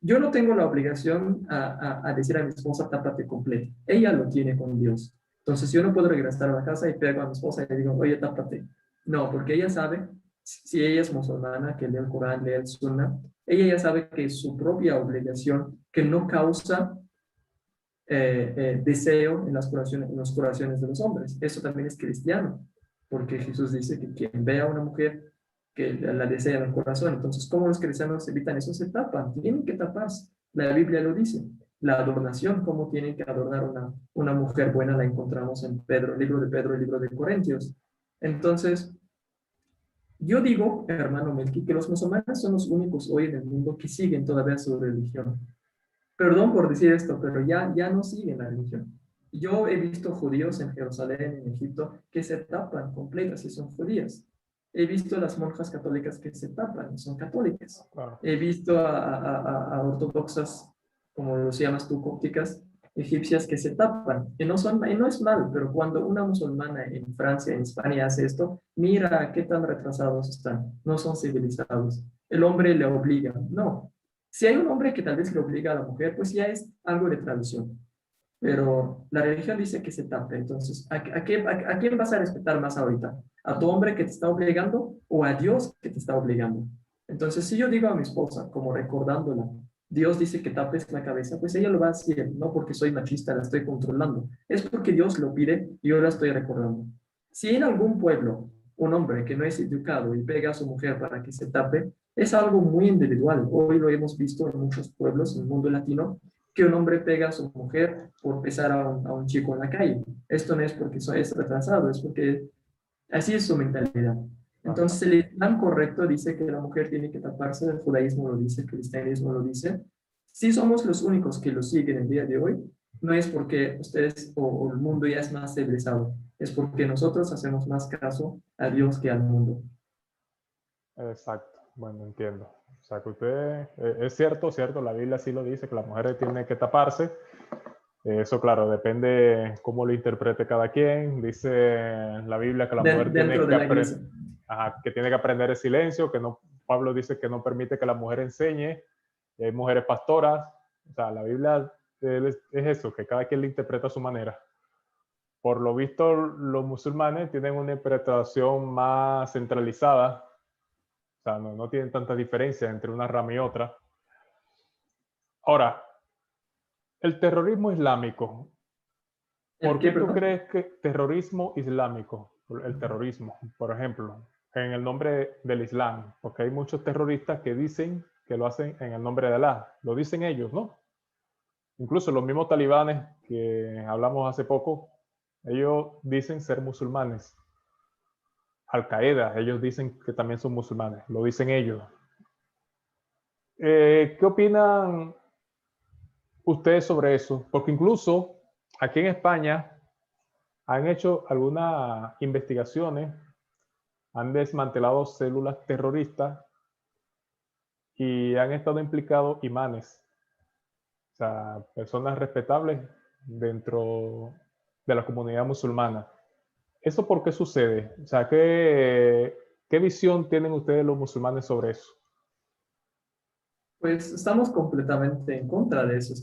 Speaker 2: Yo no tengo la obligación a decir a mi esposa, tápate completo. Ella lo tiene con Dios. Entonces yo no puedo regresar a la casa y pego a mi esposa y le digo, oye, tápate. No, porque ella sabe, si ella es musulmana, que lee el Corán, lee el Sunna, ella ya sabe que es su propia obligación, que no causa deseo en los corazones de los hombres. Eso también es cristiano, porque Jesús dice que quien vea a una mujer que la desea en el corazón. Entonces, ¿cómo los cristianos evitan eso? Se tapan, tienen que taparse. La Biblia lo dice. La adornación, cómo tienen que adornar una mujer buena, la encontramos en Pedro, el libro de Pedro, el libro de Corintios. Entonces, yo digo, hermano Melqui, que los musulmanes son los únicos hoy en el mundo que siguen todavía su religión. Perdón por decir esto, pero ya no siguen la religión. Yo he visto judíos en Jerusalén, en Egipto, que se tapan completas y son judías. He visto las monjas católicas que se tapan y son católicas.
Speaker 1: Claro.
Speaker 2: He visto a ortodoxas, como los llamas tú, cópticas, egipcias que se tapan. Y no es mal, pero cuando una musulmana en Francia, en España hace esto, mira qué tan retrasados están. No son civilizados. El hombre le obliga. No, si hay un hombre que tal vez le obliga a la mujer, pues ya es algo de tradición. Pero la religión dice que se tape. Entonces, ¿a quién vas a respetar más ahorita? ¿A tu hombre que te está obligando o a Dios que te está obligando? Entonces, si yo digo a mi esposa, como recordándola, Dios dice que tapes la cabeza, pues ella lo va a hacer, no porque soy machista, la estoy controlando. Es porque Dios lo pide y yo la estoy recordando. Si en algún pueblo un hombre que no es educado y pega a su mujer para que se tape, es algo muy individual. Hoy lo hemos visto en muchos pueblos en el mundo latino, que un hombre pega a su mujer por besar a un chico en la calle. Esto no es porque es retrasado, es porque así es su mentalidad. Entonces, el Islam correcto dice que la mujer tiene que taparse, el judaísmo lo dice, el cristianismo lo dice. Si somos los únicos que lo siguen el día de hoy, no es porque ustedes o el mundo ya es más civilizado, es porque nosotros hacemos más caso a Dios que al mundo.
Speaker 1: Exacto, bueno, entiendo. O sea, que usted, es cierto, la Biblia sí lo dice, que la mujer tiene que taparse. Eso, claro, depende cómo lo interprete cada quien. Dice la Biblia que la mujer
Speaker 2: Dentro de la iglesia.
Speaker 1: que tiene que aprender el silencio, que no, Pablo dice que no permite que la mujer enseñe, hay mujeres pastoras. O sea, la Biblia es eso, que cada quien lo interpreta a su manera. Por lo visto, los musulmanes tienen una interpretación más centralizada. O sea, no tienen tanta diferencia entre una rama y otra. Ahora, el terrorismo islámico. ¿Por qué tú crees que terrorismo islámico, el terrorismo, por ejemplo, en el nombre del Islam? Porque hay muchos terroristas que dicen que lo hacen en el nombre de Alá. Lo dicen ellos, ¿no? Incluso los mismos talibanes que hablamos hace poco, Ellos dicen ser musulmanes. Al-Qaeda, ellos dicen que también son musulmanes, lo dicen ellos. ¿Qué opinan ustedes sobre eso? Porque incluso aquí en España han hecho algunas investigaciones, han desmantelado células terroristas y han estado implicados imanes, o sea, personas respetables dentro de la comunidad musulmana. ¿Eso por qué sucede? O sea, ¿qué visión tienen ustedes los musulmanes sobre eso?
Speaker 2: Pues estamos completamente en contra de eso.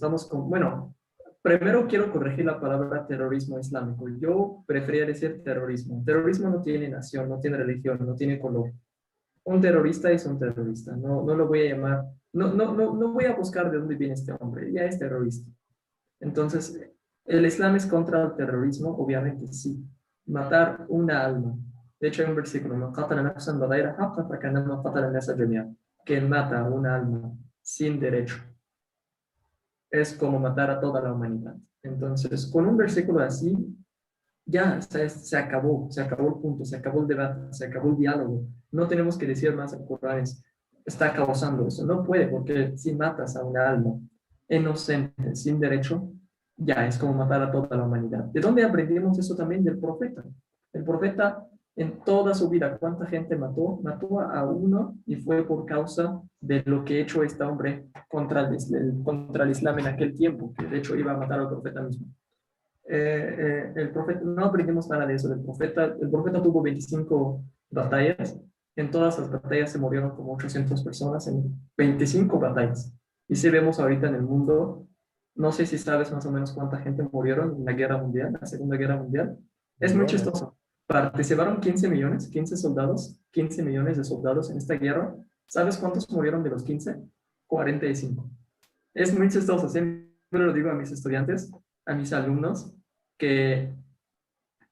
Speaker 2: Bueno, primero quiero corregir la palabra terrorismo islámico. Yo prefería decir terrorismo. Terrorismo no tiene nación, no tiene religión, no tiene color. Un terrorista es un terrorista. No, no lo voy a llamar, no voy a buscar de dónde viene este hombre. Ya es terrorista. Entonces, ¿el Islam es contra el terrorismo? Obviamente sí. Matar una alma. De hecho, hay un versículo: "Man qatala nafsan bighayri haqq fakannama qatala an-nasa jami'an". Quien mata una alma sin derecho es como matar a toda la humanidad. Entonces, con un versículo así, ya se acabó el punto, se acabó el debate, se acabó el diálogo. No tenemos que decir más al Corán, está causando eso. No puede, porque si matas a una alma inocente, sin derecho, ya es como matar a toda la humanidad. ¿De dónde aprendimos eso también? Del profeta. El profeta en toda su vida, ¿cuánta gente mató? Mató a uno y fue por causa de lo que hecho este hombre contra el Islam en aquel tiempo, que de hecho iba a matar al profeta mismo. El profeta, no aprendimos nada de eso del profeta. El profeta tuvo 25 batallas. En todas las batallas se murieron como 800 personas en 25 batallas. Y si vemos ahorita en el mundo, no sé si sabes más o menos cuánta gente murieron en la guerra mundial, la Segunda Guerra Mundial. Es muy
Speaker 1: Millones.
Speaker 2: chistoso. Participaron 15 millones, 15 soldados, 15 millones de soldados en esta guerra. ¿Sabes cuántos murieron de los 15? 45. Es muy chistoso. Siempre lo digo a mis estudiantes, a mis alumnos, que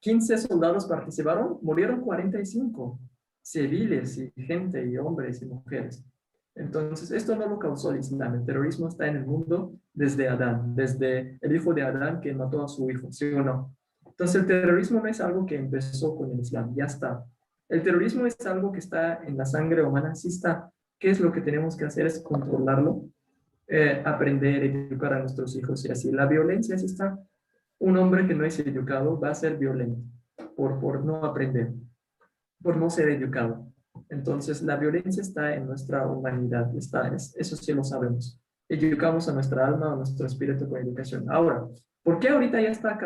Speaker 2: 15 soldados participaron, murieron 45 civiles y gente y hombres y mujeres. Entonces, esto no lo causó el Islam. El terrorismo está en el mundo desde Adán, desde el hijo de Adán que mató a su hijo, ¿sí o no? Entonces, el terrorismo no es algo que empezó con el Islam, ya está. El terrorismo es algo que está en la sangre humana, sí está. ¿Qué es lo que tenemos que hacer? Es controlarlo, aprender, educar a nuestros hijos y así. La violencia sí está. Un hombre que no es educado va a ser violento por no aprender, por no ser educado. Entonces, la violencia está en nuestra humanidad, eso sí lo sabemos. Educamos a nuestra alma, a nuestro espíritu con educación. Ahora, ¿por qué ahorita ya está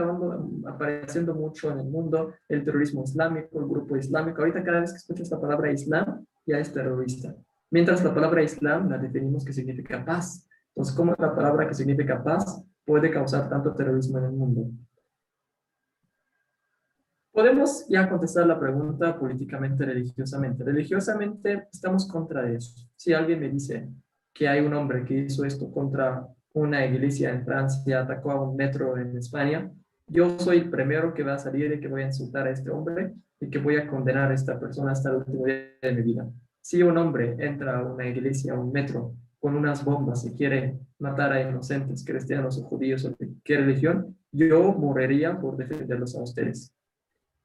Speaker 2: apareciendo mucho en el mundo el terrorismo islámico, el grupo islámico? Ahorita cada vez que escuchas la palabra Islam, ya es terrorista. Mientras la palabra Islam la definimos que significa paz. Entonces, ¿cómo la palabra que significa paz puede causar tanto terrorismo en el mundo? Podemos ya contestar la pregunta políticamente, religiosamente. Religiosamente estamos contra eso. Si alguien me dice que hay un hombre que hizo esto contra una iglesia en Francia, atacó a un metro en España, yo soy el primero que va a salir y que voy a insultar a este hombre y que voy a condenar a esta persona hasta el último día de mi vida. Si un hombre entra a una iglesia, a un metro, con unas bombas y quiere matar a inocentes cristianos o judíos o de qué religión, yo moriría por defenderlos a ustedes.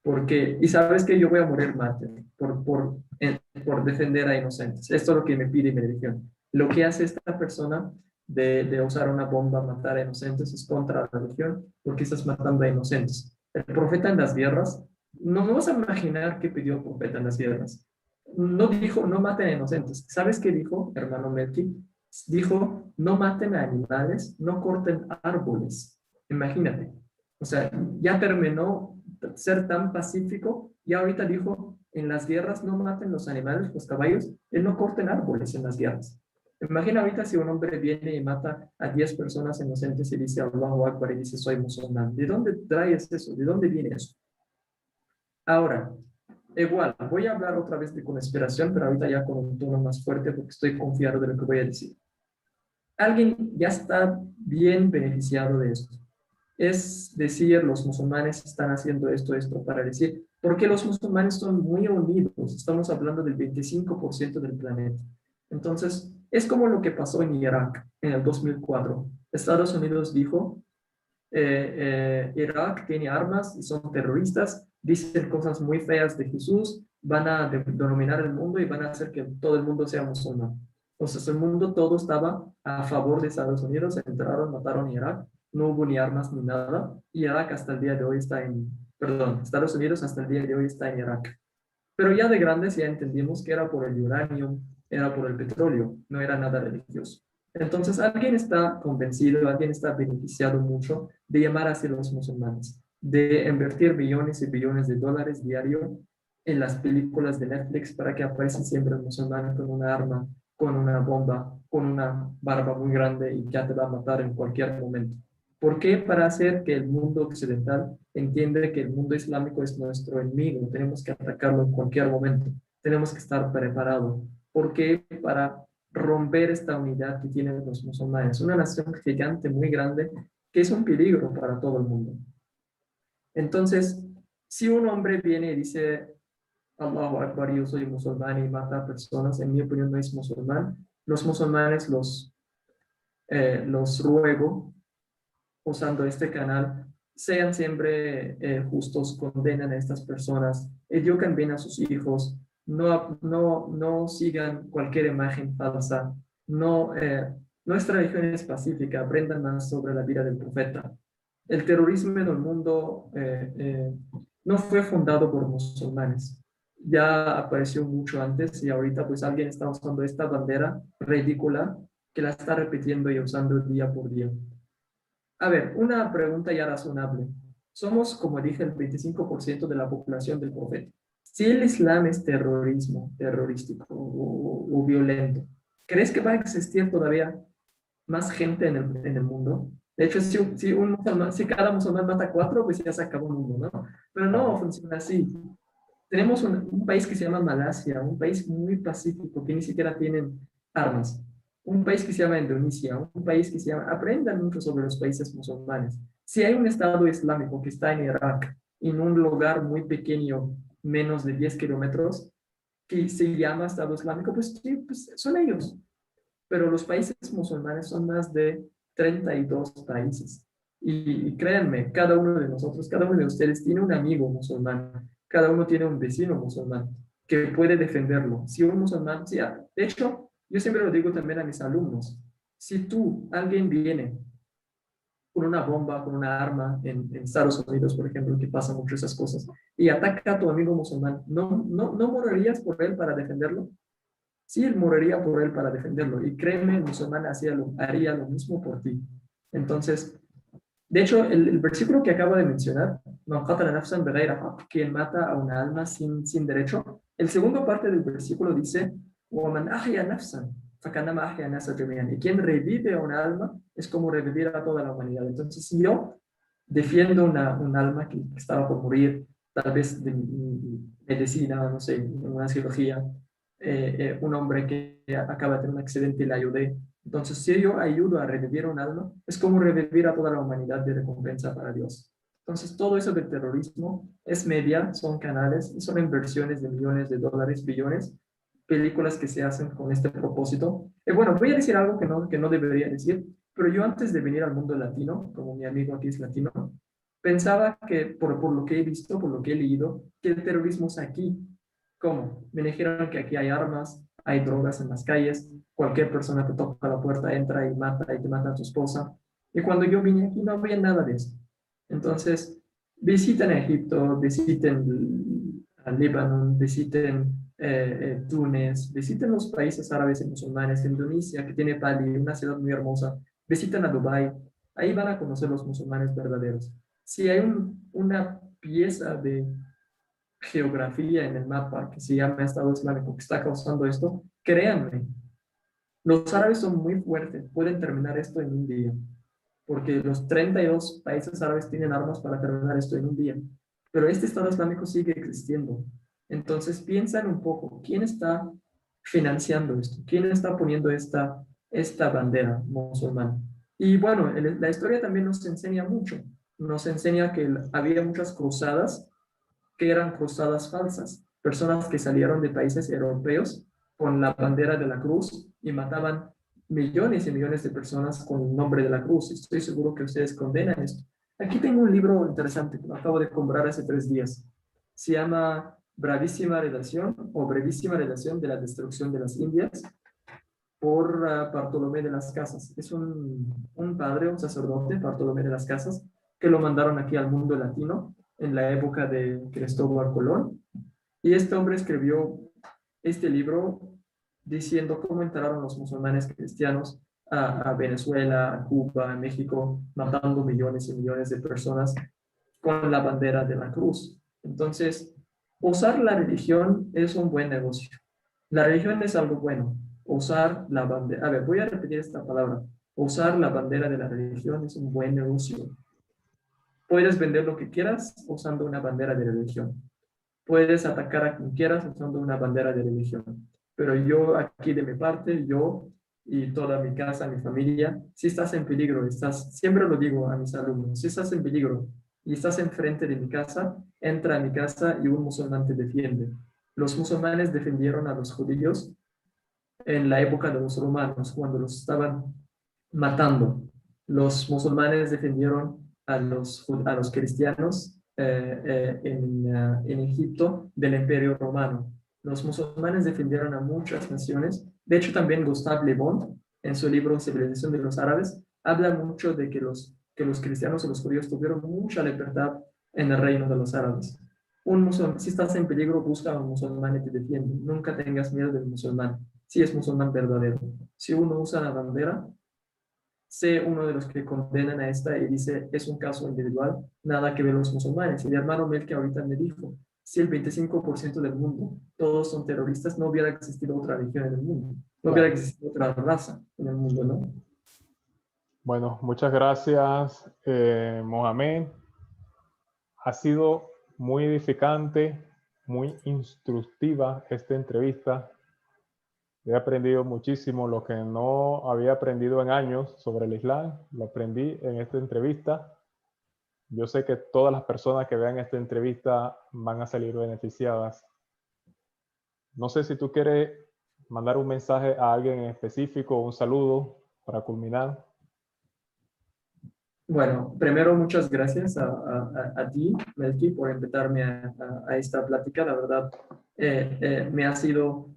Speaker 2: Porque, y sabes que yo voy a morir mártir por defender a inocentes. Esto es lo que me pide mi religión. Lo que hace esta persona de usar una bomba, matar a inocentes, es contra la religión, porque estás matando a inocentes. El profeta en las guerras, no vas a imaginar qué pidió el profeta en las guerras. No dijo, no maten a inocentes. ¿Sabes qué dijo, hermano Melky? Dijo, no maten a animales, no corten árboles. Imagínate. O sea, ya terminó ser tan pacífico y ahorita dijo, en las guerras no maten los animales, los caballos, no corten árboles en las guerras. Imagina ahorita si un hombre viene y mata a 10 personas inocentes y dice Allahu Akbar y dice soy musulmán. ¿De dónde traes eso? ¿De dónde viene eso? Ahora, igual, voy a hablar otra vez de conspiración, pero ahorita ya con un tono más fuerte porque estoy confiado de lo que voy a decir. Alguien ya está bien beneficiado de esto. Es decir, los musulmanes están haciendo esto para decir, porque los musulmanes son muy unidos, estamos hablando del 25% del planeta. Entonces, es como lo que pasó en Irak en el 2004. Estados Unidos dijo, Irak tiene armas y son terroristas, dicen cosas muy feas de Jesús, van a dominar el mundo y van a hacer que todo el mundo sea musulmán. Entonces el mundo todo estaba a favor de Estados Unidos, entraron, mataron a Irak, no hubo ni armas ni nada, y Irak hasta el día de hoy está en, perdón, Estados Unidos hasta el día de hoy está en Irak. Pero ya de grandes ya entendimos que era por el uranio, era por el petróleo, no era nada religioso. Entonces alguien está convencido, alguien está beneficiado mucho de llamar hacia los musulmanes, de invertir billones y billones de dólares diario en las películas de Netflix para que aparezcan siempre el musulmán con una arma, con una bomba, con una barba muy grande y ya te va a matar en cualquier momento. ¿Por qué? Para hacer que el mundo occidental entienda que el mundo islámico es nuestro enemigo, tenemos que atacarlo en cualquier momento, tenemos que estar preparados. ¿Por qué? Para romper esta unidad que tienen los musulmanes, una nación gigante, muy grande, que es un peligro para todo el mundo. Entonces, si un hombre viene y dice, Allahu Akbar, yo soy musulmán y mata a personas, en mi opinión no es musulmán. Los musulmanes los ruego, usando este canal, sean siempre justos, condenen a estas personas, eduquen bien a sus hijos, no sigan cualquier imagen falsa, nuestra religión es pacífica, aprendan más sobre la vida del profeta. El terrorismo en el mundo no fue fundado por musulmanes, ya apareció mucho antes y ahorita pues alguien está usando esta bandera ridícula que la está repitiendo y usando día por día. A ver, una pregunta ya razonable. Somos, como dije, el 25% de la población del profeta. Si el Islam es terrorismo, terrorístico o violento, ¿crees que va a existir todavía más gente en el mundo? De hecho, si cada musulmán mata a 4, pues ya se acabó el mundo, ¿no? Pero no funciona así. Tenemos un país que se llama Malasia, un país muy pacífico, que ni siquiera tienen armas. Un país que se llama Indonesia, un país que se llama... Aprendan mucho sobre los países musulmanes. Si hay un Estado islámico que está en Irak, en un lugar muy pequeño, menos de 10 kilómetros, que se llama Estado Islámico, pues, sí, pues son ellos. Pero los países musulmanes son más de 32 países. Y créanme, cada uno de nosotros, cada uno de ustedes tiene un amigo musulmán, cada uno tiene un vecino musulmán que puede defenderlo. Si un musulmán, sí, de hecho, yo siempre lo digo también a mis alumnos, si alguien viene con una bomba, con una arma en Estados Unidos, por ejemplo, que pasa mucho esas cosas, y ataca a tu amigo musulmán, ¿no morirías por él para defenderlo? Sí, él moriría por él para defenderlo. Y créeme, el musulmán haría lo mismo por ti. Entonces, de hecho, el versículo que acabo de mencionar, "Man qatala nafsan bighayri haqq", quien mata a una alma sin derecho, el segundo parte del versículo dice, "وَمَنْ أَحْيَا نَفْسًا فَكَأَنَّمَا أَحْيَا النَّاسَ جَمِيعًا", y quien revive a una alma es como revivir a toda la humanidad. Entonces, si yo defiendo un alma que estaba por morir, tal vez de medicina, no sé, una cirugía, un hombre que acaba de tener un accidente y le ayudé. Entonces, si yo ayudo a revivir un alma, es como revivir a toda la humanidad de recompensa para Dios. Entonces, todo eso del terrorismo es media, son canales y son inversiones de millones de dólares, billones, películas que se hacen con este propósito. Y bueno, voy a decir algo que no debería decir, pero yo antes de venir al mundo latino, como mi amigo aquí es latino, pensaba que por lo que he visto, por lo que he leído, que el terrorismo es aquí. ¿Cómo? Me dijeron que aquí hay armas, hay drogas en las calles, cualquier persona que toca la puerta entra y te mata a tu esposa. Y cuando yo vine aquí no había nada de eso. Entonces, visiten Egipto, visiten al Líbano, visiten Túnez, visiten los países árabes y musulmanes, Indonesia, que tiene Bali, una ciudad muy hermosa, visiten a Dubái, ahí van a conocer los musulmanes verdaderos. Si hay una pieza de geografía en el mapa que se llama Estado Islámico que está causando esto, créanme, los árabes son muy fuertes, pueden terminar esto en un día, porque los 32 países árabes tienen armas para terminar esto en un día, pero este Estado Islámico sigue existiendo. Entonces piensan un poco, ¿quién está financiando esto? ¿Quién está poniendo esta bandera musulmana? Y bueno, la historia también nos enseña mucho, nos enseña que había muchas cruzadas que eran cruzadas falsas, personas que salieron de países europeos con la bandera de la cruz y mataban millones y millones de personas con el nombre de la cruz. Estoy seguro que ustedes condenan esto. Aquí tengo un libro interesante que lo acabo de comprar hace 3 días. Se llama Bravísima Relación o Brevísima Relación de la Destrucción de las Indias por Bartolomé de las Casas. Es un padre, un sacerdote, Bartolomé de las Casas, que lo mandaron aquí al mundo latino en la época de Cristóbal Colón. Y este hombre escribió este libro diciendo cómo entraron los musulmanes cristianos a Venezuela, a Cuba, a México, matando millones y millones de personas con la bandera de la cruz. Entonces, usar la religión es un buen negocio. La religión es algo bueno. Usar la bandera, a ver, voy a repetir esta palabra. Usar la bandera de la religión es un buen negocio. Puedes vender lo que quieras usando una bandera de religión. Puedes atacar a quien quieras usando una bandera de religión. Pero yo aquí de mi parte, yo y toda mi casa, mi familia, si estás en peligro, siempre lo digo a mis alumnos, si estás en peligro y estás enfrente de mi casa, entra a mi casa y un musulmán te defiende. Los musulmanes defendieron a los judíos en la época de los romanos, cuando los estaban matando. Los musulmanes defendieron a los cristianos en Egipto del Imperio Romano. Los musulmanes defendieron a muchas naciones. De hecho, también Gustave Le Bon, en su libro Civilización de los Árabes, habla mucho de que los cristianos y los judíos tuvieron mucha libertad en el reino de los árabes. Si estás en peligro, busca a un musulmán y te defiende. Nunca tengas miedo del musulmán, si es musulmán verdadero. Si uno usa la bandera, sé uno de los que condenan a esta y dice, es un caso individual, nada que ver los musulmanes. Y mi hermano Melke ahorita me dijo, si el 25% del mundo, todos son terroristas, no hubiera existido otra religión en el mundo, no hubiera existido otra raza en el mundo, ¿no?
Speaker 1: Bueno, muchas gracias, Mohamed. Ha sido muy edificante, muy instructiva esta entrevista. He aprendido muchísimo, lo que no había aprendido en años sobre el Islam, lo aprendí en esta entrevista. Yo sé que todas las personas que vean esta entrevista van a salir beneficiadas. No sé si tú quieres mandar un mensaje a alguien en específico, un saludo para culminar.
Speaker 2: Bueno, primero muchas gracias a ti, Melky, por invitarme a esta plática. La verdad, me ha sido,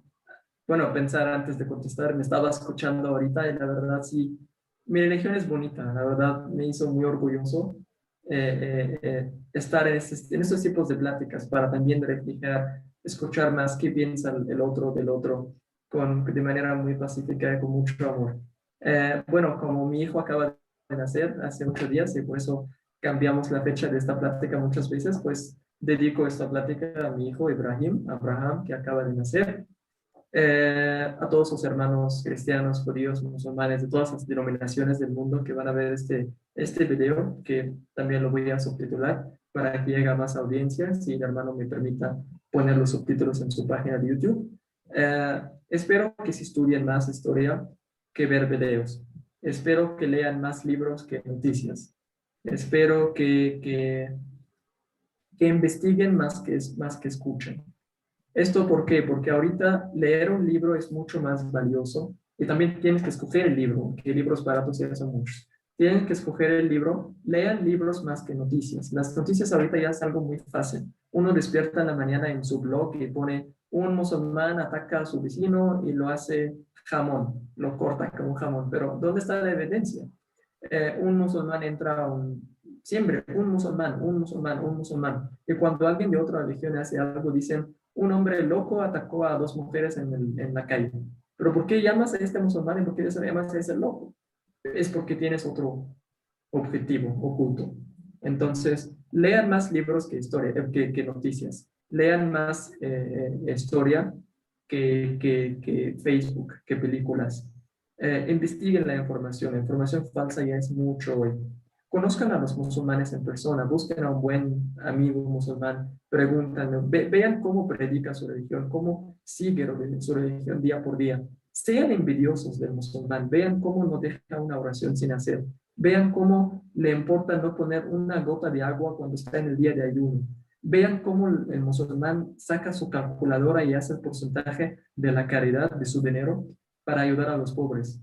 Speaker 2: bueno, pensar antes de contestar, me estaba escuchando ahorita y la verdad sí, mi religión es bonita, la verdad me hizo muy orgulloso estar en estos tipos de pláticas para también reflejar, escuchar más qué piensa el otro del otro de manera muy pacífica y con mucho amor. Bueno, como mi hijo acaba de nacer hace 8 días y por eso cambiamos la fecha de esta plática muchas veces, pues dedico esta plática a mi hijo Abraham, que acaba de nacer. A todos sus hermanos cristianos, judíos, musulmanes, de todas las denominaciones del mundo que van a ver este video, que también lo voy a subtitular para que llegue a más audiencia, si el hermano me permita poner los subtítulos en su página de YouTube. Espero que se estudien más historia que ver videos. Espero que lean más libros que noticias. Espero que investiguen más que escuchen. ¿Esto por qué? Porque ahorita leer un libro es mucho más valioso y también tienes que escoger el libro, que libros baratos ya son muchos. Tienen que escoger el libro, lean libros más que noticias. Las noticias ahorita ya es algo muy fácil. Uno despierta en la mañana en su blog y pone un musulmán ataca a su vecino y lo hace jamón, lo corta como un jamón. Pero ¿dónde está la evidencia? Un musulmán entra siempre, un musulmán, un musulmán, un musulmán. Y cuando alguien de otra religión hace algo, dicen, un hombre loco atacó a 2 mujeres en la calle. Pero ¿por qué llamas a este musulmán y por qué llamas a ese loco? Es porque tienes otro objetivo oculto. Entonces, lean más libros que noticias. Lean más historia que Facebook, que películas. Investiguen la información. La información falsa ya es mucho hoy. Conozcan a los musulmanes en persona, busquen a un buen amigo musulmán, pregúntenle, vean cómo predica su religión, cómo sigue su religión día por día. Sean envidiosos del musulmán, vean cómo no deja una oración sin hacer, vean cómo le importa no poner una gota de agua cuando está en el día de ayuno. Vean cómo el musulmán saca su calculadora y hace el porcentaje de la caridad de su dinero para ayudar a los pobres.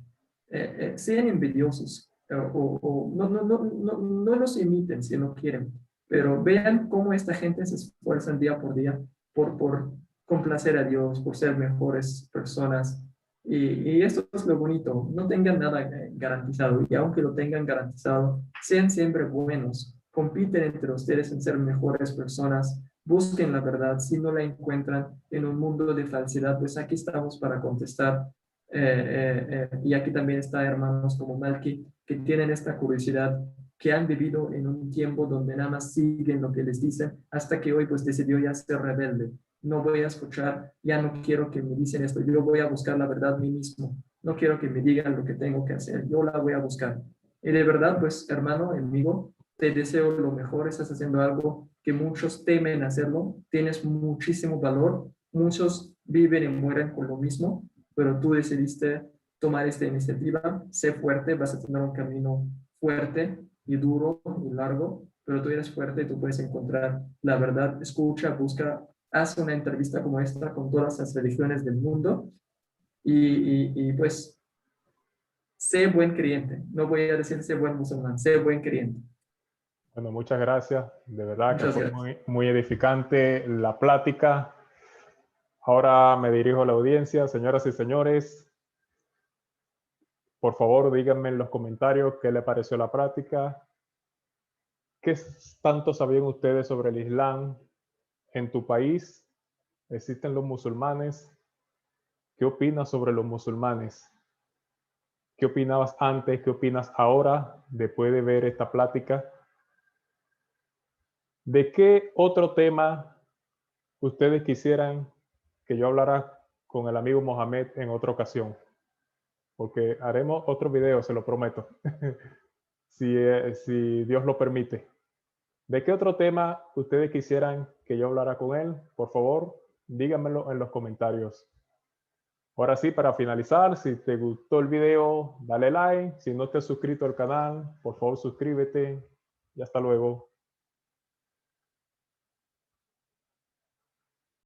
Speaker 2: Sean envidiosos. no los imiten si no quieren, pero vean cómo esta gente se esfuerzan día por día por complacer a Dios, por ser mejores personas. Y esto es lo bonito, no tengan nada garantizado, y aunque lo tengan garantizado, sean siempre buenos, compiten entre ustedes en ser mejores personas, busquen la verdad. Si no la encuentran en un mundo de falsedad, pues aquí estamos para contestar. Y aquí también está hermanos como Malky, que tienen esta curiosidad, que han vivido en un tiempo donde nada más siguen lo que les dicen, hasta que hoy pues decidió ya ser rebelde. No voy a escuchar, ya no quiero que me dicen esto, yo voy a buscar la verdad a mí mismo. No quiero que me digan lo que tengo que hacer, yo la voy a buscar. Y de verdad, pues hermano, amigo, te deseo lo mejor, estás haciendo algo que muchos temen hacerlo, tienes muchísimo valor, muchos viven y mueren con lo mismo, pero tú decidiste tomar esta iniciativa, sé fuerte, vas a tener un camino fuerte y duro y largo, pero tú eres fuerte y tú puedes encontrar la verdad. Escucha, busca, haz una entrevista como esta con todas las religiones del mundo y pues sé buen creyente. No voy a decir sé buen musulmán, sé buen creyente.
Speaker 1: Bueno, muchas gracias. De verdad que
Speaker 2: Muchas
Speaker 1: fue
Speaker 2: gracias.
Speaker 1: muy edificante la plática. Ahora me dirijo a la audiencia. Señoras y señores, por favor, díganme en los comentarios qué les pareció la práctica. ¿Qué tanto sabían ustedes sobre el Islam? ¿En tu país existen los musulmanes? ¿Qué opinas sobre los musulmanes? ¿Qué opinabas antes? ¿Qué opinas ahora después de ver esta plática? ¿De qué otro tema ustedes quisieran que yo hablara con el amigo Mohamed en otra ocasión? Porque haremos otro video, se lo prometo, si Dios lo permite. ¿De qué otro tema ustedes quisieran que yo hablara con él? Por favor, díganmelo en los comentarios. Ahora sí, para finalizar, si te gustó el video, dale like. Si no te has suscrito al canal, por favor suscríbete. Y hasta luego.